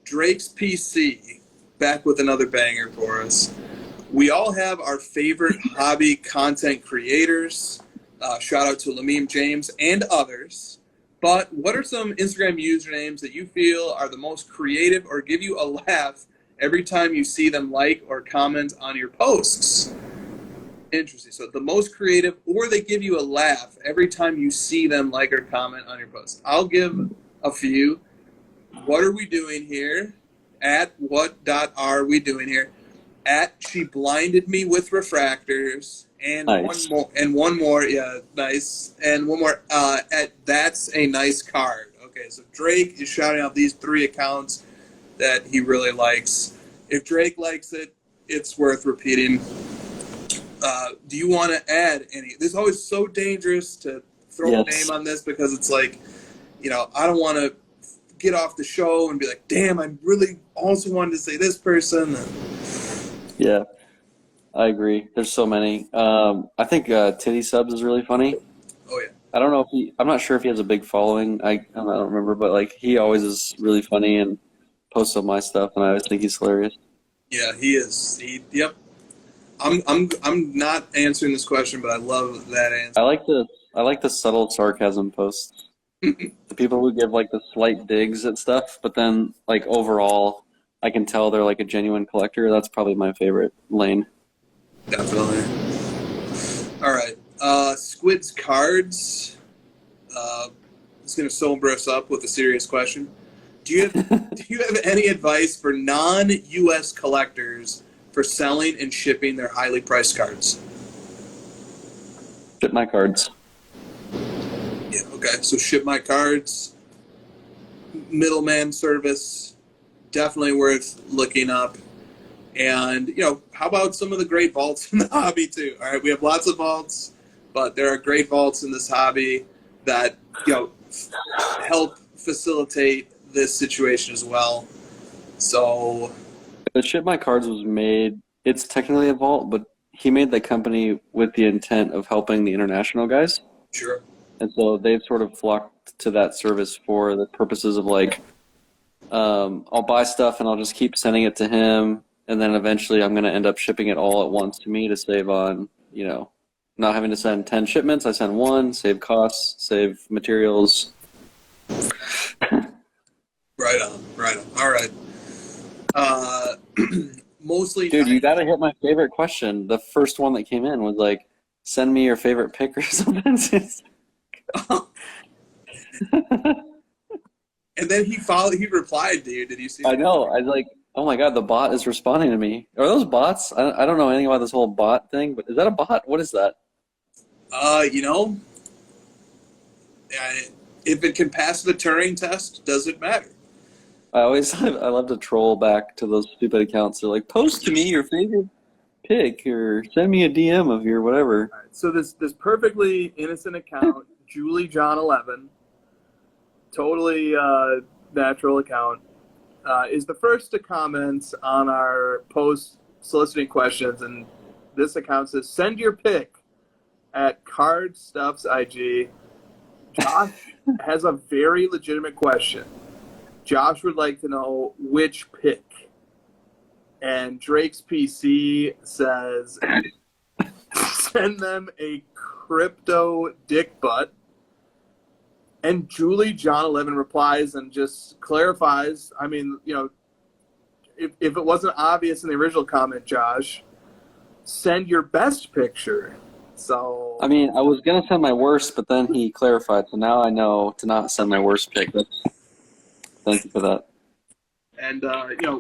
B: Drake's PC, back with another banger for us. We all have our favorite hobby content creators. Shout out to Lamim James and others. But what are some Instagram usernames that you feel are the most creative or give you a laugh every time you see them like or comment on your posts? Interesting. So the most creative, or they give you a laugh every time you see them like or comment on your post. I'll give a few. What are we doing here? at what.are we doing here? At she blinded me with refractors. And
C: Nice.
B: one more, yeah, nice. And one more, at that's a nice card. Okay, so Drake is shouting out these 3 accounts that he really likes. If Drake likes it, it's worth repeating. Do you want to add any? This is always so dangerous to throw a name on this because it's like, I don't want to get off the show and be like, damn, I really also wanted to say this person.
C: Yeah, I agree. There's so many. I think Titty Subs is really funny.
B: Oh, yeah.
C: I don't know if I'm not sure if he has a big following. I don't remember, but like he always is really funny and posts on my stuff, and I always think he's hilarious.
B: Yeah, he is. Yep. I'm not answering this question, but I love that answer.
C: I like the subtle sarcasm posts. The people who give like the slight digs at stuff, but then like overall, I can tell they're like a genuine collector. That's probably my favorite lane.
B: Definitely. All right. Squid's Cards is going to sober us up with a serious question. Do you have any advice for non-U.S. collectors for selling and shipping their highly priced cards?
C: Ship my cards.
B: Yeah, okay. So ship my cards. Middleman service, definitely worth looking up. And, how about some of the great vaults in the hobby too? All right, we have lots of vaults, but there are great vaults in this hobby that, help facilitate this situation as well. So
C: The Ship My Cards was made, it's technically a vault, but he made the company with the intent of helping the international guys.
B: sure.
C: And so they've sort of flocked to that service for the purposes of like, I'll buy stuff and I'll just keep sending it to him. And then eventually I'm going to end up shipping it all at once to me to save on, not having to send 10 shipments. I send 1, save costs, save materials.
B: Right on. All right. Mostly.
C: Dude, you got to hit my favorite question. The first one that came in was like, send me your favorite pick or something.
B: And then he replied to you. Did you see that?
C: I know. I was like, oh my God, the bot is responding to me. Are those bots? I don't know anything about this whole bot thing, but is that a bot? What is that?
B: If it can pass the Turing test, does it matter?
C: I love to troll back to those stupid accounts. They're like, post to me your favorite pick or send me a DM of your whatever.
B: All right, so this perfectly innocent account, Julie John 11, totally natural account, is the first to comment on our post soliciting questions, and this account says, send your pick at CardStuffsIG. Josh has a very legitimate question. Josh would like to know which pick. And Drake's PC says, send them a crypto dick butt. And Julie John 11 replies and just clarifies. I mean, if it wasn't obvious in the original comment, Josh, send your best picture. So
C: I mean, I was going to send my worst, but then he clarified. So now I know to not send my worst pick. Thank you for that.
B: And,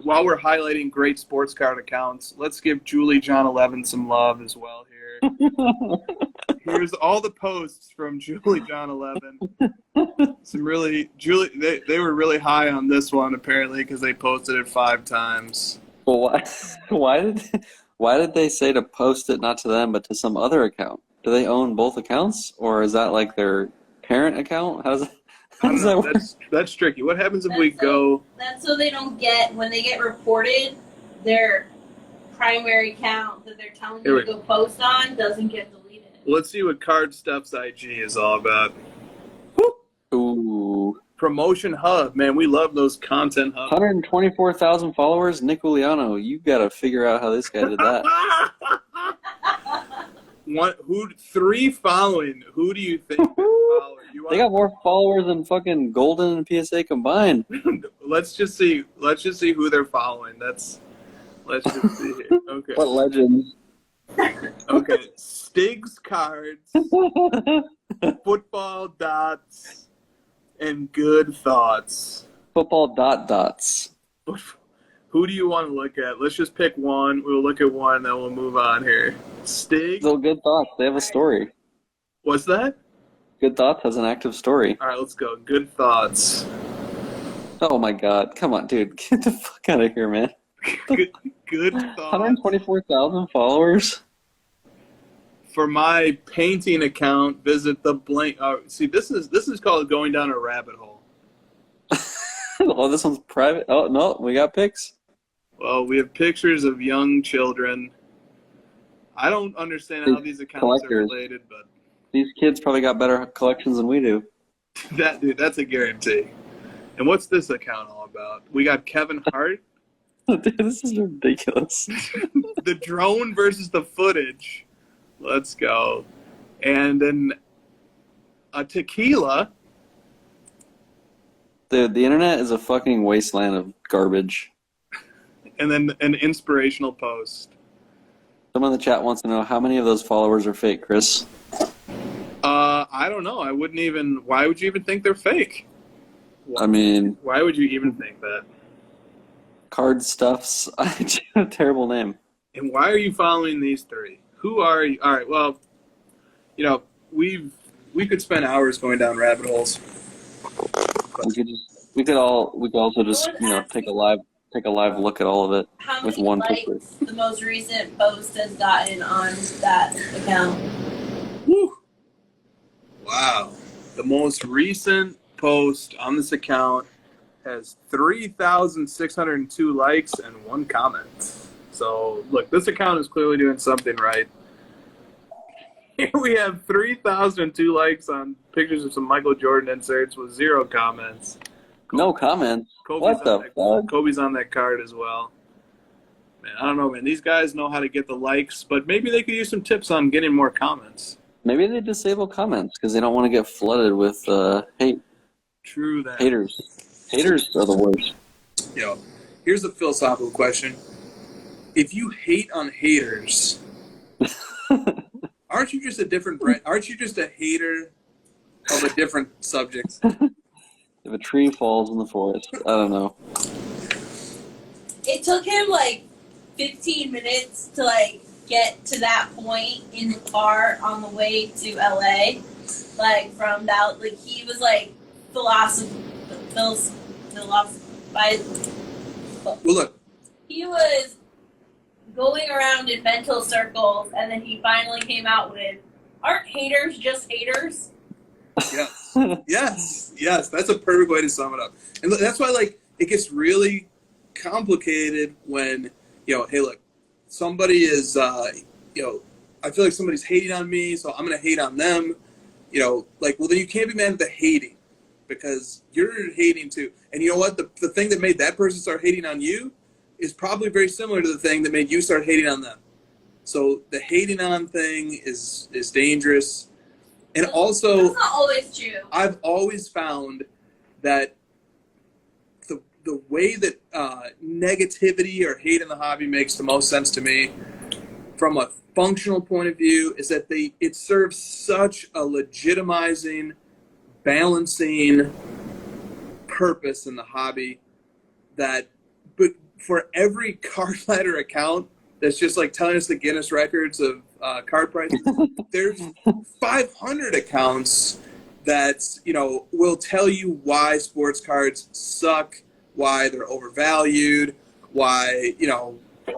B: while we're highlighting great sports card accounts, let's give Julie John 11 some love as well here. Here's all the posts from Julie John 11. They were really high on this one, apparently, because they posted it 5 times.
C: Well, why did they say to post it not to them, but to some other account? Do they own both accounts? Or is that like their parent account? How does that work?
B: That's tricky. What happens if we go...
D: That's so they don't when they get reported, their primary account that they're telling you to go post on doesn't get deleted.
B: Let's see what Card Stuffs IG is all about.
C: Ooh.
B: Promotion Hub. Man, we love those content hubs.
C: 124,000 followers? Nick Uliano. You got to figure out how this guy did that.
B: 3 following. Who do you think follow?
C: They got more followers than fucking Golden and PSA combined.
B: Let's just see who they're following. Let's just see here. Okay.
C: What legends?
B: Okay. Stig's Cards, Football Dots, and Good Thoughts.
C: Football dots.
B: Who do you want to look at? Let's just pick one. We'll look at one, then we'll move on here. Stig?
C: So Good Thoughts, they have a story.
B: What's that?
C: Good Thoughts has an active story.
B: All right, let's go. Good thoughts.
C: Oh my god, come on, dude. Get the fuck out of here, man.
B: Good thoughts.
C: 124,000 followers?
B: For my painting account, visit the blank. See, this is called going down a rabbit hole.
C: Oh, this one's private. Oh, no, we got pics.
B: Well, we have pictures of young children. I don't understand how these accounts
C: Collectors.
B: are related, but
C: These kids probably got better collections than we do.
B: that's a guarantee. And what's this account all about? We got Kevin Hart.
C: Dude, this is ridiculous.
B: The drone versus the footage. Let's go. And then a tequila.
C: Dude, the internet is a fucking wasteland of garbage.
B: And then an inspirational post.
C: Someone in the chat wants to know how many of those followers are fake, Chris.
B: I don't know. I wouldn't even. Why would you even think they're fake?
C: I mean,
B: Why would you even think that?
C: Card Stuff's a terrible name.
B: And why are you following these three? Who are you? All right. Well, we could spend hours going down rabbit holes.
C: We could also just take a live look at all of it
D: How
C: with
D: many
C: one
D: likes
C: picture.
D: the most recent post has gotten on that account?
B: Woo. Wow. The most recent post on this account has 3,602 likes and 1 comment. So, look, this account is clearly doing something right. Here we have 3,002 likes on pictures of some Michael Jordan inserts with 0 comments.
C: No comments.
B: Kobe's
C: What the fuck?
B: Kobe's on that card as well. Man, I don't know, man. These guys know how to get the likes, but maybe they could use some tips on getting more comments.
C: Maybe they disable comments because they don't want to get flooded with hate.
B: True that.
C: Haters. Haters are the worst.
B: Here's a philosophical question. If you hate on haters, aren't you just a different brand? Aren't you just a hater of a different subject?
C: If a tree falls in the forest, I don't know.
D: It took him 15 minutes to get to that point in the car on the way to LA. From that, he was philosophize.
B: Well, look.
D: He was going around in mental circles, and then he finally came out with, "Aren't haters just haters?"
B: Yes. Yes. That's a perfect way to sum it up. And look, that's why it gets really complicated when hey, look, somebody is I feel like somebody's hating on me, so I'm gonna hate on them. Well, then you can't be mad at the hating because you're hating too. And you know what? The thing that made that person start hating on you is probably very similar to the thing that made you start hating on them. So the hating on thing is dangerous. And also,
D: that's not always true.
B: I've always found that the way that negativity or hate in the hobby makes the most sense to me, from a functional point of view, is that it serves such a legitimizing, balancing purpose in the hobby but for every card ladder account that's just telling us the Guinness records of card prices, there's 500 accounts that will tell you why sports cards suck, why they're overvalued, why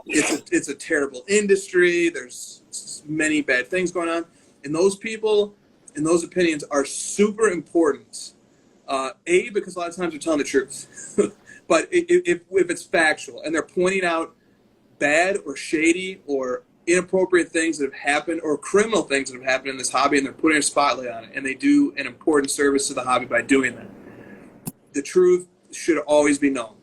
B: it's a terrible industry. There's many bad things going on, and those people and those opinions are super important. Because a lot of times they're telling the truth, but if it's factual and they're pointing out bad or shady or inappropriate things that have happened or criminal things that have happened in this hobby, and they're putting a spotlight on it, and they do an important service to the hobby by doing that, the truth should always be known.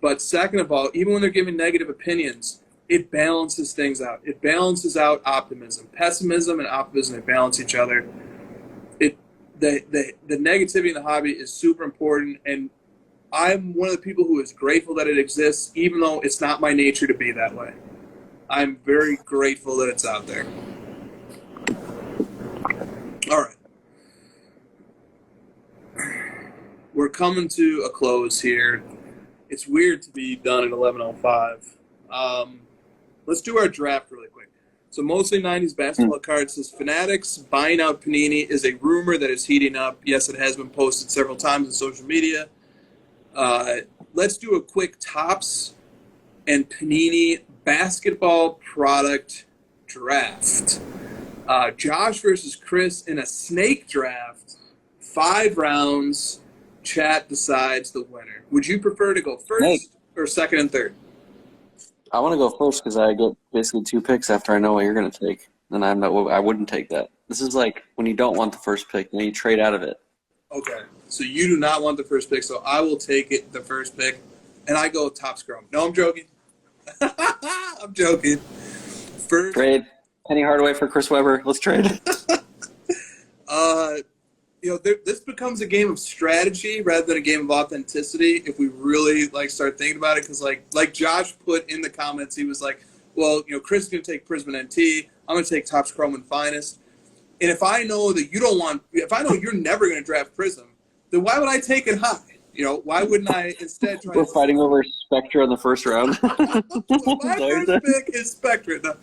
B: But second of all, even when they're giving negative opinions, it balances things out. It balances out optimism. Pessimism and optimism, they balance each other. The negativity in the hobby is super important, and I'm one of the people who is grateful that it exists, even though it's not my nature to be that way. I'm very grateful that it's out there. All right. We're coming to a close here. It's weird to be done at 11:05. Let's do our draft really quick. So mostly 90s basketball cards. Says Fanatics buying out Panini is a rumor that is heating up. Yes, it has been posted several times on social media. Let's do a quick Topps and Panini basketball product draft. Josh versus Chris in a snake draft. 5 rounds. Chat decides the winner. Would you prefer to go first or second and third?
C: I want to go first because I get basically 2 picks after I know what you're going to take. And I wouldn't take that. This is like when you don't want the first pick, then you trade out of it.
B: Okay. So you do not want the first pick, so I will take it, the first pick, and I go Topps Chrome. No, I'm joking. I'm joking. First
C: Trade. Penny Hardaway for Chris Webber. Let's trade.
B: This becomes a game of strategy rather than a game of authenticity if we really start thinking about it. Because like Josh put in the comments, he was like, "Well, Chris is going to take Prism and NT. I'm going to take Topps Chrome and Finest." And if I know that if I know you're never going to draft Prism, then why would I take it high? Why wouldn't I instead try?
C: We're fighting over Spectra in the first round.
B: My first pick is Spectra. No.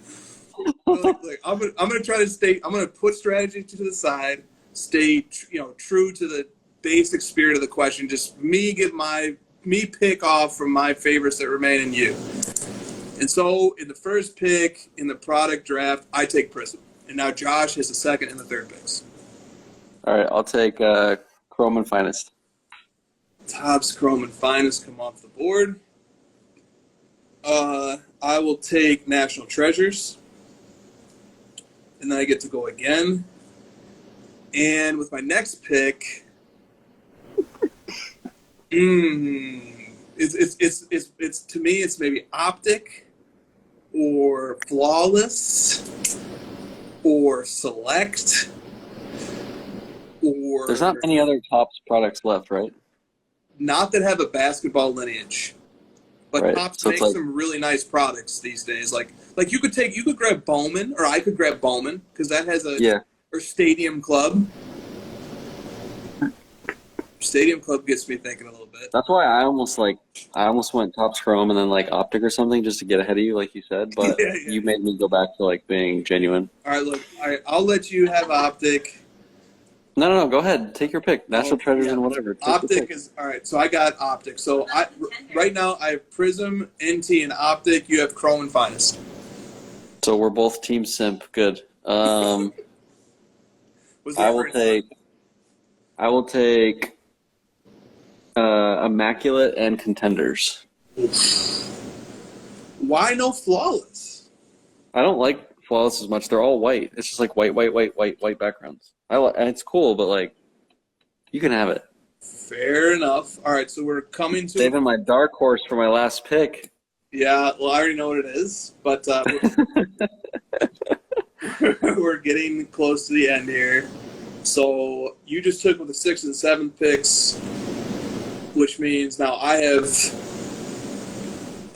B: I'm going to try to stay. I'm going to put strategy to the side. Stay, true to the basic spirit of the question. Just me pick off from my favorites that remain in you. And so, in the first pick in the product draft, I take Prism. And now Josh has the second and the third picks.
C: All right, I'll take Chrome and Finest.
B: Topps, Chrome, and Finest come off the board. I will take National Treasures. And then I get to go again. And with my next pick, it's to me it's maybe Optic or Flawless or Select or
C: there's not many other Topps products left, right?
B: Not that have a basketball lineage, but
C: right.
B: Topps
C: So
B: makes some really nice products these days. Like you could grab Bowman, or I could grab Bowman because that has or Stadium Club. Stadium Club gets me thinking a little bit.
C: That's why I almost went Topps Chrome and then Optic or something just to get ahead of you, like you said. But you made me go back to being genuine.
B: All right, I'll let you have Optic.
C: No, go ahead. Take your pick. National Treasures and whatever.
B: Optic is all right. So I got Optic. So right now I have Prism, NT, and Optic. You have Chrome and Finest.
C: So we're both Team Simp. Good. I will take Immaculate and Contenders.
B: Why no Flawless?
C: I don't like Flawless as much. They're all white. It's just white backgrounds. And it's cool, but you can have it.
B: Fair enough. All right, so we're coming to
C: saving my dark horse for my last pick.
B: Yeah, well, I already know what it is, but we're getting close to the end here. So you just took with the 6th and 7th picks, which means now I have.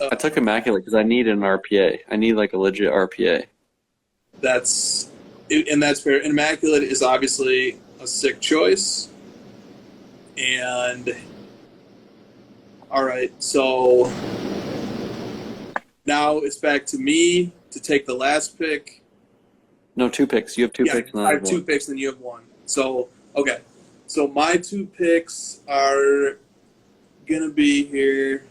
C: I took Immaculate because I need an RPA. I need a legit RPA.
B: That's fair. Immaculate is obviously a sick choice. And all right, so now it's back to me to take the last pick.
C: No, 2 picks. You have 2 picks.
B: I have 2 picks, and you have 1. So okay, so my 2 picks are gonna be here.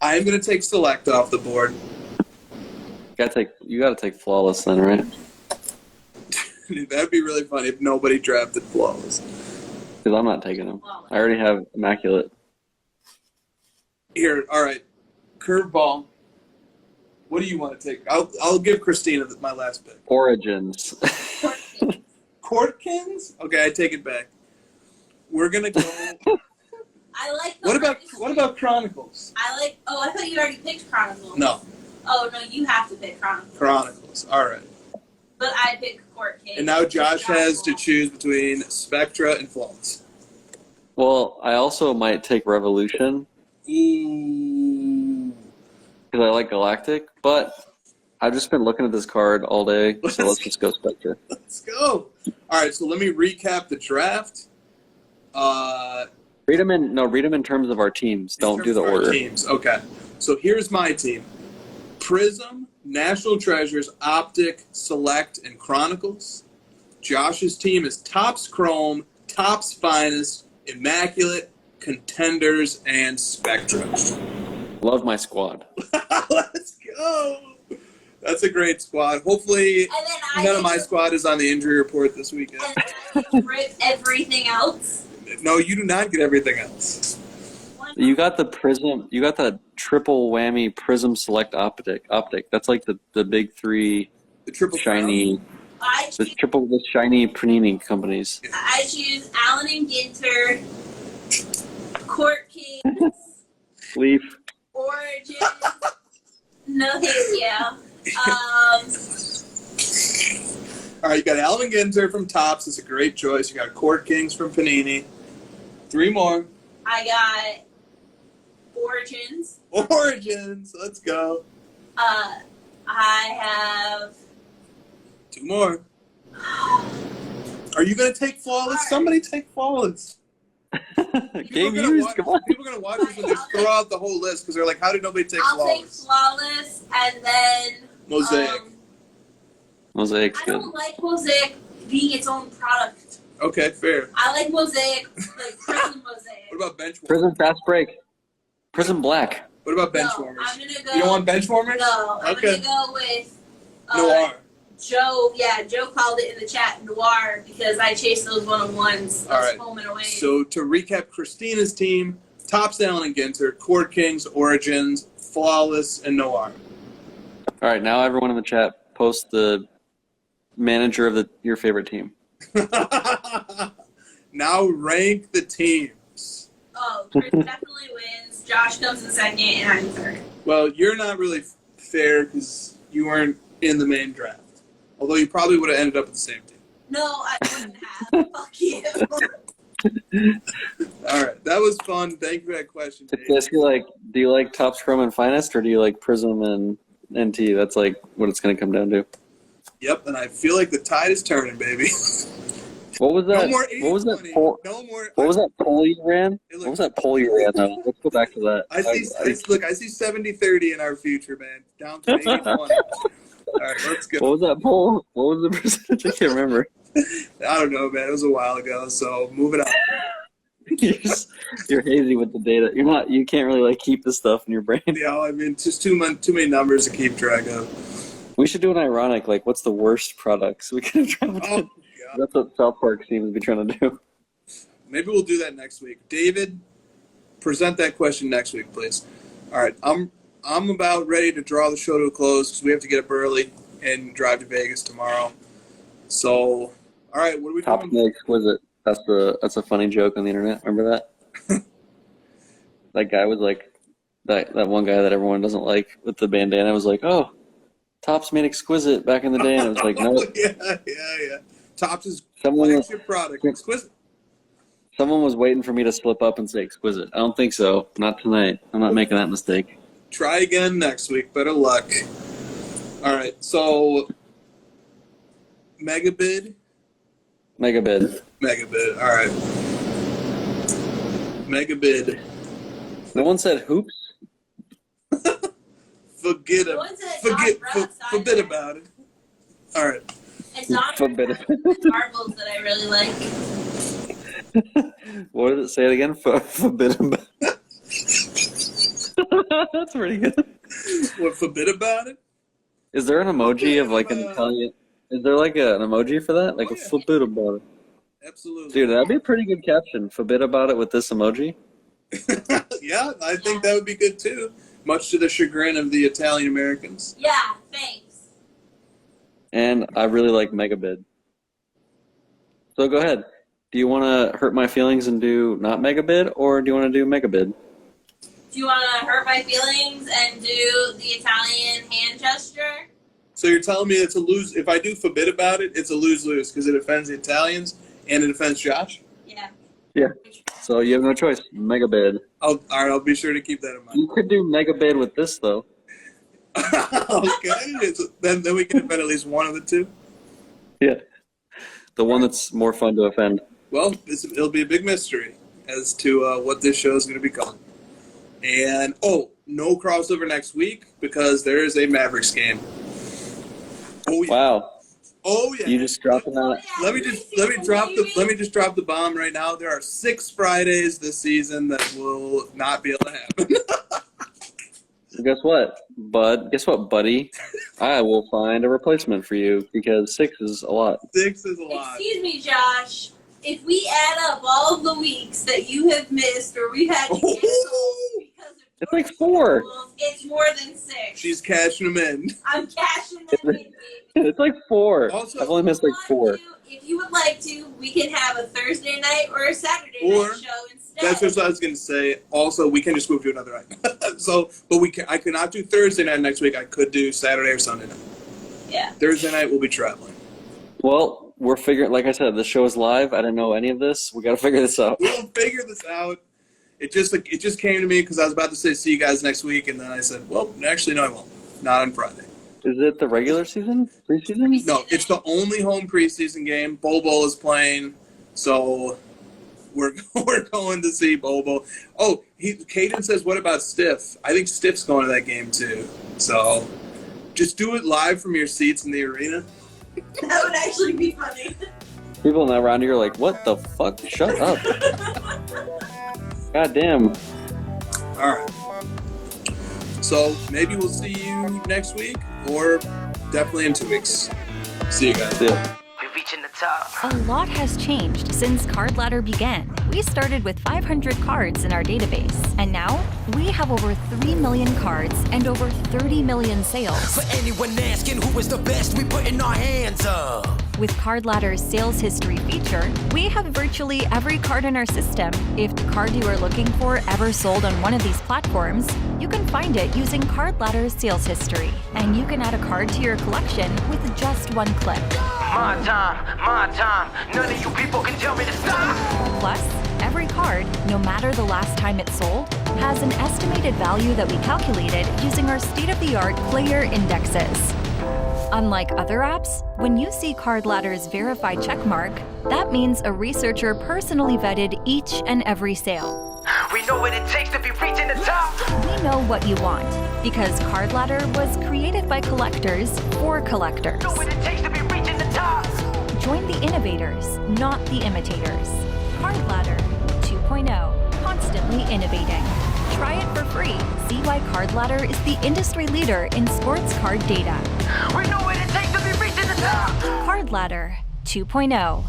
B: I am gonna take Select off the board.
C: You gotta take Flawless then, right?
B: That'd be really funny if nobody drafted Flawless.
C: Because I'm not taking them. I already have Immaculate.
B: Here, all right. Curveball. What do you want to take? I'll give Christina my last pick.
C: Origins.
B: Courtkins? Okay, I take it back. We're gonna go.
D: I like.
B: What about Chronicles?
D: I thought you already picked Chronicles.
B: No.
D: Oh no, you have to pick Chronicles.
B: Chronicles. All right.
D: But I picked Courtkins.
B: And now Josh has to choose between Spectra and Flawless.
C: Well, I also might take Revolution.
B: Ooh.
C: Because I like Galactic, but I've just been looking at this card all day, so let's just go Spectre.
B: Let's go. All right, so let me recap the draft.
C: Read them in terms of our teams. Don't do the order.
B: Teams. Okay. So here's my team. Prism, National Treasures, Optic, Select, and Chronicles. Josh's team is Topps Chrome, Topps Finest, Immaculate, Contenders, and Spectra.
C: Love my squad.
B: Let's go. That's a great squad. Hopefully none of my squad is on the injury report this weekend.
D: And I rip everything else.
B: No, you do not get everything else.
C: You got the Prism. You got the triple whammy Prism Select Optic. That's like the big three.
B: The triple
C: shiny. The shiny Panini companies.
D: I choose Allen and Ginter, Court Kings,
C: Leaf.
D: Origin. No, thank you.
B: All right, you got Alvin Ginter from Topps. It's a great choice. You got Court Kings from Panini. 3 more.
D: I got Origins.
B: Origins. Let's go.
D: I have
B: 2 more. Are you going to take Flawless?
D: Right.
B: Somebody take Flawless.
C: Game used. Come on.
B: People are going to watch this and just throw out the whole list because they're like, how did nobody take
D: I'll
B: Flawless?
D: take Flawless and then
B: Mosaic.
C: Mosaic's
D: I
C: good.
D: don't like Mosaic being its own product.
B: Okay, fair.
D: I like Mosaic, like Prism Mosaic.
B: What about Benchwarmers?
C: Prism Fast Break. Prism Black.
B: What about
D: No,
B: Benchwarmers?
D: I'm gonna go.
B: You don't want Benchwarmers?
D: No, I'm
B: Okay.
D: gonna go with
B: Noir.
D: Joe. Yeah, Joe called it in the chat Noir because I chased those 1-on-1s.
B: All right.
D: Home and away.
B: So to recap Christina's team, Topps Allen and Ginter, Court Kings, Origins, Flawless, and Noir.
C: All right, now everyone in the chat post the manager of your favorite team.
B: Now rank the teams.
D: Oh, Chris definitely wins. Josh comes in second, and I'm third.
B: Well, you're not really fair because you weren't in the main draft. Although you probably would have ended up with the same team.
D: No, I wouldn't have. Fuck you.
B: All right, that was fun. Thank you for that question, Dave.
C: Do you like Topps Chrome and Finest, or do you like Prism and NT? That's like what it's going to come down to.
B: Yep, and I feel like the tide is turning, baby.
C: What was that?
B: No more
C: What was that?
B: 80-20.
C: Poll,
B: No more.
C: what was that poll you ran?
B: It
C: What was that poll you ran? Though? Let's go back to that.
B: I see 70-30 in our future, man. Down to 80-20. All right, let's go.
C: What was that poll? What was the percentage? I can't remember.
B: I don't know, man. It was a while ago, so moving on.
C: You're hazy with the data. You can't really like keep this stuff in your brain.
B: Yeah, I mean, just too many numbers to keep track of.
C: We should do an ironic, like, what's the worst product? So we can try to.
B: Oh, God.
C: That's what South Park seems to be trying to do.
B: Maybe we'll do that next week. David, present that question next week, please. All right, I'm about ready to draw the show to a close because we have to get up early and drive to Vegas tomorrow. So, all right, what are we
C: Topps
B: doing?
C: Exquisite. That's a funny joke on the internet. Remember that? That guy was like, that one guy that everyone doesn't like with the bandana was like, oh, Topps made Exquisite back in the day, and it was like, no.
B: Yeah. Topps is
C: Someone
B: flagship product. Exquisite.
C: Someone was waiting for me to slip up and say Exquisite. I don't think so. Not tonight. I'm not making that mistake.
B: Try again next week. Better luck. All right, so Megabid.
C: Megabid.
B: All right. Megabid.
C: No one said hoops.
B: Forget
D: No one said Don Brooks
B: forget
D: either.
B: about it. All right.
D: And Don
C: Forbidden.
D: the marbles that I really like.
C: What did it say it again? Forbidden. That's pretty good.
B: What forbid about it?
C: Is there an emoji of like an Italian? Is there like an emoji for that? Like
B: Oh,
C: a
B: yeah.
C: forbid about it?
B: Absolutely.
C: Dude, that'd be a pretty good caption. Forbid about it with this emoji.
B: Yeah, I think that would be good too. Much to the chagrin of the Italian Americans.
D: Yeah, thanks.
C: And I really like Megabid. So go ahead. Do you want to hurt my feelings and do not Megabid, or do you want to do Megabid?
D: Do you want to hurt my feelings and do the Italian hand gesture?
B: So you're telling me it's a lose? If I do forbid about it, it's a lose-lose because it offends the Italians and it offends Josh.
D: Yeah.
C: Yeah. So you have no choice. Megabid.
B: All right, I'll be sure to keep that in mind.
C: You could do Megabid with this though.
B: Okay, then we can offend at least one of the two.
C: Yeah. The one that's more fun to offend.
B: Well, it'll be a big mystery as to what this show is going to become. And, no crossover next week because there is a Mavericks game. Oh, yeah.
C: Wow.
B: Oh, yeah.
C: You just dropped them out.
B: Let me just drop the bomb right now. There are 6 Fridays this season that will not be able to happen.
C: Guess what, buddy? I will find a replacement for you because 6 is a lot.
B: 6 is a lot.
D: Excuse me, Josh. If we add up all of the weeks that you have missed or we've had to cancel because of
C: It's like 4.
D: rules, it's more than 6.
B: She's cashing them in.
D: I'm cashing them in, baby.
C: It's like 4.
B: Also,
C: I've only missed like 4.
D: If you would like to, we can have a Thursday night or a Saturday
B: Or-
D: night show instead.
B: That's just what I was going to say. Also, we can just move to another night. I cannot do Thursday night next week. I could do Saturday or Sunday night.
D: Yeah.
B: Thursday night we'll be traveling.
C: Well, we're figuring. Like I said, the show is live. I didn't know any of this. We got to figure this out.
B: We'll figure this out. It just came to me because I was about to say see you guys next week, and then I said, well, actually, no, I won't. Not on Friday.
C: Is it the regular season? Preseason?
B: No, it's the only home preseason game. Bobo is playing, so we're going to see Bobo. Oh, Caden says, what about Stiff? I think Stiff's going to that game too. So just do it live from your seats in the arena.
D: That would actually be funny.
C: People around here are like, what the fuck? Shut up. God damn.
B: All right. So maybe we'll see you next week, or definitely in 2 weeks. See you guys.
C: See ya.
E: We're reaching the top.
F: A lot has changed since Card Ladder began. We started with 500 cards in our database, and now we have over 3 million cards and over 30 million sales.
E: For anyone asking who is the best, we putting our hands up.
F: With Card Ladder's sales history feature, we have virtually every card in our system. If the card you are looking for ever sold on one of these platforms, you can find it using Card Ladder's sales history, and you can add a card to your collection with just one click.
E: My time. None of you people can tell me to stop.
F: Plus, every card, no matter the last time it sold, has an estimated value that we calculated using our state-of-the-art player indexes. Unlike other apps, when you see Card Ladder's verified checkmark, that means a researcher personally vetted each and every sale.
E: We know what it takes to be reaching the top.
F: We know what you want, because Card Ladder was created by collectors for collectors.
E: Know what it takes to be reaching the top.
F: Join the innovators, not the imitators. Card Ladder 2.0, constantly innovating. Try it for free. See why Card Ladder is the industry leader in sports card data.
E: We know what it takes to be reaching the top.
F: Card Ladder 2.0.